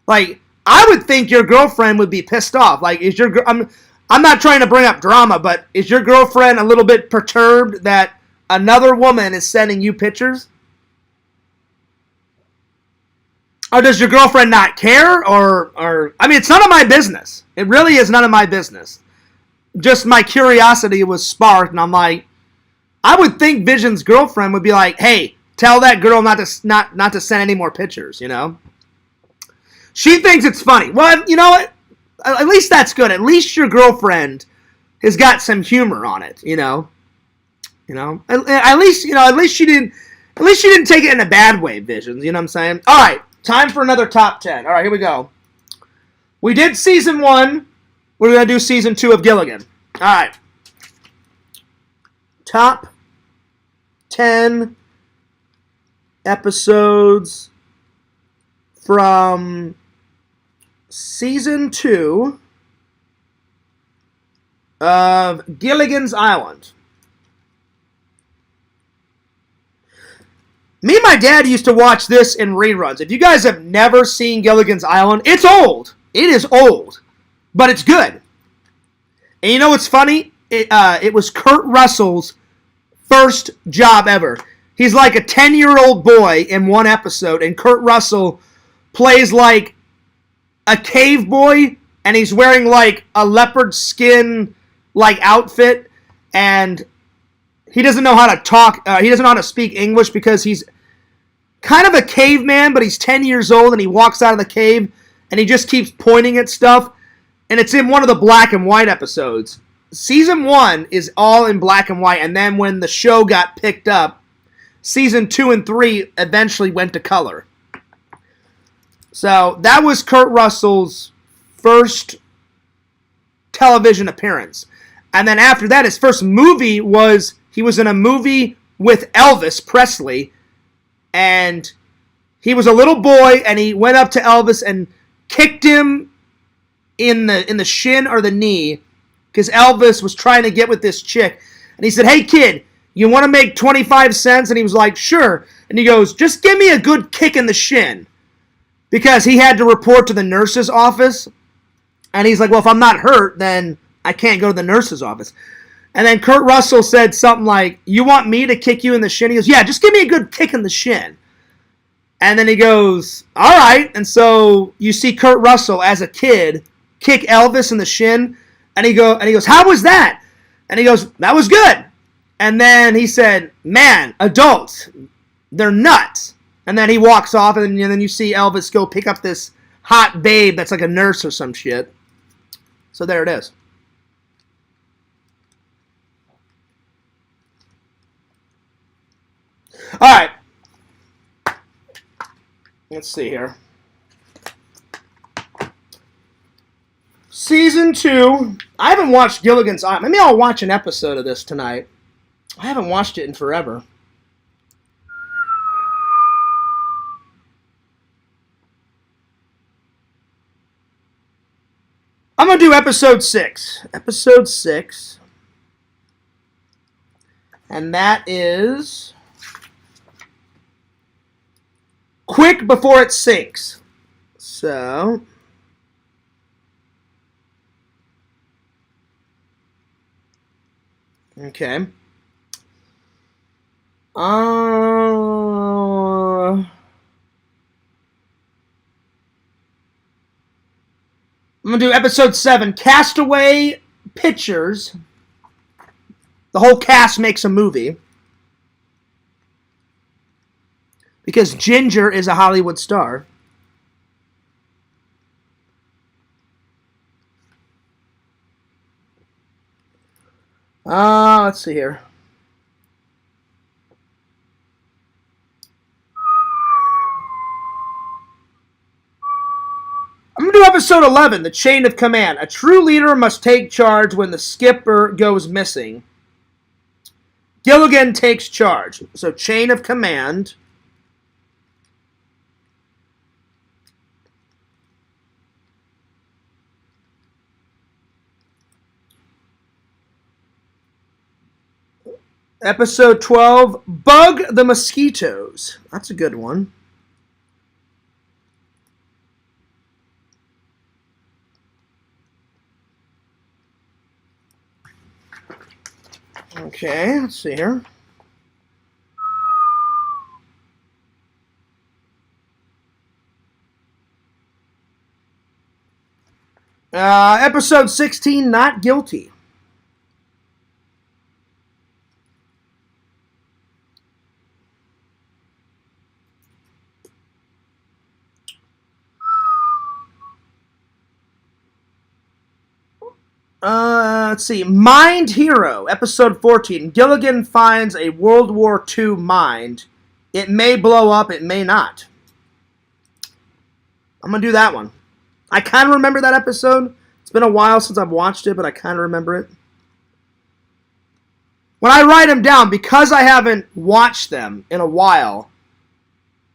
Like, I would think your girlfriend would be pissed off. Like, I'm not trying to bring up drama, but is your girlfriend a little bit perturbed that another woman is sending you pictures? Or does your girlfriend not care? Or I mean, it's none of my business. It really is none of my business. Just my curiosity was sparked, and I'm like, I would think Vision's girlfriend would be like, hey, tell that girl not to send any more pictures, you know? She thinks it's funny. Well, you know what? At least that's good. At least your girlfriend has got some humor on it, you know? You know? At least she didn't take it in a bad way, Visions, you know what I'm saying? All right. Time for another top 10. All right, here we go. We did season 1. We're going to do season 2 of Gilligan. All right. Top 10 episodes from season 2 of Gilligan's Island. Me and my dad used to watch this in reruns. If you guys have never seen Gilligan's Island, it's old. It is old, but it's good. And you know what's funny? It was Kurt Russell's first job ever. He's like a 10-year-old boy in one episode, and Kurt Russell plays like a cave boy, and he's wearing like a leopard skin like outfit, and he doesn't know how to talk. He doesn't know how to speak English because he's kind of a caveman, but he's 10 years old, and he walks out of the cave, and he just keeps pointing at stuff. And it's in one of the black and white episodes. Season 1 is all in black and white, and then when the show got picked up, season 2 and 3 eventually went to color. So that was Kurt Russell's first television appearance. And then after that, his first movie was, he was in a movie with Elvis Presley, and he was a little boy, and he went up to Elvis and kicked him in the shin or the knee, because Elvis was trying to get with this chick. And he said, hey kid, you want to make 25 cents? And he was like, sure. And he goes, just give me a good kick in the shin. Because he had to report to the nurse's office. And he's like, well, if I'm not hurt, then I can't go to the nurse's office. And then Kurt Russell said something like, you want me to kick you in the shin? He goes, yeah, just give me a good kick in the shin. And then he goes, all right. And so you see Kurt Russell as a kid kick Elvis in the shin. And he goes, how was that? And he goes, that was good. And then he said, man, adults, they're nuts. And then he walks off, and then you see Elvis go pick up this hot babe that's like a nurse or some shit. So there it is. All right. Let's see here. Season 2. I haven't watched Gilligan's Island. Maybe I'll watch an episode of this tonight. I haven't watched it in forever. I'm going to do episode 6. Episode 6. And that is Quick Before It Sinks. So, okay. I'm going to do episode 7, Castaway Pictures. The whole cast makes a movie. Because Ginger is a Hollywood star. Let's see here. I'm going to do episode 11, The Chain of Command. A true leader must take charge when the skipper goes missing. Gilligan takes charge. So, Chain of Command. Episode 12, Bug the Mosquitoes. That's a good one. Okay, let's see here. Episode 16, Not Guilty. Let's see. Mind Hero, episode 14. Gilligan finds a World War II mind. It may blow up, it may not. I'm going to do that one. I kind of remember that episode. It's been a while since I've watched it, but I kind of remember it. When I write them down, because I haven't watched them in a while,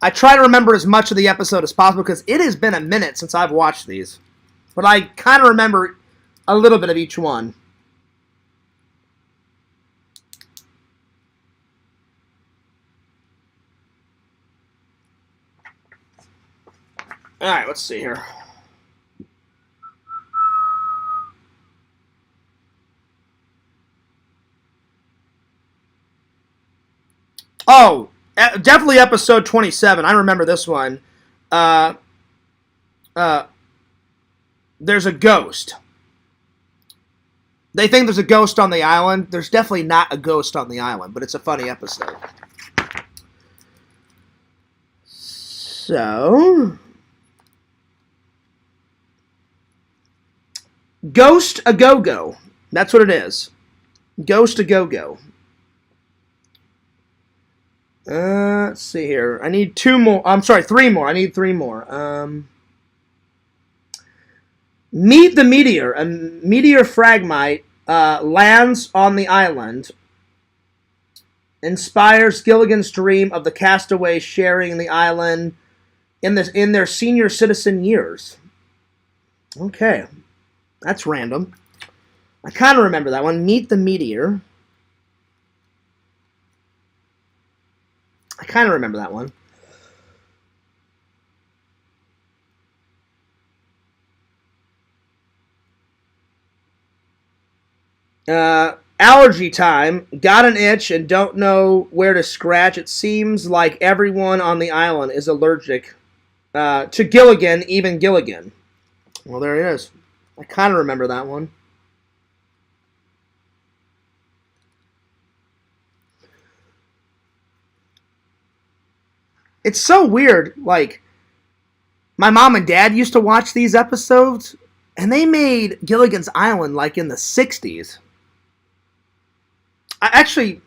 I try to remember as much of the episode as possible because it has been a minute since I've watched these. But I kind of remember a little bit of each one. Alright, let's see here. Oh, definitely episode 27. I remember this one. There's a ghost. They think there's a ghost on the island. There's definitely not a ghost on the island, but it's a funny episode. So, Ghost A Go-Go. That's what it is. Ghost A Go-Go. Let's see here. I need 2 more. I'm sorry, 3 more. I need 3 more. Meet the Meteor. A meteor fragmite lands on the island. Inspires Gilligan's dream of the castaways sharing the island in their senior citizen years. Okay. That's random. I kind of remember that one. Meet the Meteor. I kind of remember that one. Allergy time. Got an itch and don't know where to scratch. It seems like everyone on the island is allergic to Gilligan, even Gilligan. Well, there it is. I kind of remember that one. It's so weird. Like, my mom and dad used to watch these episodes, and they made Gilligan's Island like in the 60s. Actually,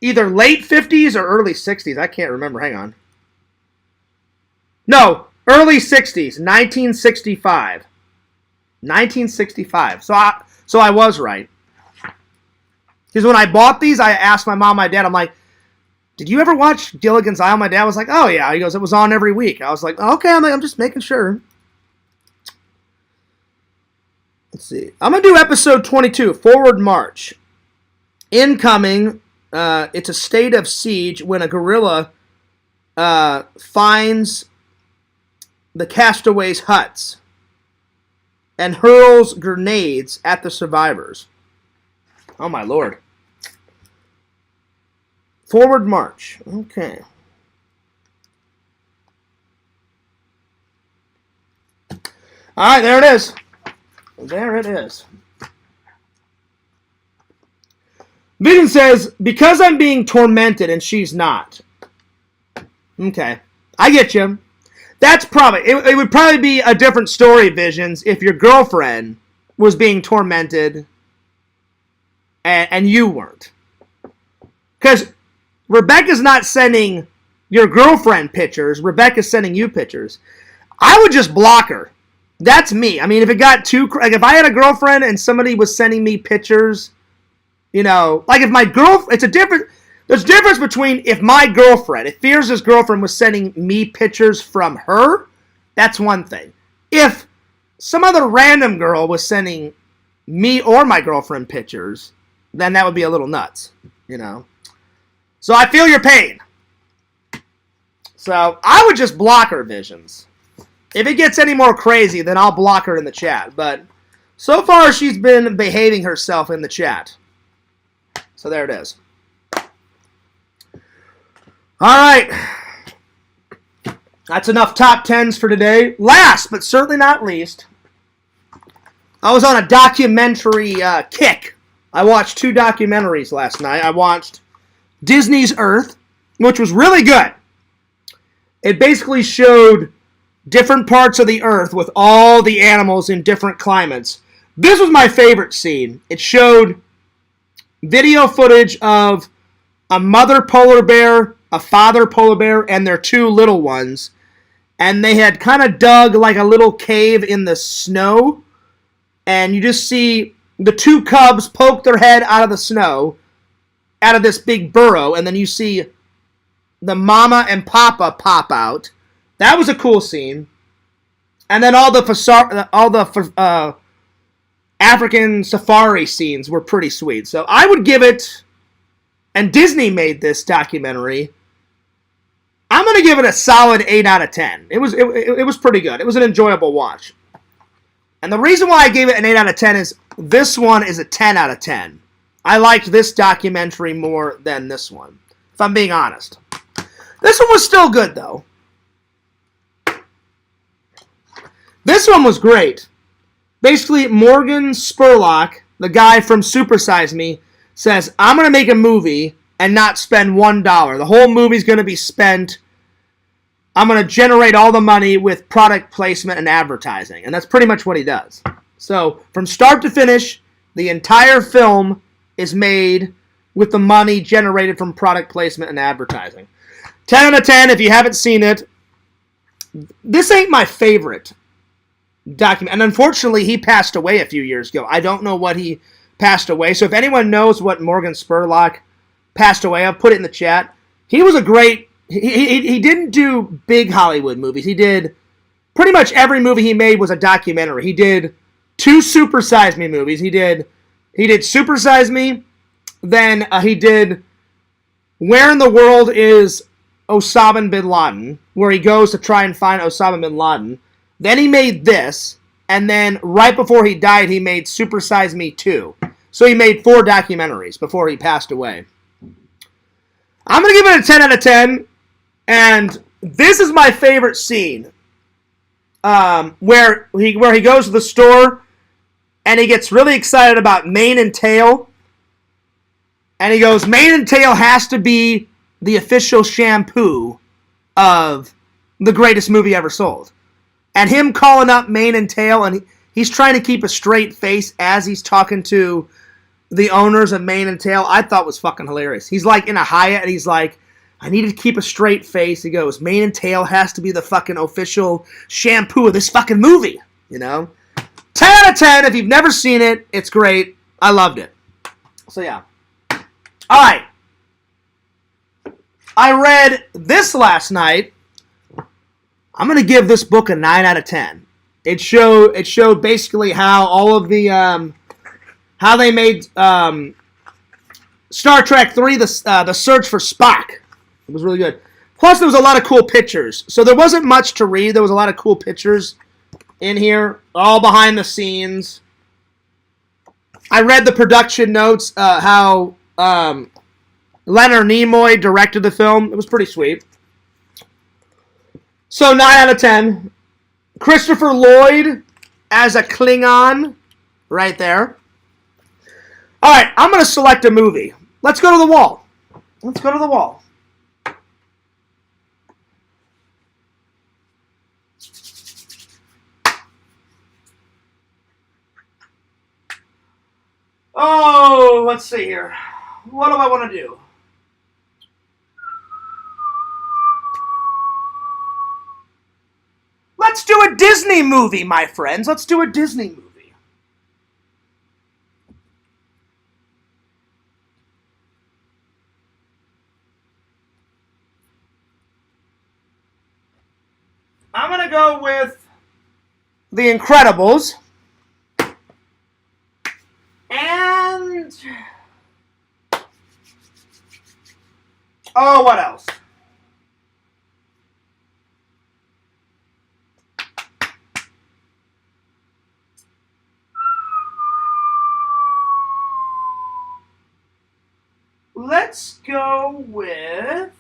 either late 50s or early 60s. I can't remember. Hang on. No, early 60s, 1965. 1965. So I was right. Because when I bought these, I asked my mom, my dad, I'm like, did you ever watch Gilligan's Island? My dad was like, oh yeah. He goes, it was on every week. I was like, okay, I'm just making sure. Let's see. I'm going to do episode 22, Forward March. Incoming, it's a state of siege when a guerrilla finds the castaways' huts and hurls grenades at the survivors. Oh, my Lord. Forward March. Okay. All right, there it is. There it is. Vision says, because I'm being tormented and she's not. Okay. I get you. That's probably, it would probably be a different story, Visions, if your girlfriend was being tormented and you weren't. Because Rebecca's not sending your girlfriend pictures. Rebecca's sending you pictures. I would just block her. That's me. I mean, if it got too, like if I had a girlfriend and somebody was sending me pictures, you know, like if my there's a difference between if my girlfriend, if Fierce's girlfriend was sending me pictures from her, that's one thing. If some other random girl was sending me or my girlfriend pictures, then that would be a little nuts, you know. So I feel your pain. So I would just block her, Visions. If it gets any more crazy, then I'll block her in the chat. But so far, she's been behaving herself in the chat. So there it is. All right. That's enough top 10s for today. Last, but certainly not least, I was on a documentary kick. I watched 2 documentaries last night. I watched Disney's Earth, which was really good. It basically showed different parts of the Earth with all the animals in different climates. This was my favorite scene. It showed video footage of a mother polar bear, a father polar bear, and their 2 little ones. And they had kind of dug like a little cave in the snow. And you just see the 2 cubs poke their head out of the snow, out of this big burrow. And then you see the mama and papa pop out. That was a cool scene. And then all the African safari scenes were pretty sweet. So I would give it, and Disney made this documentary, I'm going to give it a solid 8 out of 10. It was pretty good. It was an enjoyable watch. And the reason why I gave it an 8 out of 10 is this one is a 10 out of 10. I liked this documentary more than this one, if I'm being honest. This one was still good, though. This one was great. Basically, Morgan Spurlock, the guy from Super Size Me, says, I'm going to make a movie and not spend $1. The whole movie's going to be spent, I'm going to generate all the money with product placement and advertising. And that's pretty much what he does. So, from start to finish, the entire film is made with the money generated from product placement and advertising. 10 out of 10 if you haven't seen it. This ain't my favorite document. And unfortunately, he passed away a few years ago. I don't know what he passed away. So if anyone knows what Morgan Spurlock passed away of, put it in the chat. He was a great... He didn't do big Hollywood movies. He did... Pretty much every movie he made was a documentary. He did 2 Super Size Me movies. He did Super Size Me. Then he did Where in the World is Osama bin Laden, where he goes to try and find Osama bin Laden. Then he made this, and then right before he died, he made Super Size Me 2. So he made 4 documentaries before he passed away. I'm going to give it a 10 out of 10, and this is my favorite scene, where he goes to the store, and he gets really excited about mane and tail, and he goes, mane and tail has to be the official shampoo of the greatest movie ever sold. And him calling up mane and tail, and he's trying to keep a straight face as he's talking to the owners of Mane and Tail, I thought was fucking hilarious. He's like in a Hyatt, and he's like, I needed to keep a straight face. He goes, mane and tail has to be the fucking official shampoo of this fucking movie. You know? 10 out of 10. If you've never seen it, it's great. I loved it. So, yeah. All right. I read this last night. I'm going to give this book a 9 out of 10. It showed basically how all of the, how they made Star Trek 3, the search for Spock. It was really good. Plus, there was a lot of cool pictures. So there wasn't much to read. There was a lot of cool pictures in here, all behind the scenes. I read the production notes, how Leonard Nimoy directed the film. It was pretty sweet. So 9 out of 10. Christopher Lloyd as a Klingon, right there. All right, I'm going to select a movie. Let's go to the wall. Let's go to the wall. Oh, let's see here. What do I want to do? Let's do a Disney movie, my friends. Let's do a Disney movie. I'm going to go with The Incredibles. And... oh, what else? Let's go with...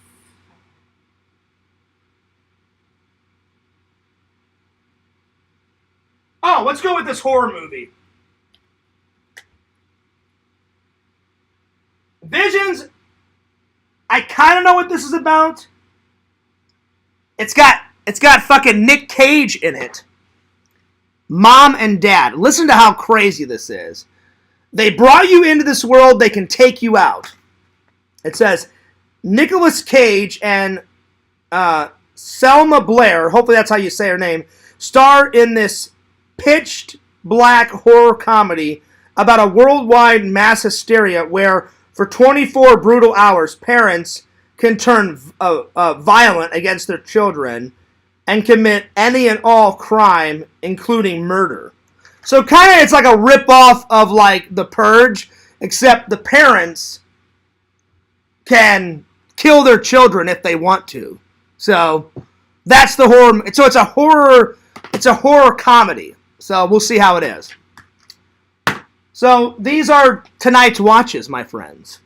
oh, let's go with this horror movie. Visions, I kind of know what this is about. It's got fucking Nick Cage in it. Mom and Dad. Listen to how crazy this is. They brought you into this world, they can take you out. It says, Nicolas Cage and Selma Blair, hopefully that's how you say her name, star in this pitched black horror comedy about a worldwide mass hysteria where for 24 brutal hours, parents can turn violent against their children and commit any and all crime, including murder. So kind of it's like a ripoff of like The Purge, except the parents can kill their children if they want to. So that's the horror. So it's a horror comedy. So we'll see how it is. So these are tonight's watches, my friends.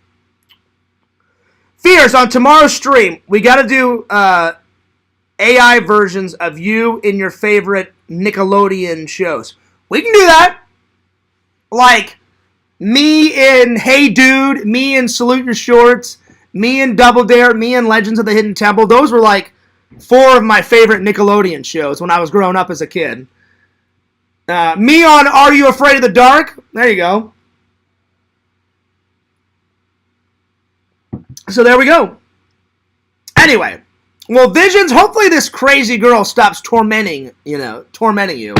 Fears, on tomorrow's stream, we got to do AI versions of you in your favorite Nickelodeon shows. We can do that. Like me in Hey Dude, me in Salute Your Shorts, me in Double Dare, me in Legends of the Hidden Temple. Those were like 4 of my favorite Nickelodeon shows when I was growing up as a kid. Me on Are You Afraid of the Dark? There you go. So there we go. Anyway, well, Visions, hopefully this crazy girl stops tormenting you.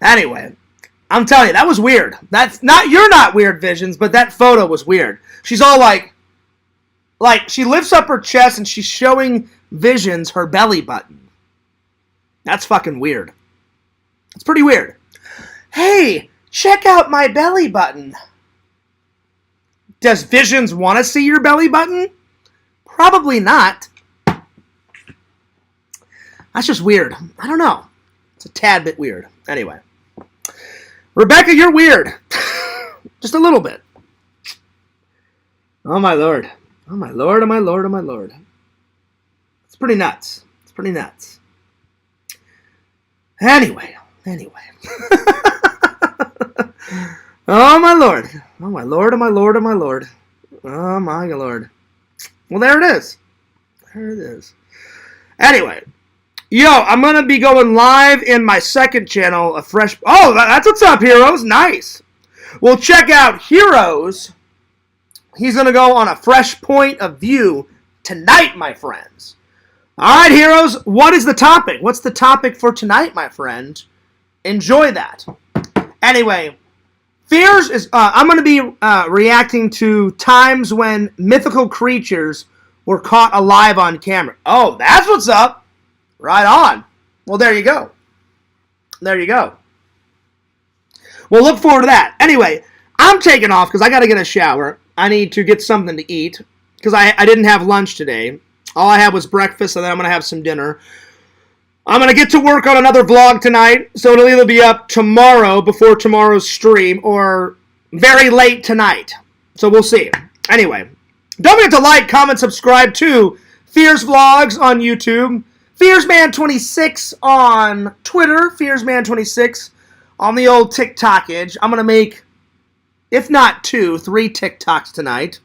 Anyway, I'm telling you, that was weird. You're not weird, Visions, but that photo was weird. She's all like she lifts up her chest and she's showing Visions her belly button. That's fucking weird. It's pretty weird. Hey, check out my belly button. Does Visions want to see your belly button? Probably not. That's just weird. I don't know. It's a tad bit weird. Anyway. Rebecca, you're weird. Just a little bit. Oh my lord. Oh my lord, oh my lord, oh my lord. It's pretty nuts. It's pretty nuts. Anyway. Oh my lord. Oh my lord, oh my lord, oh my lord. Oh my lord. Well, there it is. There it is. Anyway. Yo, I'm going to be going live in my second channel, oh, that's what's up, Heroes. Nice. Well, check out Heroes. He's going to go on a fresh point of view tonight, my friends. All right, heroes, what is the topic? What's the topic for tonight, my friend? Enjoy that. Anyway, fears is, I'm going to be reacting to times when mythical creatures were caught alive on camera. Oh, that's what's up. Right on. Well, there you go. There you go. We'll look forward to that. Anyway, I'm taking off because I got to get a shower. I need to get something to eat because I didn't have lunch today. All I had was breakfast, and then I'm going to have some dinner. I'm going to get to work on another vlog tonight, so it'll either be up tomorrow before tomorrow's stream or very late tonight. So we'll see. Anyway, don't forget to like, comment, subscribe to Fears Vlogs on YouTube, FearsMan26 on Twitter, FearsMan26 on the old TikTok-age. I'm going to make, if not 3 TikToks tonight.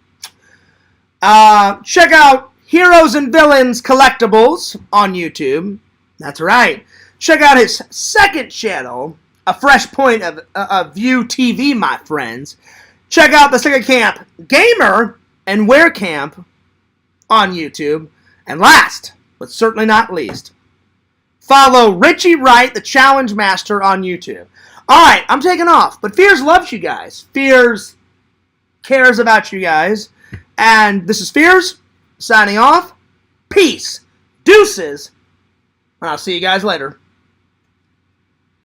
Check out Heroes and Villains Collectibles on YouTube. That's right. Check out his second channel, A Fresh Point of View TV, my friends. Check out the Second Camp Gamer and Wear Camp on YouTube. And last, but certainly not least, follow Richie Wright, the Challenge Master, on YouTube. Alright, I'm taking off. But Fears loves you guys. Fears cares about you guys. And this is Fears, signing off. Peace. Deuces. And I'll see you guys later.